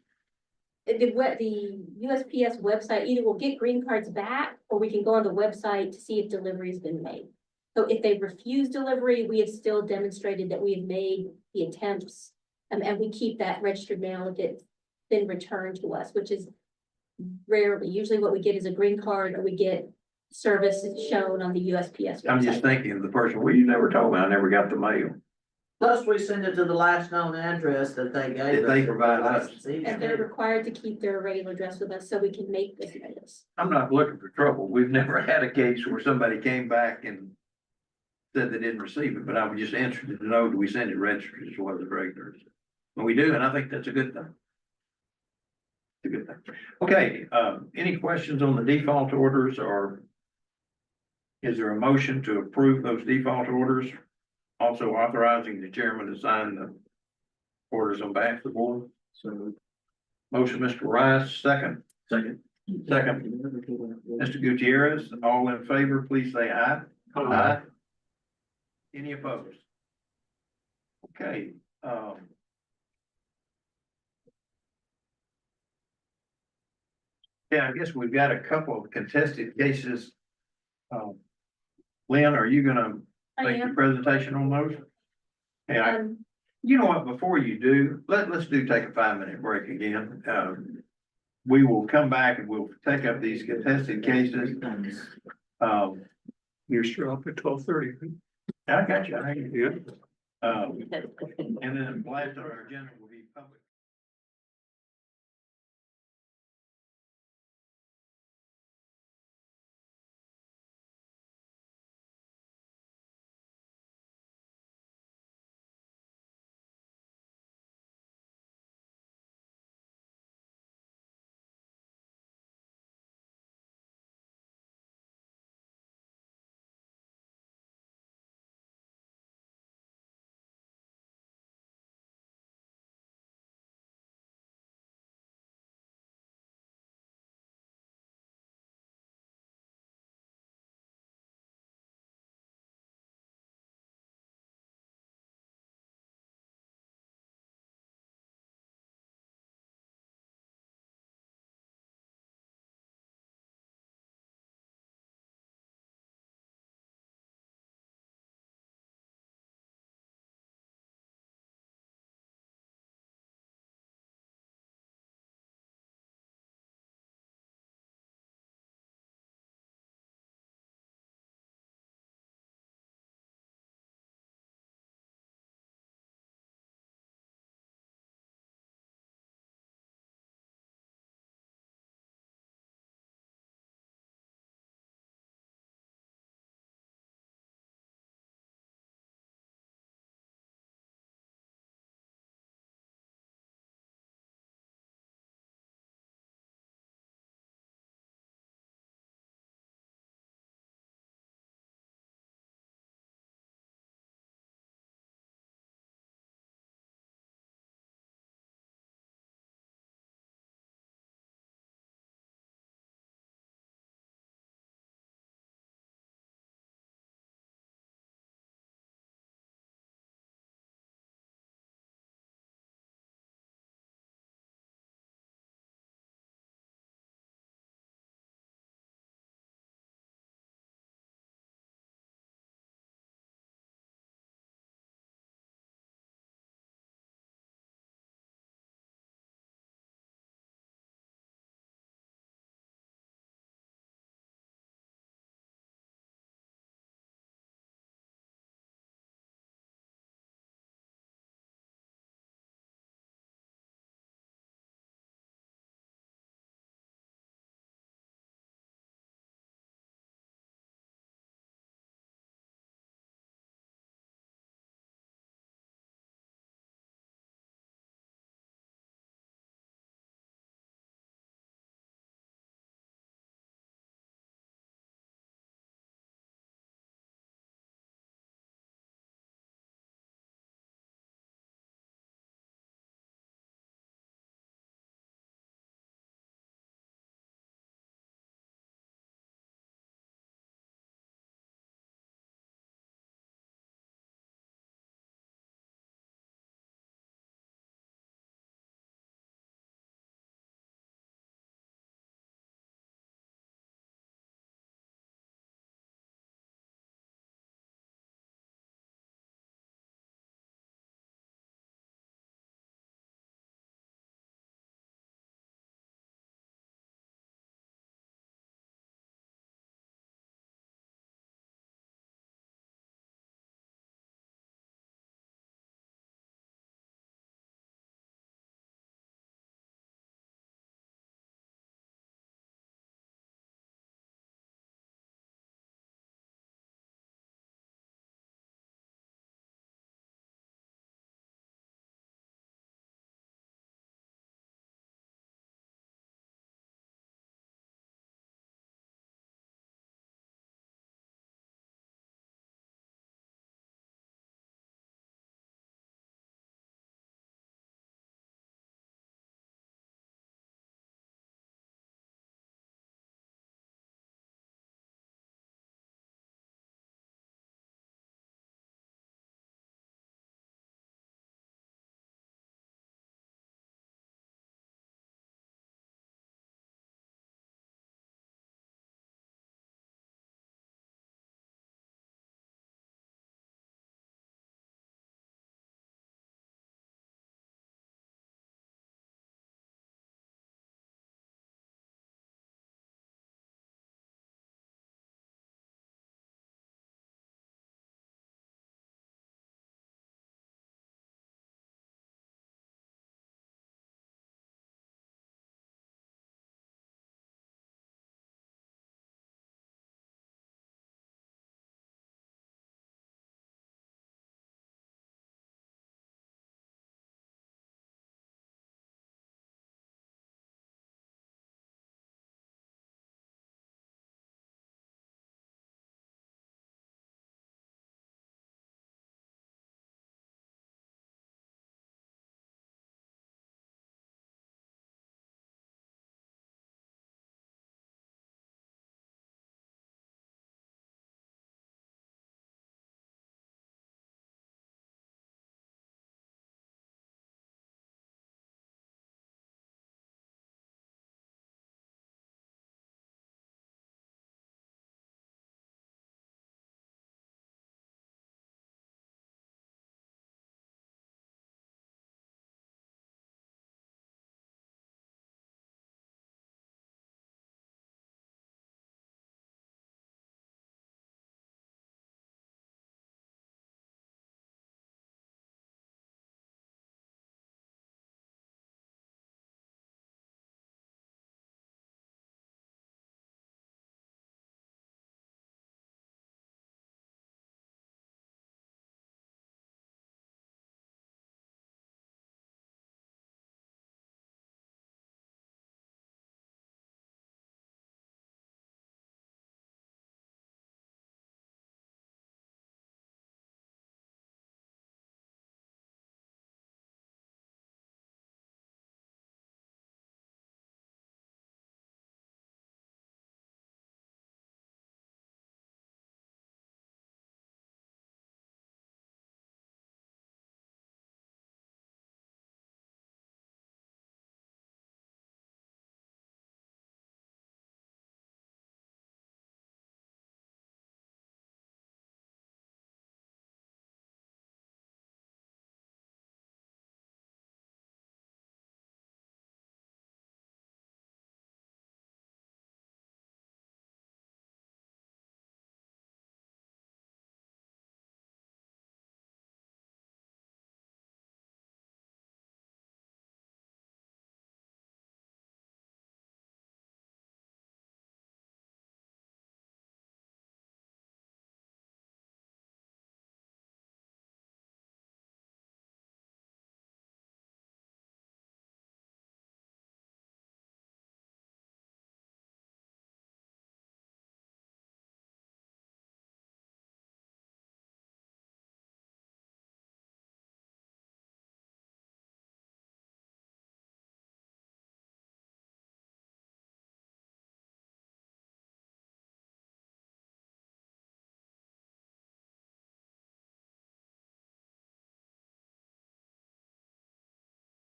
the USPS website, either we'll get green cards back or we can go on the website to see if delivery has been made. So if they refuse delivery, we have still demonstrated that we have made the attempts. And we keep that registered mail if it's been returned to us, which is rarely. Usually what we get is a green card or we get service shown on the USPS I'm just website. thinking of the person, well, you never told me, I never got the mail. plus we send it to the last known address that they gave us. That they provide us. And they're required to keep their regular address with us so we can make this notice. I'm not looking for trouble. We've never had a case where somebody came back and said they didn't receive it, but I was just interested to know, do we send it registered as well as regular? And we do, and I think that's a good thing. It's a good thing. Okay, any questions on the default orders, or is there a motion to approve those default orders? Also authorizing the chairman to sign the orders on behalf of the board. So motion, Mr. Rice, second. Second. Mr. Gutierrez, all in favor, please say aye. Aye. Any opposed? Okay, yeah, I guess we've got a couple of contested cases. Lynn, are you gonna I make the am. presentation on those? Yeah, you know what, before you do, let's take a 5-minute break again. We will come back and we'll take up these contested cases. You're still up at 12:30. I got you. Yeah. And then last on our agenda will be public.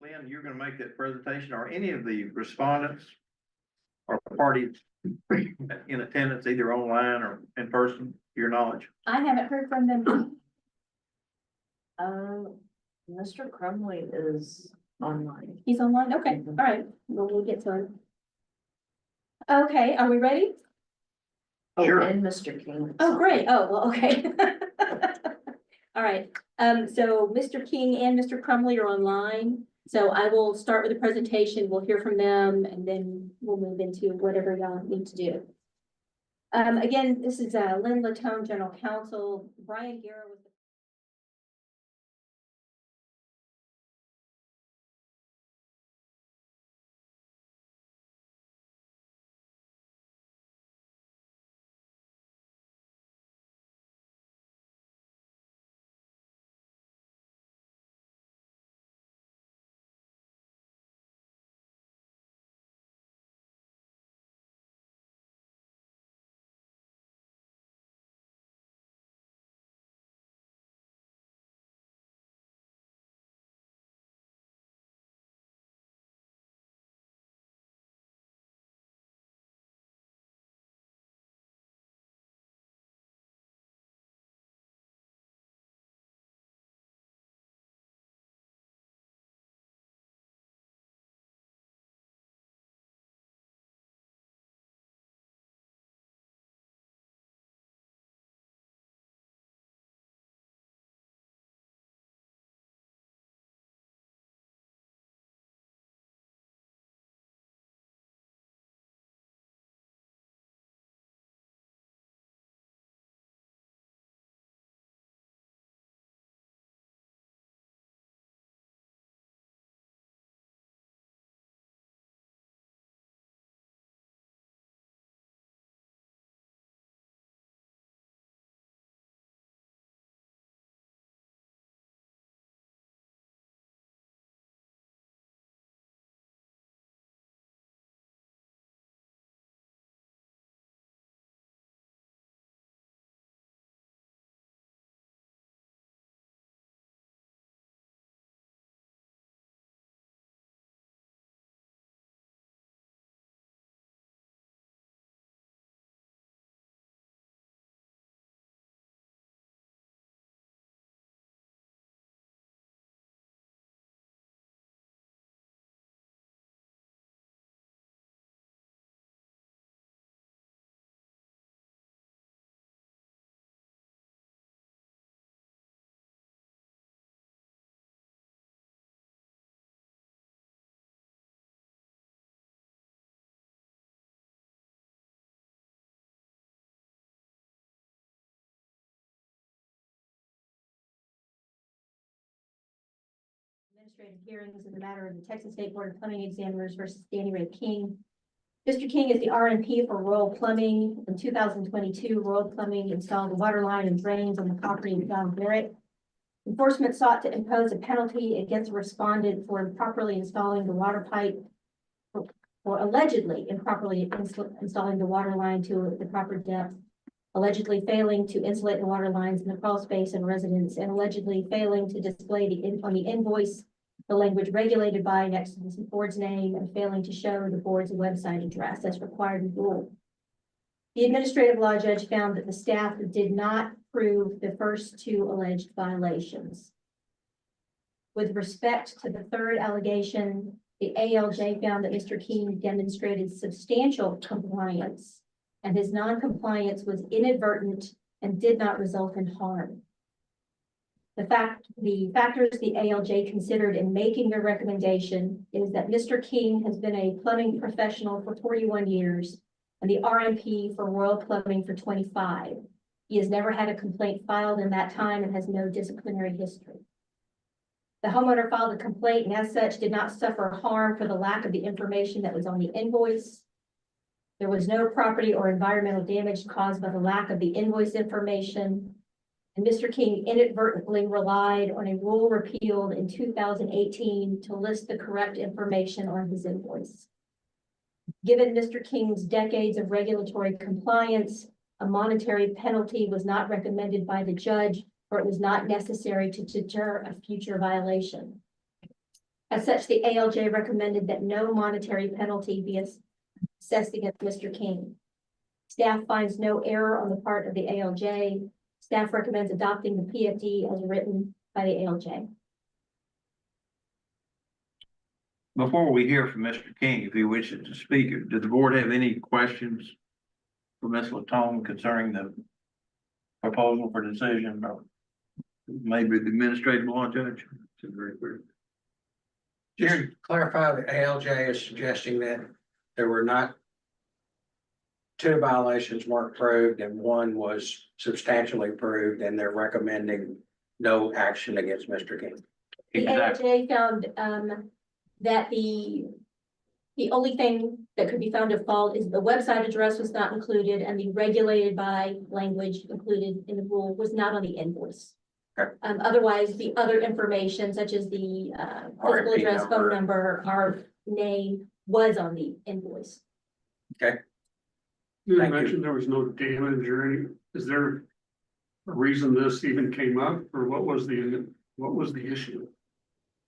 Lynn, you're gonna make that presentation, or any of the respondents or parties in attendance, either online or in person, to your knowledge? I haven't heard from them. Mr. Crumley is online. He's online? Okay, all right, well, we'll get to him. Okay, are we ready? Sure. And Mr. King. Oh, great. Oh, well, okay. All right, so Mr. King and Mr. Crumley are online. So I will start with the presentation. We'll hear from them and then we'll move into whatever y'all need to do. Again, this is Lynn Latone, General Counsel. Brian Guerra was the administrative hearings in the matter of the Texas State Board of Plumbing Examiners versus Danny Ray King. Mr. King is the RNP for Royal Plumbing. In 2022, Royal Plumbing installed a water line and drains on the property of John Barrett. Enforcement sought to impose a penalty against a respondent for improperly installing the water pipe or allegedly improperly installing the water line to the proper depth, allegedly failing to insulate the water lines in the crawl space and residence, and allegedly failing to display on the invoice the language regulated by next to the board's name, and failing to show the board's website address as required in rule. The administrative law judge found that the staff did not prove the first two alleged violations. With respect to the third allegation, the ALJ found that Mr. King demonstrated substantial compliance, and his non-compliance was inadvertent and did not result in harm. The factors the ALJ considered in making their recommendation is that Mr. King has been a plumbing professional for 41 years and the RNP for Royal Plumbing for 25. He has never had a complaint filed in that time and has no disciplinary history. The homeowner filed a complaint and as such did not suffer harm for the lack of the information that was on the invoice. There was no property or environmental damage caused by the lack of the invoice information. And Mr. King inadvertently relied on a rule repealed in 2018 to list the correct information on his invoice. Given Mr. King's decades of regulatory compliance, a monetary penalty was not recommended by the judge, or it was not necessary to deter a future violation. As such, the ALJ recommended that no monetary penalty be assessed against Mr. King. Staff finds no error on the part of the ALJ. Staff recommends adopting the PFD as written by the ALJ. Before we hear from Mr. King, if he wishes to speak, does the board have any questions for Ms. Latone concerning the proposal for decision or maybe the administrative law judge? It's very clear. Just to clarify, the ALJ is suggesting that there were not two violations weren't proved and one was substantially proved, and they're recommending no action against Mr. King. The ALJ found that the only thing that could be found at fault is the website address was not included and the regulated by language included in the rule was not on the invoice. Okay. Otherwise, the other information such as the physical RFP address, phone number. number, our name was on the invoice. You Thank you. mentioned there was no damage or any, is there a reason this even came up, or what was the issue?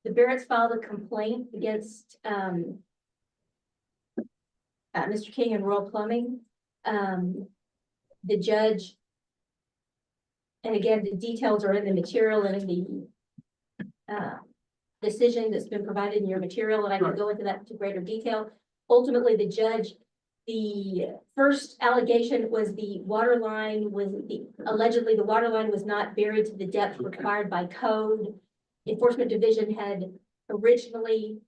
The Barretts filed a complaint against Mr. King and Rural Plumbing. The judge, and again, the details are in the material and in the decision that's been provided in your material, and I can go into that to greater detail. Ultimately, the judge, the first allegation was the water line was allegedly the water line was not buried to the depth required by code. Enforcement Division had originally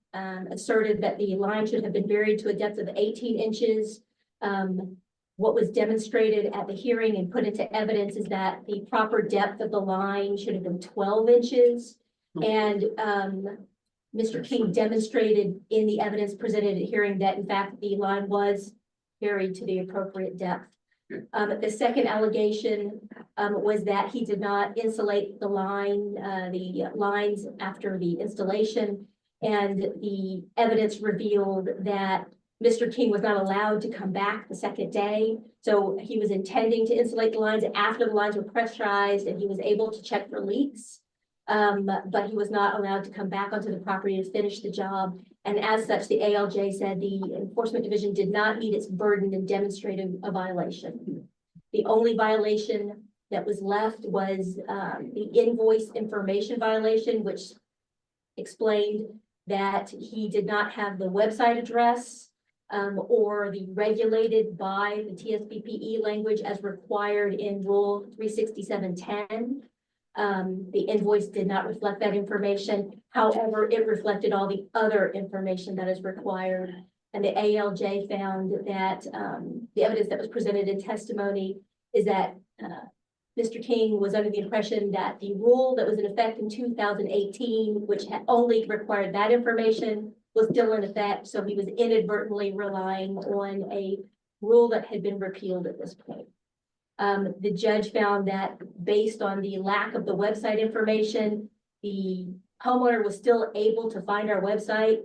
asserted that the line should have been buried to a depth of 18 inches. What was demonstrated at the hearing and put into evidence is that the proper depth of the line should have been 12 inches. And Mr. King demonstrated in the evidence presented at hearing that in fact the line was buried to the appropriate depth. The second allegation was that he did not insulate the lines after the installation, and the evidence revealed that Mr. King was not allowed to come back the second day. So he was intending to insulate the lines after the lines were pressurized and he was able to check for leaks. But he was not allowed to come back onto the property to finish the job. And as such, the ALJ said the Enforcement Division did not meet its burden in demonstrating a violation. The only violation that was left was the invoice information violation, which explained that he did not have the website address or the regulated by the TSBPE language as required in Rule 36710. The invoice did not reflect that information. However, it reflected all the other information that is required. And the ALJ found that the evidence that was presented in testimony is that Mr. King was under the impression that the rule that was in effect in 2018, which had only required that information, was still in effect. So he was inadvertently relying on a rule that had been repealed at this point. The judge found that based on the lack of the website information, the homeowner was still able to find our website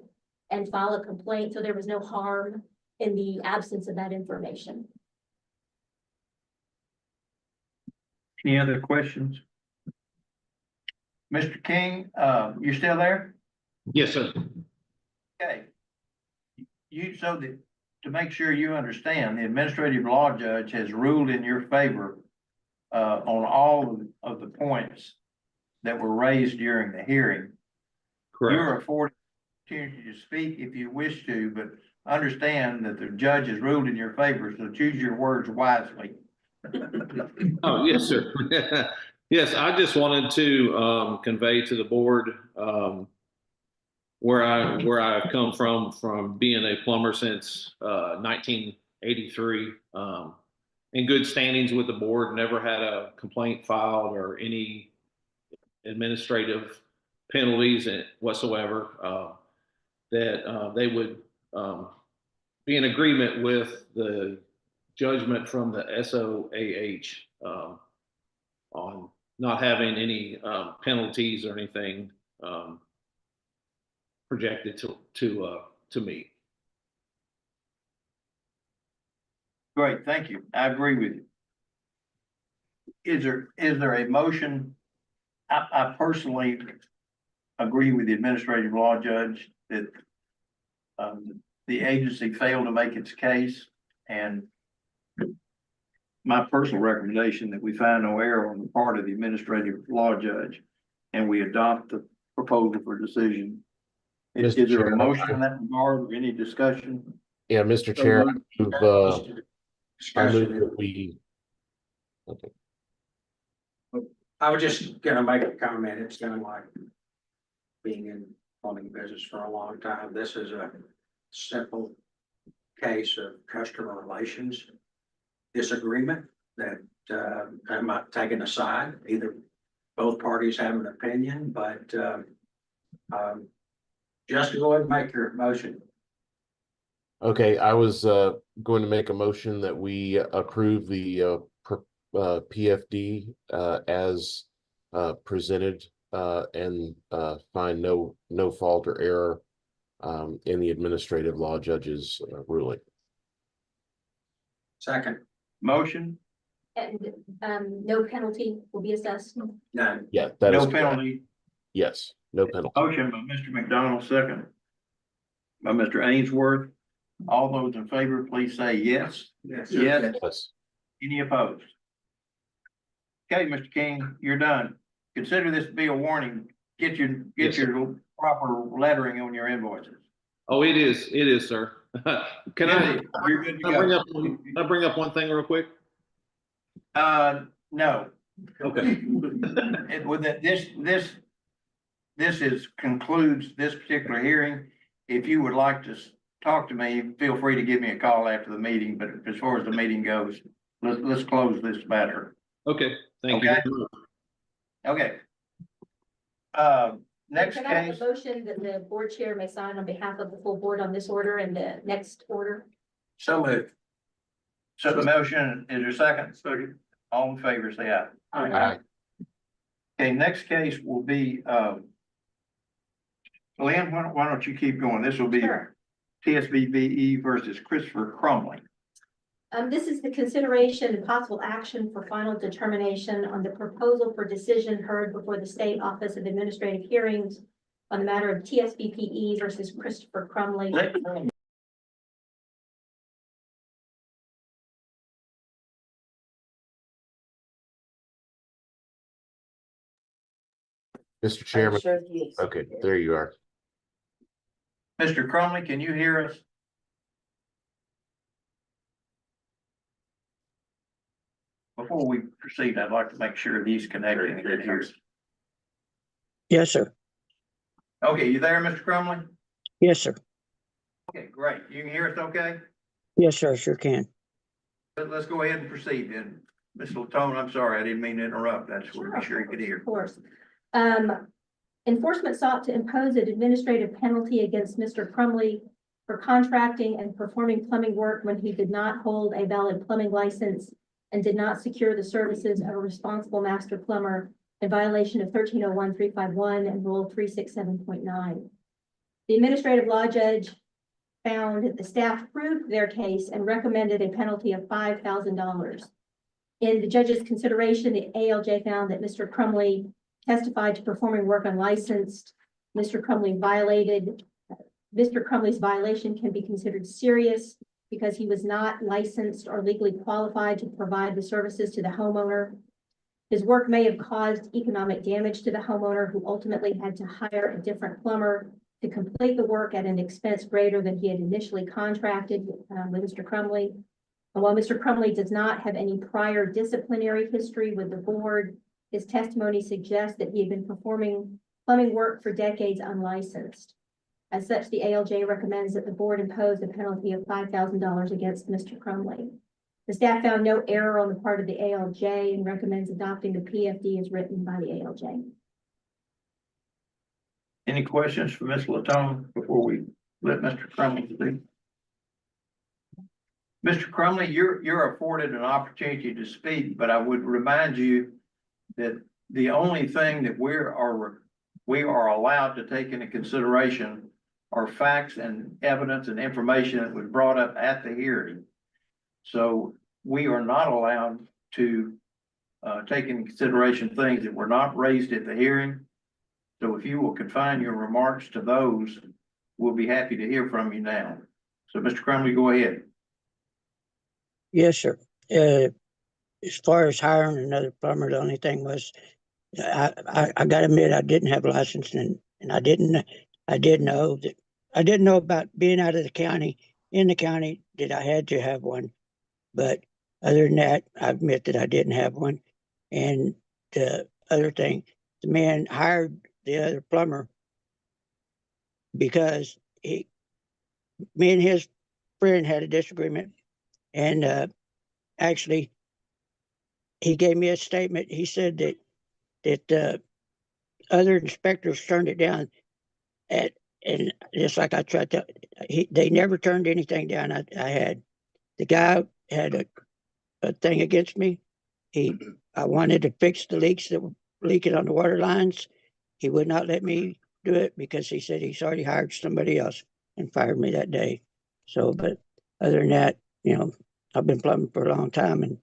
and file a complaint. So there was no harm in the absence of that information. Any other questions? Mr. King, you still there? Yes, sir. Okay. To make sure you understand, the administrative law judge has ruled in your favor on all of the points that were raised during the hearing. Correct. You're afforded the opportunity to speak if you wish to, but understand that the judge has ruled in your favor, so choose your words wisely. Oh, yes, sir. Yes, I just wanted to convey to the board where I come from being a plumber since 1983, in good standings with the board, never had a complaint filed or any administrative penalties whatsoever, that they would be in agreement with the judgment from the SOAH on not having any penalties or anything projected to me. Great, thank you. I agree with you. Is there a motion? I personally agree with the administrative law judge that the agency failed to make its case, and my personal recommendation that we find no error on the part of the administrative law judge, and we adopt the proposal for decision. Is Mr. there a Chair, motion in that regard or any discussion? Yeah, Mr. Chair, I move that Discussion. we. Okay. I was just gonna make a comment. It's kind of like being in plumbing business for a long time. This is a simple case of customer relations disagreement that I'm not taking a side. Either both parties have an opinion, but just to go ahead and make your motion. Okay, I was going to make a motion that we approve the PFD as presented and find no fault or error in the administrative law judge's ruling. Second. Motion, And, no penalty will be assessed. None. Yeah, that is no correct. penalty. Yes, no penalty. Motion by Mr. McDonald, second. By Mr. Ainsworth. All those in favor, please say yes. Yes. Yes. Yes. Any opposed? Okay, Mr. King, you're done. Consider this to be a warning. Get Yes, your proper lettering on your invoices. Oh, it is, sir. Can I, You're good to I bring go. up, I bring up one thing real quick? No. Okay. With that, this concludes this particular hearing. If you would like to talk to me, feel free to give me a call after the meeting, but as far as the meeting goes, let's close this matter. Okay, thank you. Okay. Okay. Next Can I have case, a motion that the board chair may sign on behalf of the full board on this order and the next order? So moved. so the motion, is there a second? Second. All in favor, say aye. Aye. Okay, next case will be, Lynn, why don't you keep going? This will be Sure. TSBPE versus Christopher Crumley. This is the consideration and possible action for final determination on the proposal for decision heard before the State Office of Administrative Hearings on the matter of TSBPE versus Christopher Crumley. Mr. Chairman. Okay, there you are. Mr. Crumley, can you hear us? Before we proceed, I'd like to make sure he's connected and can hear us. Yes, sir. Okay, you there, Mr. Crumley? Yes, sir. Okay, great. You can hear us okay? Yes, sir. Sure can. Let's go ahead and proceed then. Ms. Latone, I'm sorry, I didn't mean to interrupt. I just want to be sure you could hear. Of course. Enforcement sought to impose an administrative penalty against Mr. Crumley for contracting and performing plumbing work when he did not hold a valid plumbing license and did not secure the services of a responsible master plumber in violation of 1301-351 and Rule 367.9. The administrative law judge found that the staff proved their case and recommended a penalty of $5,000. In the judge's consideration, the ALJ found that Mr. Crumley testified to performing work unlicensed. Mr. Crumley's violation can be considered serious because he was not licensed or legally qualified to provide the services to the homeowner. His work may have caused economic damage to the homeowner, who ultimately had to hire a different plumber to complete the work at an expense greater than he had initially contracted with Mr. Crumley. And while Mr. Crumley does not have any prior disciplinary history with the board, his testimony suggests that he had been performing plumbing work for decades unlicensed. As such, the ALJ recommends that the board impose a penalty of $5,000 against Mr. Crumley. The staff found no error on the part of the ALJ and recommends adopting the PFD as written by the ALJ. Any questions for Ms. Latone before we let Mr. Crumley speak? Mr. Crumley, you're afforded an opportunity to speak, but I would remind you that the only thing that we are allowed to take into consideration are facts and evidence and information that was brought up at the hearing. So we are not allowed to take into consideration things that were not raised at the hearing. So if you will confine your remarks to those, we'll be happy to hear from you now. So Mr. Crumley, go ahead. Yes, sir. As far as hiring another plumber, the only thing was, I gotta admit, I didn't have a license and I didn't know about being out of the county, in the county, that I had to have one. But other than that, I admit that I didn't have one. And the other thing, the man hired the other plumber because me and his friend had a disagreement, and actually, he gave me a statement. He said that other inspectors turned it down and just like I tried to, they never turned anything down. I had, the guy had a thing against me. I wanted to fix the leaks that were leaking on the water lines. He would not let me do it because he said he's already hired somebody else and fired me that day. So, but other than that, I've been plumbing for a long time and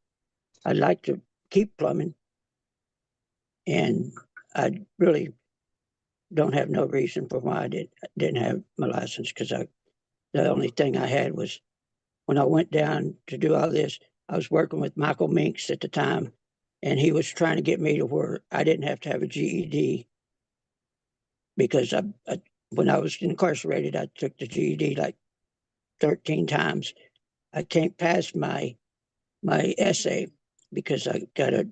I'd like to keep plumbing. And I really don't have no reason for why I didn't have my license, because the only thing I had was when I went down to do all this, I was working with Michael Minks at the time, and he was trying to get me to where I didn't have to have a GED, because when I was incarcerated, I took the GED like 13 times. I can't pass my essay because I got a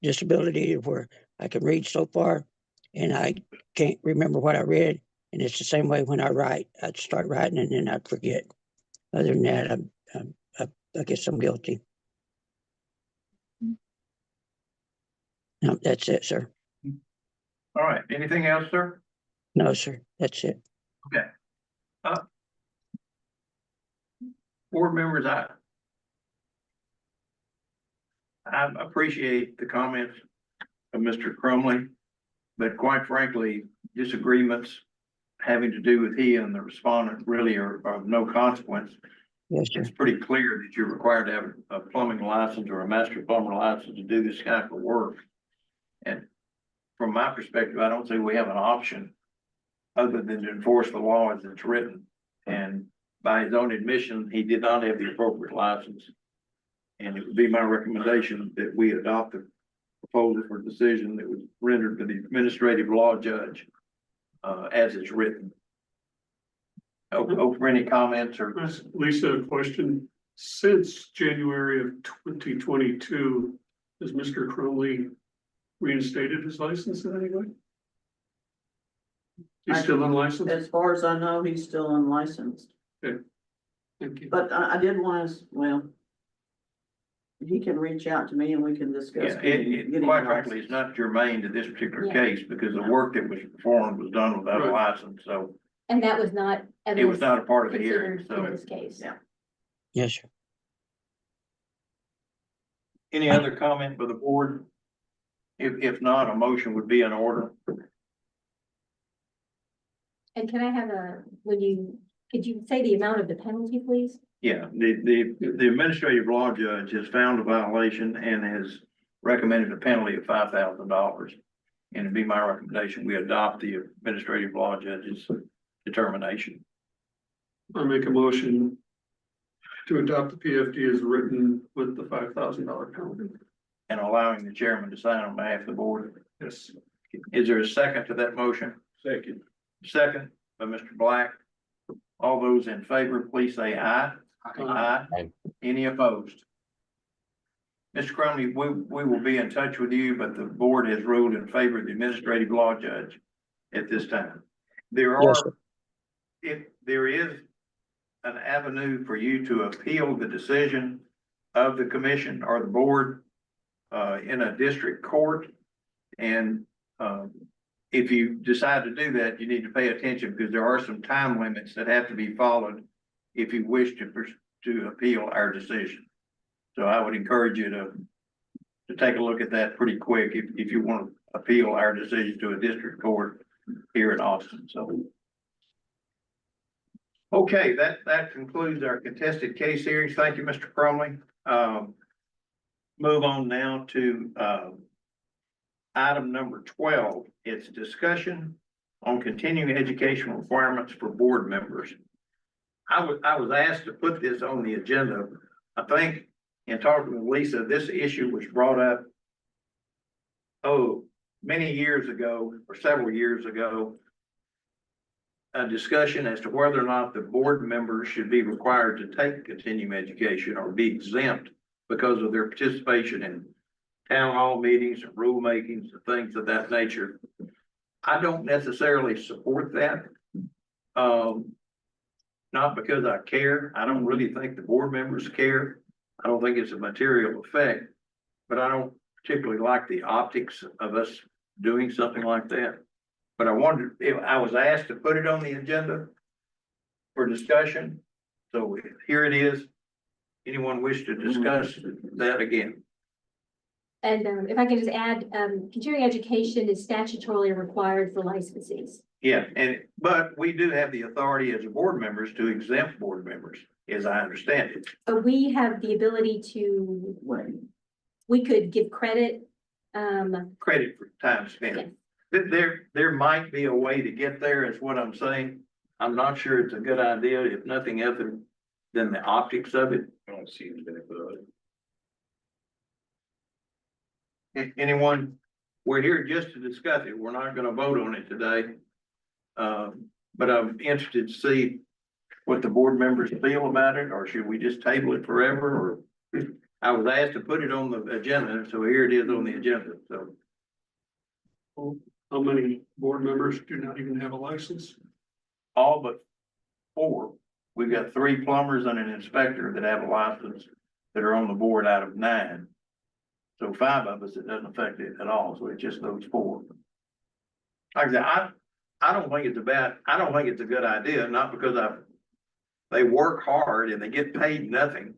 disability where I can read so far and I can't remember what I read. And it's the same way when I write. I'd start writing and then I'd forget. Other than that, I guess I'm guilty. No, that's it, sir. All right, anything else, sir? No, sir, that's it. Okay. Board members, I appreciate the comments of Mr. Crumley, but quite frankly, disagreements having to do with he and the respondent really are of no consequence. Yes, sir. It's pretty clear that you're required to have a plumbing license or a master plumber license to do this kind of work. And from my perspective, I don't see we have an option other than to enforce the law as it's written. And by his own admission, he did not have the appropriate license. And it would be my recommendation that we adopt the proposal for decision that was rendered to the administrative law judge as it's written. For any comments or? Lisa, a question. Since January of 2022, has Mr. Crowley reinstated his license in any way? He's still unlicensed? As far as I know, he's still unlicensed. Okay. Thank you. But I did want to, well, he can reach out to me and we can discuss. Yeah, quite frankly, it's not germane to this particular case because the work that was performed was done without a license, so. And that was not. It was not a part of the hearing, considered so. in this case. Yeah. Yes, sir. Any other comment by the board? If not, a motion would be in order. And can I have could you say the amount of the penalty, please? Yeah, the administrative law judge has found a violation and has recommended a penalty of $5,000. And it'd be my recommendation, we adopt the administrative law judge's determination. I make a motion to adopt the PFD as written with the $5,000 penalty. And allowing the chairman to sign on behalf of the board. Yes. Is there a second to that motion? Second. Second by Mr. Black. All those in favor, please say aye. Aye. Any opposed? Mr. Crumley, we will be in touch with you, but the board has ruled in favor of the administrative law judge at this time. If there is an avenue for you to appeal the decision of the commission or the board in a district court, and if you decide to do that, you need to pay attention because there are some time limits that have to be followed if you wish to appeal our decision. So I would encourage you to take a look at that pretty quick if you want to appeal our decision to a district court here in Austin. So. Okay, that concludes our contested case hearings. Thank you, Mr. Crumley. Move on now to item number 12. It's discussion on continuing education requirements for board members. I was asked to put this on the agenda. I think in talking with Lisa, this issue was brought up many years ago or several years ago. A discussion as to whether or not the board members should be required to take continuing education or be exempt because of their participation in town hall meetings and rule makings and things of that nature. I don't necessarily support that. Not because I care. I don't really think the board members care. I don't think it's a material effect, but I don't particularly like the optics of us doing something like that. But I wondered if I was asked to put it on the agenda for discussion. So here it is. Anyone wish to discuss that again? And if I can just add, continuing education is statutorily required for licensees. Yeah, but we do have the authority as board members to exempt board members, as I understand it. But we have the ability to, we could give credit. Credit for time spent. There might be a way to get there, is what I'm saying. I'm not sure it's a good idea, if nothing other than the optics of it. I don't see the benefit of it. Anyone, we're here just to discuss it. We're not gonna vote on it today. But I'm interested to see what the board members feel about it, or should we just table it forever? Or I was asked to put it on the agenda, so here it is on the agenda, so. How many board members do not even have a license? All but 4. We've got 3 plumbers and an inspector that have a license that are on the board out of 9. So 5 of us, it doesn't affect it at all, so it's just those 4. Like I said, I don't think it's I don't think it's a good idea, not because they work hard and they get paid nothing.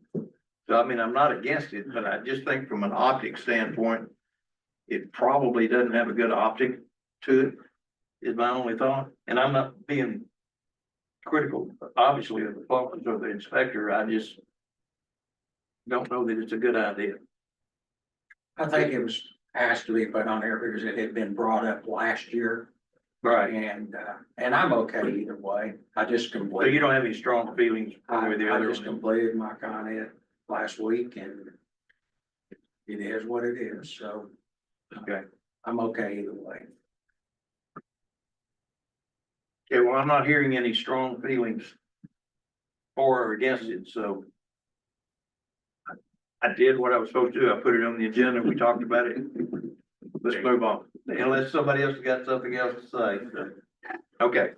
So I mean, I'm not against it, but I just think from an optics standpoint, it probably doesn't have a good optic to it, is my only thought. And I'm not being critical, obviously, of the plumbers or the inspector. I just don't know that it's a good idea. I think it was asked to be put on there because it had been brought up last year. Right. And I'm okay either way. I just So completed. you don't have any strong feelings one way or the I other? just completed my comment last week and it is what it is, so. Okay. I'm okay either way. Okay, well, I'm not hearing any strong feelings for or against it, so. I did what I was supposed to do. I put it on the agenda. We talked about it. Let's move on, unless somebody else has got something else to say. Okay.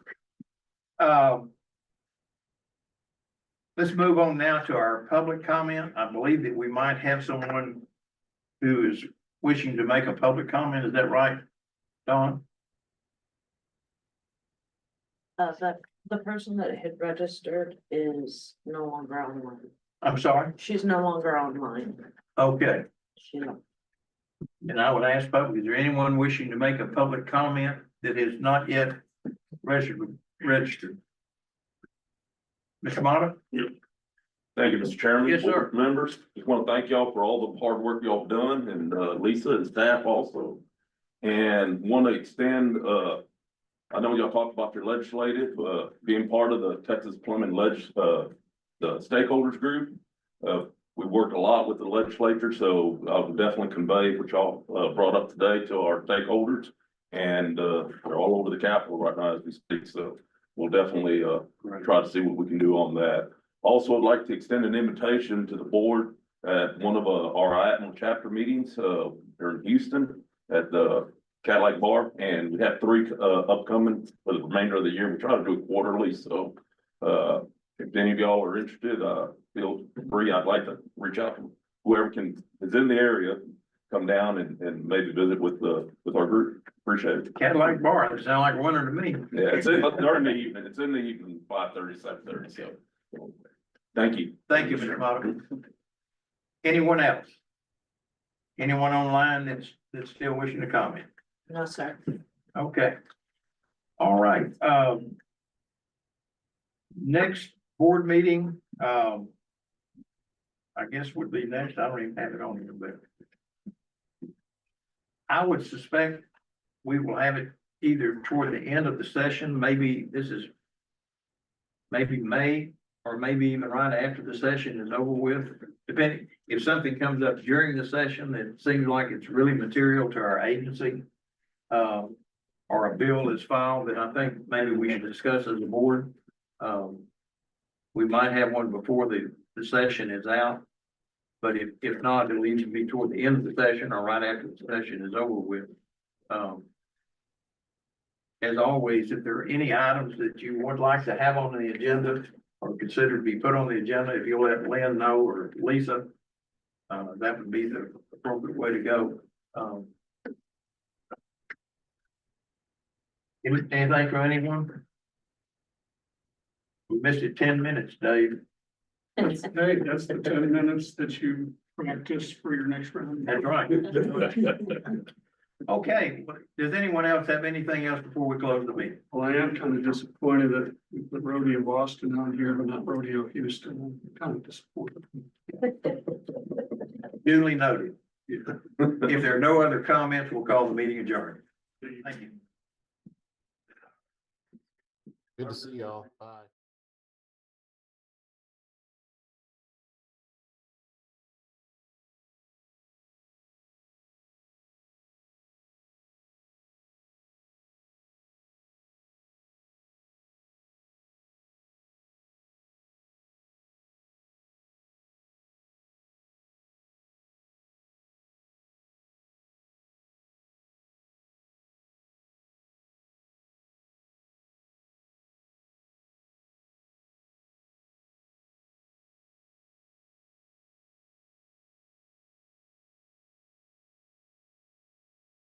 Let's move on now to our public comment. I believe that we might have someone who is wishing to make a public comment. Is that right, Dawn? The person that had registered is no longer online. I'm sorry? She's no longer online. Okay. She, And I would ask public, is there anyone wishing to make a public comment that is not yet registered? Mr. Mata? Thank you, Mr. Chairman. Yes, sir. Board members, just want to thank y'all for all the hard work y'all have done, and Lisa and staff also. And want to extend, I know y'all talked about your legislative, being part of the Texas Plumbing the stakeholders group. We worked a lot with the legislature, so I would definitely convey what y'all brought up today to our stakeholders. And they're all over the Capitol right now as we speak, so we'll definitely try to see what we can do on that. Also, I'd like to extend an invitation to the board at one of our Admiral chapter meetings here in Houston at the Cadillac Bar, and we have 3 upcoming for the remainder of the year. We try to do it quarterly, so if any of y'all are interested, feel free. I'd like to reach out to whoever is in the area, come down and maybe visit with our group. Appreciate it. Cadillac Bar, that sound like winter to me. Yeah, it's during the evening. It's in the evening, 5:30, 7:30. So, thank you. Thank you, Mr. Mata. Anyone else? Anyone online that's still wishing to comment? no, sir. Okay. All right, next board meeting, I guess would be next. I don't even have it on here, but I would suspect we will have it either toward the end of the session, maybe this is maybe May, or maybe even right after the session is over with, depending, if something comes up during the session that seems like it's really material to our agency, or a bill is filed that I think maybe we should discuss as a board. We might have one before the session is out. But if not, it'll either be toward the end of the session or right after the session is over with. As always, if there are any items that you would like to have on the agenda or consider to be put on the agenda, if you'll let Lynn know or Lisa, that would be the appropriate way to go. Anything from anyone? We missed it 10 minutes, Dave. Hey, that's the 10 minutes that you practice for your next round. That's right. Okay, does anyone else have anything else before we close the meeting? Well, I am kind of disappointed that we put Rodeo Boston on here, but not Rodeo Houston. I'm kind of disappointed. Duly noted. If there are no other comments, we'll call the meeting adjourned. Thank you. Good to see y'all. Bye.